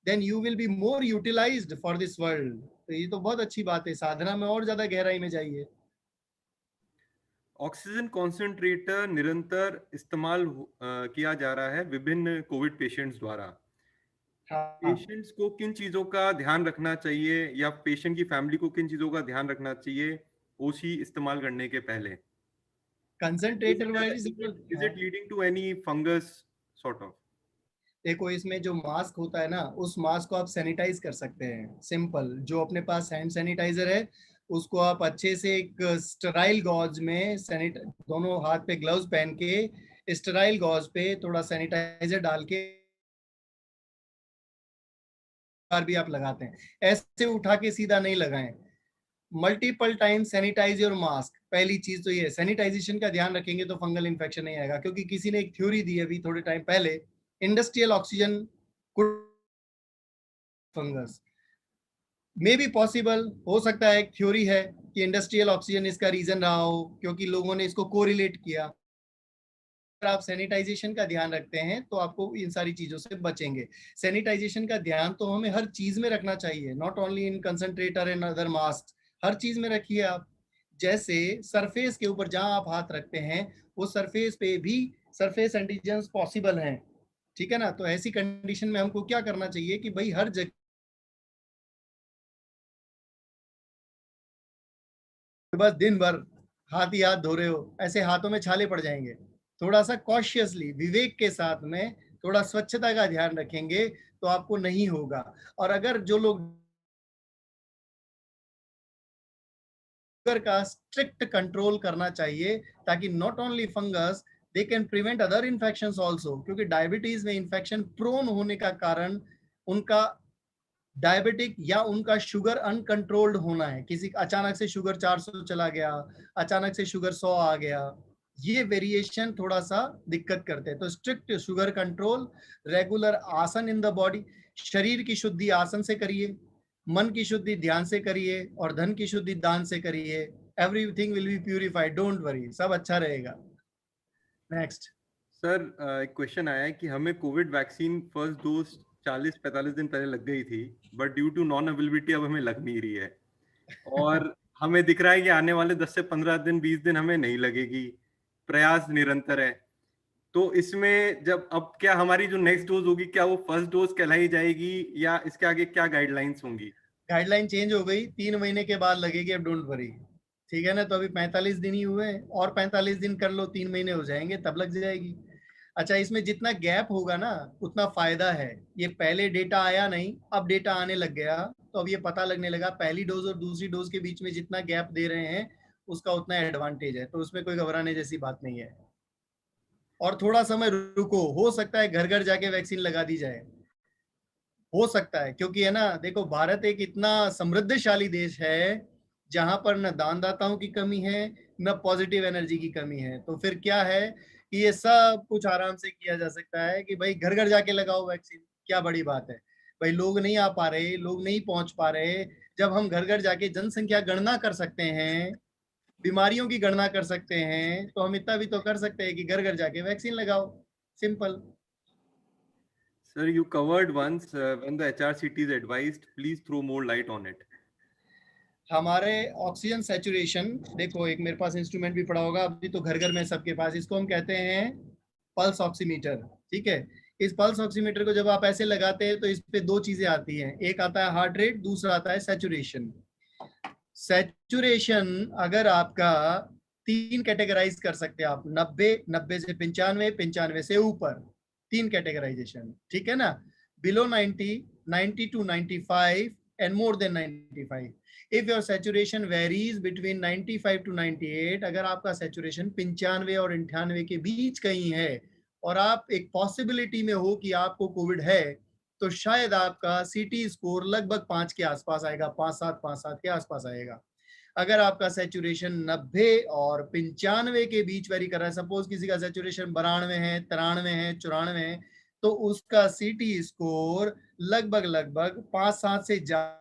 Speaker 4: then you will be more utilized for this world. तो ये तो बहुत अच्छी बात है, साधना में और ज्यादा गहराई में जाइए।
Speaker 6: ऑक्सीजन कॉन्सेंट्रेटर निरंतर इस्तेमाल किया जा रहा है विभिन्न कोविड पेशेंट्स द्वारा।
Speaker 4: हाँ,
Speaker 6: पेशेंट्स को किन चीजों का ध्यान रखना चाहिए या पेशेंट की फैमिली को किन चीजों का ध्यान रखना चाहिए ओसी इस्तेमाल करने के पहले?
Speaker 4: Concentrator wise
Speaker 6: Is it leading to any fungus sort of?
Speaker 4: देखो, इसमें जो मास्क होता है ना, उस मास्क को आप सैनिटाइज कर सकते हैं। सिंपल, जो अपने पास हैंड सैनिटाइजर है उसको आप अच्छे से एक स्टेराइल गॉज में दोनों हाथ पे ग्लव्स पहन के स्टेराइल गॉज पे थोड़ा सैनिटाइजर डाल के बार भी आप लगाते हैं, ऐसे उठा के सीधा नहीं लगाएं। Multiple time sanitize your mask. पहली चीज तो ये, सैनिटाइजेशन का ध्यान रखेंगे तो फंगल इन्फेक्शन नहीं आएगा, क्योंकि किसी ने एक थ्योरी दी अभी थोड़े टाइम पहले, industrial oxygen fungus may be possible, हो सकता है, एक थ्योरी है कि इंडस्ट्रियल ऑक्सीजन इसका रीजन रहा हो, क्योंकि लोगों ने इसको कोरिलेट किया। अगर आप सैनिटाइजेशन का ध्यान रखते हैं तो आपको इन सारी चीजों से बचेंगे। सैनिटाइजेशन का ध्यान तो हमें हर चीज में रखना चाहिए, not only in concentrator and other mask, हर चीज में रखिए आप। जैसे सरफेस के ऊपर जहां आप हाथ रखते हैं वो सरफेस पे भी सरफेस एंटीजेंस पॉसिबल हैं, ठीक है ना। तो ऐसी कंडीशन में हमको क्या करना चाहिए कि भाई हर जगह बस दिन भर हाथ ही हाथ धो रहे हो, ऐसे हाथों में छाले पड़ जाएंगे। थोड़ा सा कॉशियसली, विवेक के साथ में थोड़ा स्वच्छता का ध्यान रखेंगे तो आपको नहीं होगा। और अगर जो लोग का स्ट्रिक्ट कंट्रोल करना चाहिए, ताकि not only fungus, they can prevent other infections also, क्योंकि डायबिटीज में इन्फेक्शन प्रोन होने का कारण उनका डायबिटिक या उनका शुगर अनकंट्रोल्ड होना है। किसी अचानक से शुगर 400 चला गया, अचानक से शुगर 100 आ गया, ये वेरिएशन थोड़ा सा दिक्कत करते हैं। तो स्ट्रिक्ट शुगर कंट्रोल, रेगुलर आसन इन द बॉडी, शरीर की शुद्धि आसन से करिए, मन की शुद्धि ध्यान से करिए, और धन की शुद्धि दान से करिए। Everything will be purified, don't worry, सब अच्छा रहेगा। नेक्स्ट
Speaker 6: सर, एक क्वेश्चन आया है कि हमें कोविड वैक्सीन फर्स्ट डोज 40-45 दिन पहले लग गई थी, but due to non availability अब हमें लग नहीं रही है, और हमें दिख रहा है कि आने वाले 10 से 15 दिन 20 दिन हमें नहीं लगेगी। प्रयास निरंतर है। तो इसमें जब अब क्या हमारी जो नेक्स्ट डोज होगी, क्या वो फर्स्ट डोज कहलाई जाएगी या इसके आगे क्या गाइडलाइंस होंगी?
Speaker 4: गाइडलाइन चेंज हो गई, 3 महीने के बाद लगेगी, अब डोंट वरी, ठीक है ना। तो अभी 45 दिन ही हुए हैं, और 45 दिन कर लो, 3 महीने हो जाएंगे, तब लग जाएगी। अच्छा, इसमें जितना गैप होगा ना उतना फायदा है। ये पहले डेटा आया नहीं, अब डेटा आने लग गया, तो अब ये पता लगने लगा पहली डोज और दूसरी डोज के बीच में जितना गैप दे रहे हैं उसका उतना एडवांटेज है। तो उसमें कोई घबराने जैसी बात नहीं है। और थोड़ा समय रुको, हो सकता है घर घर जाके वैक्सीन लगा दी जाए, हो सकता है, क्योंकि है ना, देखो भारत एक इतना समृद्धशाली देश है जहां पर न दानदाताओं की कमी है, न पॉजिटिव एनर्जी की कमी है। तो फिर क्या है कि ये सब कुछ आराम से किया जा सकता है कि भाई घर घर जाके लगाओ वैक्सीन, क्या बड़ी बात है। भाई लोग नहीं आ पा रहे, लोग नहीं पहुंच पा रहे, जब हम घर घर जाके जनसंख्या गणना कर सकते हैं, बीमारियों की गणना कर सकते हैं, तो हम इतना भी तो कर सकते हैं कि घर घर जाके वैक्सीन लगाओ, simple.
Speaker 6: Sir, you covered once when the HRCT is advised. Please throw more light on it.
Speaker 4: हमारे ऑक्सीजन सैचुरेशन, देखो एक मेरे पास इंस्ट्रूमेंट भी पड़ा होगा, अभी तो घर घर में सबके पास, इसको हम कहते हैं पल्स ऑक्सीमीटर, ठीक है। इस पल्स ऑक्सीमीटर को जब आप ऐसे लगाते हैं तो इस पे 2 चीजें आती हैं, एक आता है हार्ट रेट, दूसरा आता है सैचुरेशन। सैचुरेशन अगर आपका 3 कैटेगराइज कर सकते हैं आप, 90, 90 से 95, 95 से ऊपर, 3 कैटेगराइजेशन, ठीक है ना। Below 90, 90 to 95 and more than 95. If your saturation varies between 95 to 98, अगर आपका सैचुरेशन 95 और 98 के बीच कहीं है और आप एक पॉसिबिलिटी में हो कि आपको कोविड है, तो शायद आपका सीटी स्कोर लगभग 5 के आसपास आएगा, 5-7 के आसपास आएगा। अगर आपका सैचुरेशन 90 और 95 के बीच वेरी कर रहा है, सपोज किसी का सैचुरेशन 92 है, 93 है, 94 है, तो उसका सीटी स्कोर लगभग 5-7 से ज्यादा,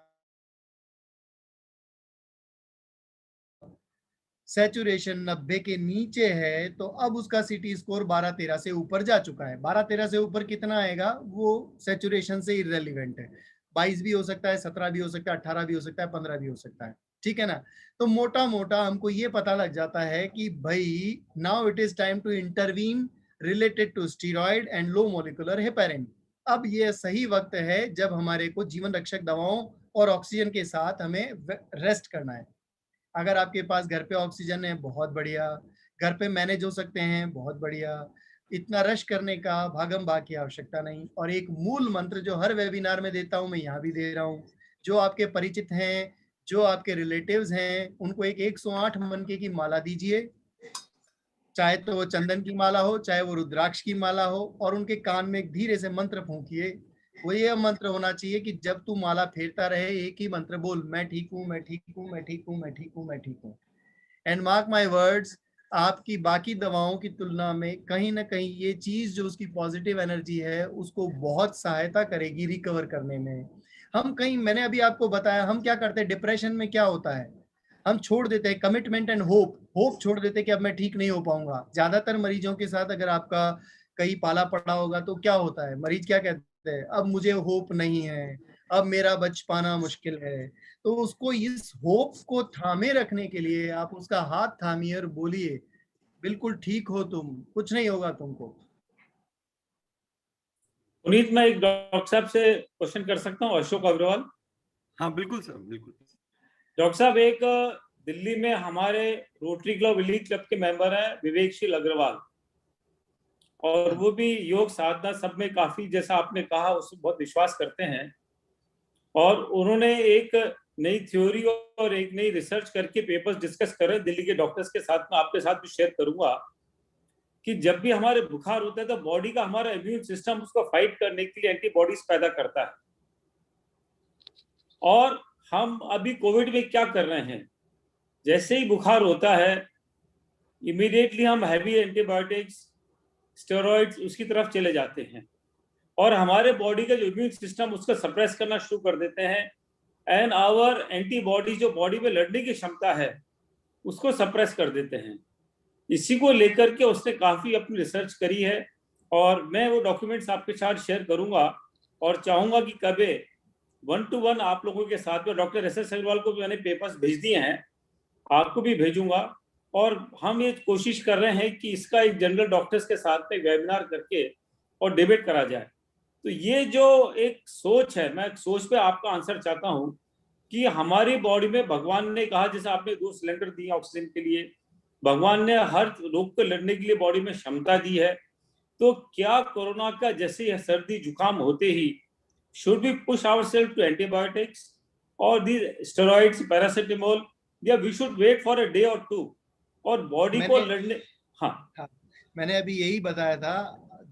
Speaker 4: सैचुरेशन 90 के नीचे है तो अब उसका सीटी स्कोर 12-13 से ऊपर जा चुका है। 12-13 से ऊपर कितना आएगा वो सैचुरेशन से इररिलेवेंट है, 22 भी हो सकता है, 17 भी हो सकता है, 18 भी हो सकता है, 15 भी हो सकता है। ठीक है ना। तो मोटा मोटा हमको ये पता लग जाता है कि भाई now it is time to intervene related to steroid and low molecular heparin. अब ये सही वक्त है जब हमारे को जीवन रक्षक दवाओं और ऑक्सीजन के साथ हमें रेस्ट करना है। अगर आपके पास घर पे ऑक्सीजन है बहुत बढ़िया, घर पे मैनेज हो सकते हैं बहुत बढ़िया, इतना रश करने का भागम भाग की आवश्यकता नहीं। और एक मूल मंत्र जो हर वेबिनार में देता हूं, मैं यहाँ भी दे रहा हूँ, जो आपके परिचित हैं, जो आपके रिलेटिव्स हैं, उनको एक 108 मनके की माला दीजिए, चाहे तो वो चंदन की माला हो, चाहे वो रुद्राक्ष की माला हो, और उनके कान में एक धीरे से मंत्र फूंकिए। वो ये मंत्र होना चाहिए कि जब तू माला फेरता रहे एक ही मंत्र बोल, मैं ठीक हूँ, मैं ठीक हूँ, मैं ठीक हूँ, मैं ठीक हूँ, मैं ठीक हूँ। एंड मार्क माय वर्ड्स, आपकी बाकी दवाओं की तुलना में कहीं ना कहीं ये चीज जो उसकी पॉजिटिव एनर्जी है उसको बहुत सहायता करेगी रिकवर करने में। हम कहीं, मैंने अभी आपको बताया, हम क्या करते हैं डिप्रेशन में, क्या होता है, हम छोड़ देते हैं कमिटमेंट एंड होप छोड़ देते हैं कि अब मैं ठीक नहीं हो पाऊंगा। ज्यादातर मरीजों के साथ अगर आपका कहीं पाला पड़ा होगा तो क्या होता है, मरीज क्या कहते हैं, अब मुझे होप नहीं है, अब मेरा बच पाना मुश्किल है। तो उसको इस होप को थामे रखने के लिए आप उसका हाथ थामिए और बोलिए, बिल्कुल ठीक हो तुम, कुछ नहीं होगा तुमको।
Speaker 1: पुनीत, मैं एक डॉक्टर साहब से क्वेश्चन कर सकता हूँ? अशोक अग्रवाल।
Speaker 6: हाँ बिल्कुल सर, बिल्कुल।
Speaker 1: डॉक्टर साहब, एक दिल्ली में हमारे रोटरी क्लब विलीग क्लब के मेंबर हैं विवेकशील अग्रवाल, और वो भी योग साधना सब में काफी, जैसा आपने कहा, उसमें बहुत विश्वास करते हैं। और उन्होंने एक नई थ्योरी और एक नई रिसर्च करके पेपर्स डिस्कस कर रहे हैं दिल्ली के डॉक्टर्स के साथ। में आपके साथ भी शेयर करूंगा कि जब भी हमारे बुखार होता है तो बॉडी का हमारा इम्यून सिस्टम उसको फाइट करने के लिए एंटीबॉडीज पैदा करता है। और हम अभी कोविड में क्या कर रहे हैं, जैसे ही बुखार होता है इमीडिएटली हम हैवी एंटीबायोटिक्स, स्टेरॉइड्स उसकी तरफ चले जाते हैं, और हमारे बॉडी का जो इम्यून सिस्टम उसको सप्रेस करना शुरू कर देते हैं। एंड आवर एंटीबॉडी जो बॉडी में लड़ने की क्षमता है उसको सप्रेस कर देते हैं। इसी को लेकर के उसने काफी अपनी रिसर्च करी है, और मैं वो डॉक्यूमेंट्स आपके साथ शेयर करूंगा, और चाहूंगा कि कभी 1-to-1 आप लोगों के साथ में, डॉक्टर एस एस अग्रवाल को भी मैंने पेपर्स भेज दिए हैं, आपको भी भेजूंगा, और हम ये कोशिश कर रहे हैं कि इसका एक जनरल डॉक्टर्स के साथ में वेबिनार करके और डिबेट करा जाए। तो ये जो एक सोच है, मैं सोच पे आपका आंसर चाहता हूँ कि हमारी बॉडी में भगवान ने कहा, जैसे आपने 2 सिलेंडर दिए ऑक्सीजन के लिए, भगवान ने हर रोग को लड़ने के लिए बॉडी में क्षमता दी है। तो क्या कोरोना का जैसे सर्दी जुकाम होते ही should we push ourselves to antibiotics or these steroids, paracetamol, या we should wait for a day or two और बॉडी को लड़ने? हाँ,
Speaker 4: मैंने अभी यही बताया था,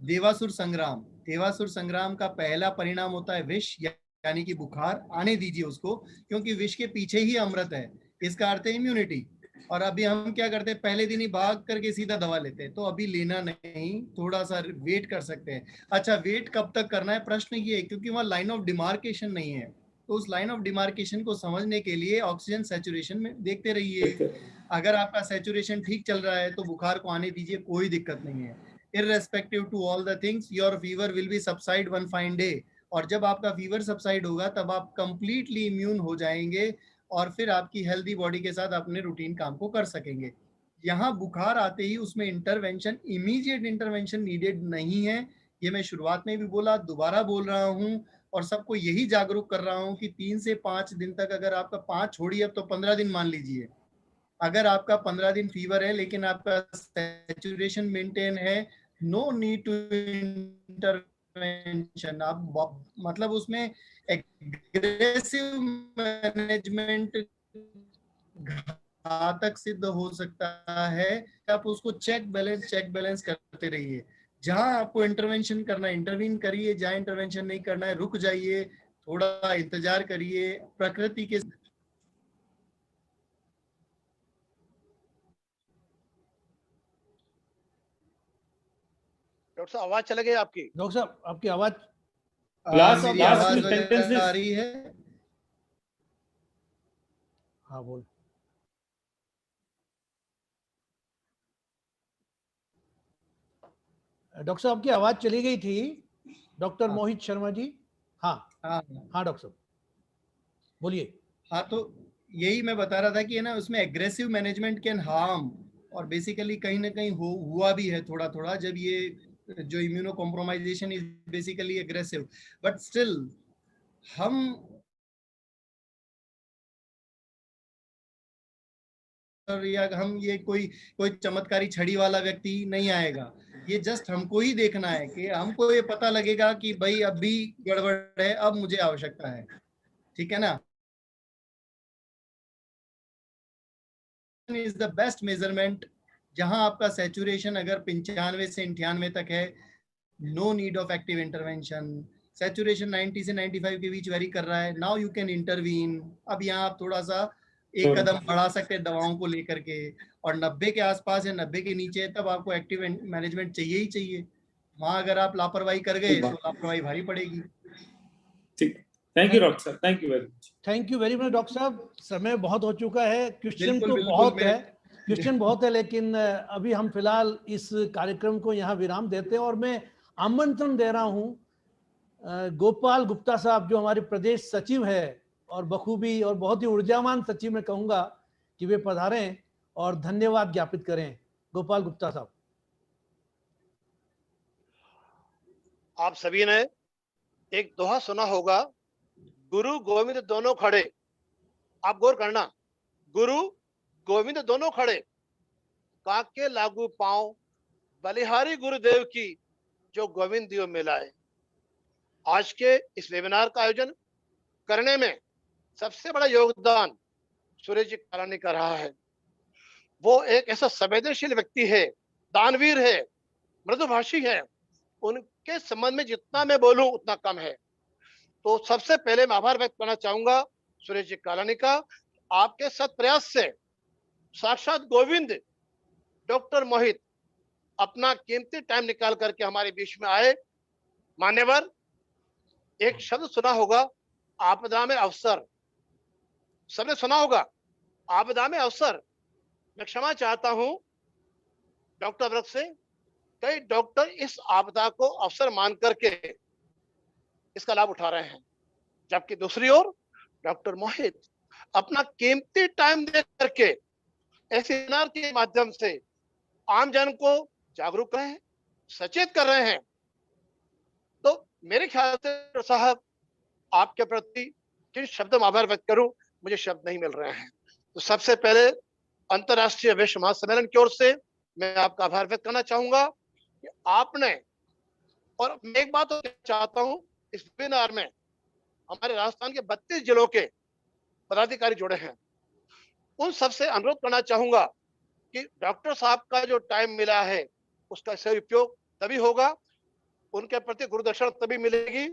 Speaker 4: देवासुर संग्राम, देवासुर संग्राम का पहला परिणाम होता है विष, यानी कि बुखार। आने दीजिए उसको, क्योंकि विष के पीछे ही अमृत है, इसका अर्थ है इम्यूनिटी। और अभी हम क्या करते हैं, पहले दिन ही भाग करके सीधा दवा लेते हैं। तो अभी लेना नहीं, थोड़ा सा वेट कर सकते हैं। अच्छा, वेट कब तक करना है, प्रश्न ये है, क्योंकि वहाँ लाइन ऑफ डिमार्केशन नहीं है। तो उस लाइन ऑफ डिमार्केशन को समझने के लिए ऑक्सीजन सैचुरेशन में देखते रहिए। अगर आपका सैचुरेशन ठीक चल रहा है तो बुखार को आने दीजिए, कोई दिक्कत नहीं है। Irrespective to all the things, your fever will be subside one fine day. और जब आपका फीवर सबसाइड होगा तब आप कंप्लीटली इम्यून हो जाएंगे, और फिर आपकी हेल्दी बॉडी के साथ अपने रूटीन काम को कर सकेंगे। यहाँ बुखार आते ही उसमें इंटरवेंशन, इमीडिएट इंटरवेंशन नीडेड नहीं है। ये मैं शुरुआत में भी बोला, दोबारा बोल रहा हूँ, और सबको यही जागरूक कर रहा हूँ कि 3 से 5 दिन तक, अगर आपका 5 छोड़िए अब तो 15 दिन मान लीजिए, अगर आपका 15 दिन फीवर है लेकिन आपका सैचुरेशन मेंटेन है, नो नीड टू इंटरवेंशन। आप मतलब उसमें एग्रेसिव मैनेजमेंट घातक सिद्ध हो सकता है। आप उसको चेक बैलेंस करते रहिए। जहां आपको इंटरवेंशन करना है इंटरवीन करिए, जहां इंटरवेंशन नहीं करना है रुक जाइए, थोड़ा इंतजार करिए प्रकृति के।
Speaker 5: डॉक्टर साहब आवाज चले गई आपकी।
Speaker 2: डॉक्टर साहब आपकी आवाज,
Speaker 4: मेरी आवाज वगैरह आ रही है?
Speaker 2: हाँ बोल। डॉक्टर साहब आपकी आवाज चली गई थी, डॉक्टर मोहित शर्मा जी। हाँ
Speaker 4: हाँ
Speaker 2: हाँ डॉक्टर साहब बोलिए।
Speaker 4: हाँ, तो यही मैं बता रहा था कि है ना, उसमें एग्रेसिव मैनेजमेंट कैन हार्म, और बेसिकली कहीं ना कहीं हुआ भी है थोड़ा थोड़ा, जब ये जो immuno compromisation is basically aggressive, but still हम या हम ये कोई कोई चमत्कारी छड़ी वाला व्यक्ति नहीं आएगा। ये जस्ट हमको ही देखना है कि हमको ये पता लगेगा कि भाई अब भी गड़बड़ है, अब मुझे आवश्यकता है, ठीक है ना। Is the best measurement. जहां आपका सैचुरेशन अगर 95 से 98 तक है, no need of active intervention. Saturation 90 से 95 के बीच वेरी कर रहा है, नाउ यू कैन इंटरवीन। अब यहाँ आप थोड़ा सा एक कदम बढ़ा सकते हैं दवाओं को लेकर के, और 90 के आसपास या 90 के नीचे है, तब आपको एक्टिव मैनेजमेंट चाहिए ही चाहिए। वहां अगर आप लापरवाही कर गए तो लापरवाही भारी पड़ेगी।
Speaker 1: ठीक, थैंक यू डॉक्टर साहब, thank you very much.
Speaker 2: Thank you very much doctor साहब। समय बहुत हो चुका है, क्वेश्चन
Speaker 4: बिल्कुल,
Speaker 2: तो
Speaker 4: बिल्कुल,
Speaker 2: बहुत
Speaker 4: मैं-
Speaker 2: है, क्वेश्चन बहुत है, लेकिन अभी हम फिलहाल इस कार्यक्रम को यहाँ विराम देते हैं। और मैं आमंत्रण दे रहा हूँ गोपाल गुप्ता साहब, जो हमारे प्रदेश सचिव है और बखूबी और बहुत ही ऊर्जावान सचिव, मैं कहूँगा कि वे पधारें और धन्यवाद ज्ञापित करें। गोपाल गुप्ता साहब।
Speaker 5: आप सभी ने एक दोहा सुना होगा, गुरु गोविंद दोनों खड़े। आप गौर करना, गुरु गोविंद दोनों खड़े, काके लागू पांव, बलिहारी गुरुदेव की, जो गोविंद दियो मिलाए। आज के इस वेबिनार का आयोजन करने में सबसे बड़ा योगदान सूर्य जी कालानी का रहा है। वो एक ऐसा संवेदनशील व्यक्ति है, दानवीर है, मृदुभाषी है। उनके संबंध में जितना मैं बोलूं उतना कम है। तो सबसे पहले मैं आभार व्यक्त करना चाहूंगा सुरेश जी कालानी का। आपके सत प्रयास से साक्षात गोविंद डॉक्टर मोहित अपना कीमती टाइम निकाल करके हमारे बीच में आए। मान्यवर, एक शब्द सुना होगा, आपदा में अवसर। सबने सुना होगा, आपदा में अवसर। मैं क्षमा चाहता हूं डॉक्टर वर्ग से, कई डॉक्टर इस आपदा को अवसर मान करके इसका लाभ उठा रहे हैं, जबकि दूसरी ओर डॉक्टर मोहित अपना कीमती टाइम दे करके ऐसे सेमिनार के माध्यम से आम जन को जागरूक कर रहे हैं, सचेत कर रहे हैं। तो मेरे ख्याल से साहब, आपके प्रति किन शब्दों में आभार व्यक्त करूं, मुझे शब्द नहीं मिल रहे हैं। तो सबसे पहले अंतर्राष्ट्रीय विश्व महासम्मेलन की ओर से मैं आपका आभार व्यक्त करना चाहूंगा कि आपने, और मैं एक बात तो चाहता हूं, इस वेबिनार में हमारे राजस्थान के 32 जिलों के पदाधिकारी जुड़े हैं। उन सबसे अनुरोध करना चाहूंगा कि डॉक्टर साहब का जो टाइम मिला है उसका सही उपयोग तभी होगा, उनके प्रति गुरुदक्षिणा तभी मिलेगी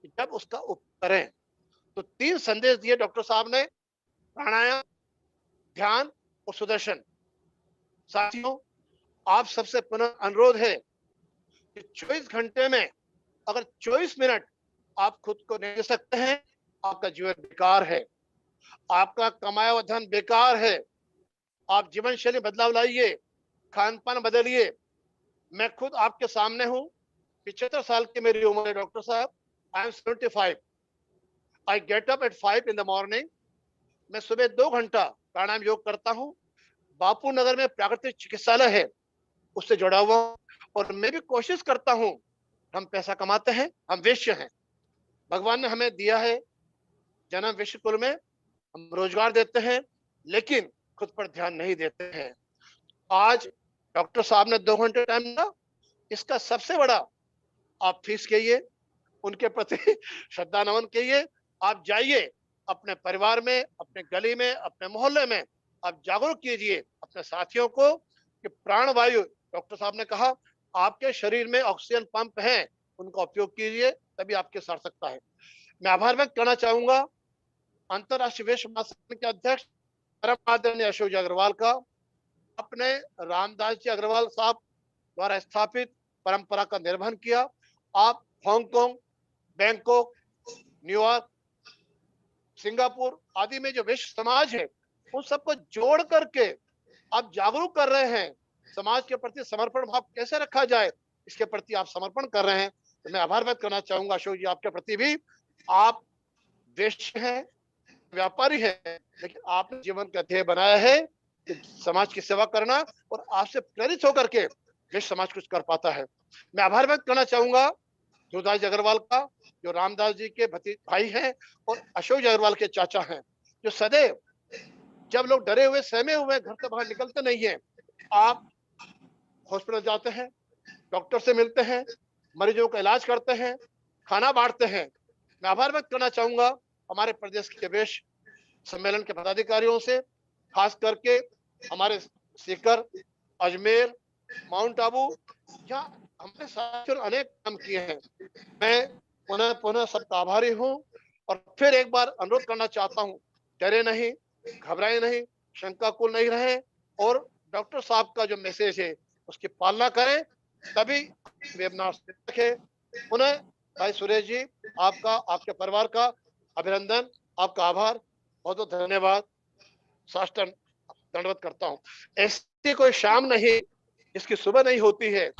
Speaker 5: जब उसका उपयोग करें। तो 3 संदेश दिए डॉक्टर साहब ने, प्राणायाम, ध्यान और सुदर्शन। साथियों, आप सबसे पुनः अनुरोध है कि 24 घंटे में अगर 24 मिनट आप खुद को नहीं दे सकते हैं, आपका जीवन बेकार है, आपका कमाया हुआ धन बेकार है। आप जीवन शैली बदलाव लाइए, खान पान बदलिए। मैं खुद आपके सामने हूं, 75 साल की मेरी उम्र है डॉक्टर साहब। I am 75। I get up at 5 in the morning. मैं सुबह 2 घंटा प्राणायाम योग करता हूं। बापू नगर में प्राकृतिक चिकित्सालय है, उससे जुड़ा हुआ हूं। और मैं भी कोशिश करता हूं, हम पैसा कमाते हैं, हम वेश्य हैं, भगवान ने हमें दिया है जन्म विश्व कुल में, हम रोजगार देते हैं लेकिन खुद पर ध्यान नहीं देते हैं। आज डॉक्टर साहब ने 2 घंटे टाइम दिया, इसका सबसे बड़ा आप फीस कहिए, उनके प्रति श्रद्धा नमन कहिए। आप जाइए अपने परिवार में, अपने गली में, अपने मोहल्ले में, आप जागरूक कीजिए अपने साथियों को कि प्राणवायु, डॉक्टर साहब ने कहा, आपके शरीर में ऑक्सीजन पंप है, उनका उपयोग कीजिए, तभी आपके सार्थकता है। मैं आभार व्यक्त करना चाहूंगा अंतर्राष्ट्रीय विश्व महासम्मेलन के अध्यक्ष परम आदरणीय अशोक जी अग्रवाल का, अपने रामदास जी अग्रवाल साहब द्वारा स्थापित परंपरा का निर्वहन किया। आप हांगकांग, बैंकॉक, न्यूयॉर्क, सिंगापुर आदि में जो विश्व समाज है, उन सबको जोड़ करके आप जागरूक कर रहे हैं। समाज के प्रति समर्पण भाव कैसे रखा जाए, इसके प्रति आप समर्पण कर रहे हैं। तो मैं आभार व्यक्त करना चाहूंगा अशोक जी आपके प्रति भी। आप वेश्य हैं, व्यापारी हैं, लेकिन आपने जीवन का ध्येय बनाया है कि समाज की सेवा करना, और आपसे प्रेरित होकर के देश समाज कुछ कर पाता है। मैं आभार व्यक्त करना चाहूंगा ध्रुवदास जी अग्रवाल का, जो रामदास जी के भाई हैं और अशोक जी अग्रवाल के चाचा हैं, जो सदैव जब लोग डरे हुए सहमे हुए घर से बाहर निकलते नहीं है, आप हॉस्पिटल जाते हैं, डॉक्टर से मिलते हैं, मरीजों का इलाज करते हैं, खाना बांटते हैं। मैं आभार व्यक्त करना चाहूंगा हमारे प्रदेश के वेश सम्मेलन के पदाधिकारियों से, खास करके हमारे सीकर, अजमेर, माउंट आबू, यहाँ हमारे साथियों ने अनेक काम किए हैं। मैं पुनः पुनः सबका आभारी हूँ, और फिर एक बार अनुरोध करना चाहता हूँ, डरे नहीं, घबराए नहीं, शंकाकुल नहीं रहे, और डॉक्टर साहब का जो मैसेज है उसकी पालना करें, तभी वेबिनार रखें। पुनः भाई सुरेश जी, आपका, आपके परिवार का अभिनंदन, आपका आभार, बहुत बहुत धन्यवाद, साष्टांग दंडवत करता हूँ। ऐसी कोई शाम नहीं जिसकी सुबह नहीं होती है,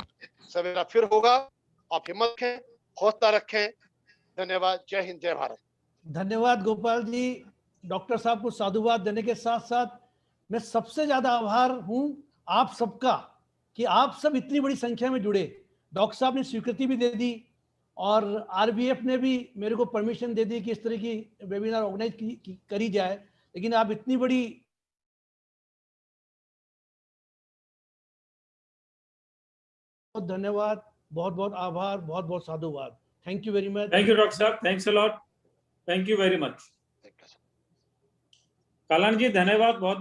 Speaker 5: सवेरा फिर होगा। आप हिम्मत रखें, हौसला रखें। धन्यवाद। जय हिंद, जय भारत।
Speaker 2: धन्यवाद गोपाल जी। डॉक्टर साहब को साधुवाद देने के साथ साथ मैं सबसे ज्यादा आभार हूं आप सबका कि आप सब इतनी बड़ी संख्या में जुड़े। डॉक्टर साहब ने स्वीकृति भी दे दी और आरबीएफ ने भी मेरे को परमिशन दे दी कि इस तरह की वेबिनार ऑर्गेनाइज करी जाए, लेकिन आप इतनी बड़ी बहुत धन्यवाद, बहुत बहुत आभार, बहुत बहुत साधुवाद। Thank you very much.
Speaker 1: Thank you doctor साहब, thanks a lot, thank you very much. Kalyan ji धन्यवाद बहुत।